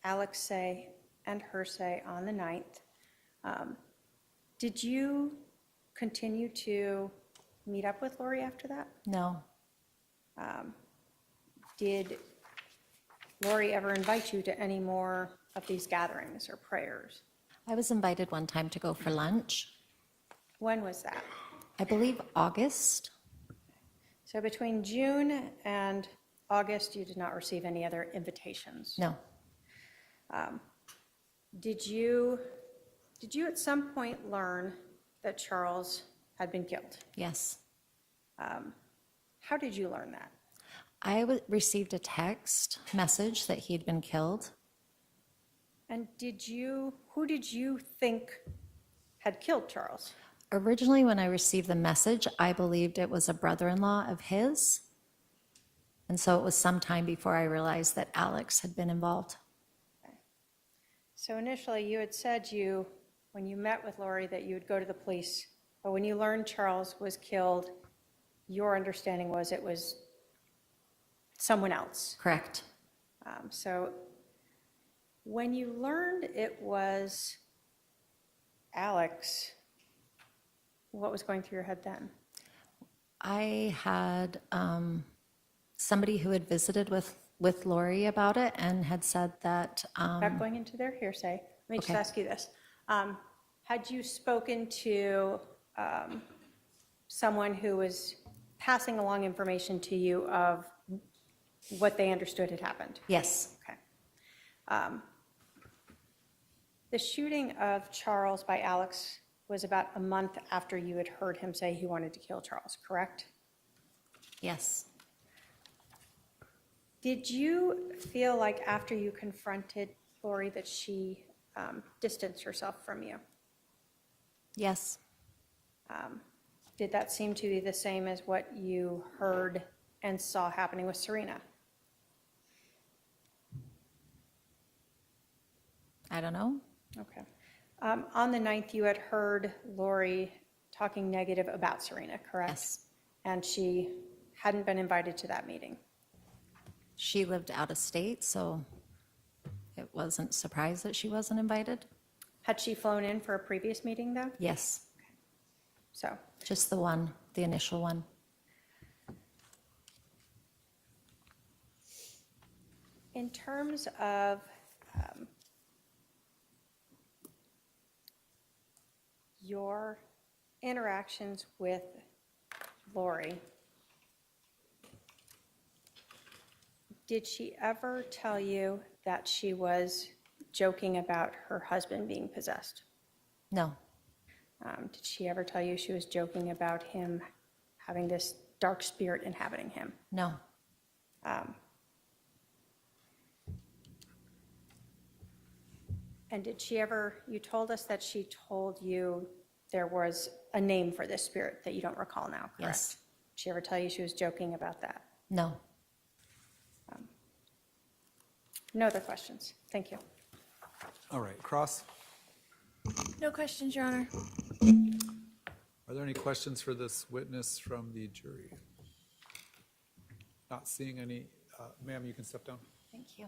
Alex say and her say on the 9th, did you continue to meet up with Lori after that? No. Did Lori ever invite you to any more of these gatherings or prayers? I was invited one time to go for lunch. When was that? I believe August. So between June and August, you did not receive any other invitations? No. Did you at some point learn that Charles had been killed? Yes. How did you learn that? I received a text message that he'd been killed. And who did you think had killed Charles? Originally, when I received the message, I believed it was a brother-in-law of his. And so it was some time before I realized that Alex had been involved. So initially, you had said when you met with Lori, that you would go to the police, but when you learned Charles was killed, your understanding was it was someone else. Correct. So when you learned it was Alex, what was going through your head then? I had somebody who had visited with Lori about it and had said that, Not going into their hearsay, let me just Okay. ask you this. Had you spoken to someone who was passing along information to you of what they understood had happened? yes, Okay. The shooting of Charles by Alex was about a month after you had heard him say he wanted to kill Charles, correct? yes. Did you feel like after you confronted Lori that she distanced herself from you? Yes, Did that seem to be the same as what you heard and saw happening with Serena? I don't know. Okay. On the 9th, you had heard Lori talking negative about Serena, correct? Yes. And she hadn't been invited to that meeting. She lived out of state, so it wasn't surprised that she wasn't invited. Had she flown in for a previous meeting, though? Yes, So, just the one, the initial one. in terms of your interactions with Lori, did she ever tell you that she was joking about her husband being possessed? No, Did she ever tell you she was joking about him having this dark spirit inhabiting him? no, And did she ever, you told us that she told you there was a name for this spirit that you don't recall now, correct? Yes. Did she ever tell you she was joking about that? no. No other questions. Thank you. All right, Cross, No questions, Your Honor. are there any questions for this witness from the jury? Not seeing any. Ma'am, you can step down. Thank you.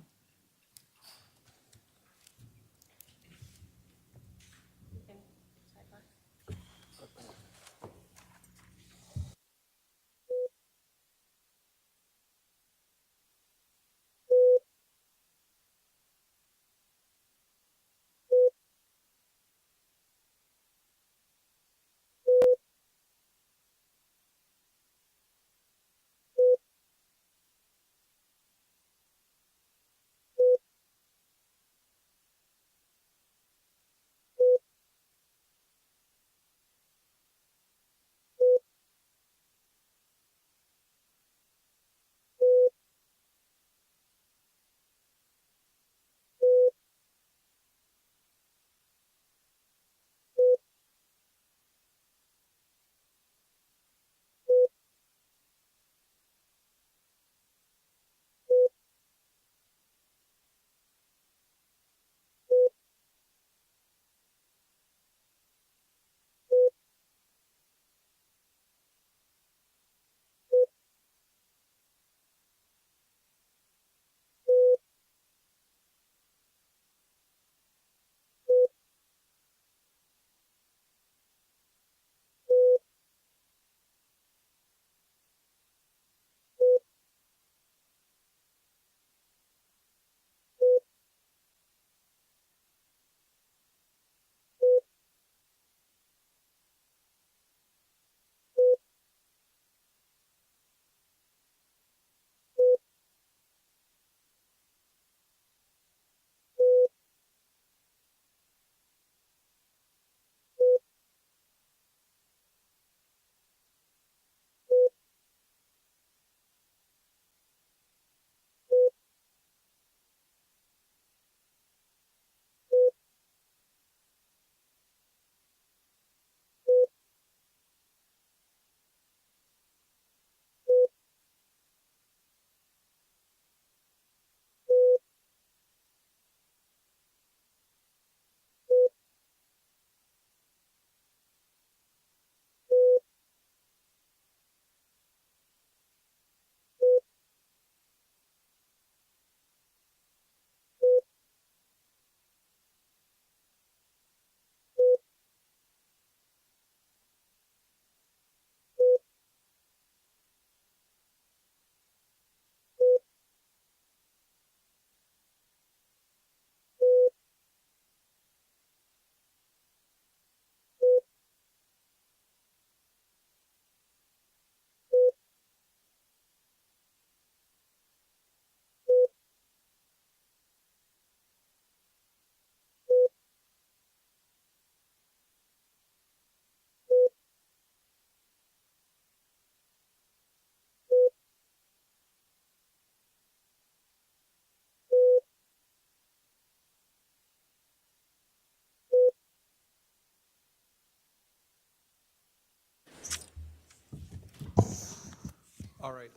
All right,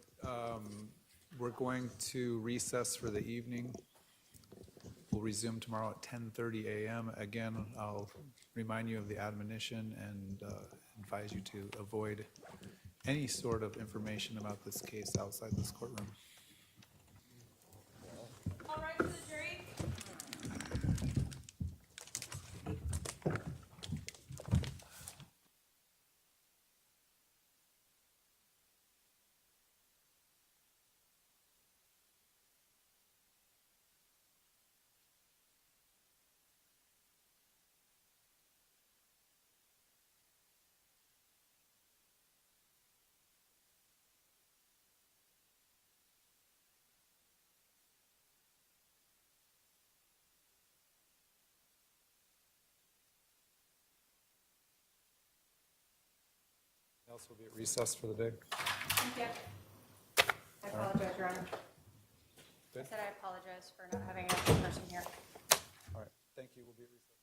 we're going to recess for the evening. We'll resume tomorrow at 10:30 a.m. Again, I'll remind you of the admonition and advise you to avoid any sort of information about this case outside this courtroom. All right, to the jury. Else will be at recess for the day. I apologize, Your Honor. I Good. said I apologize for not having a person here. All right, thank you. We'll be at recess.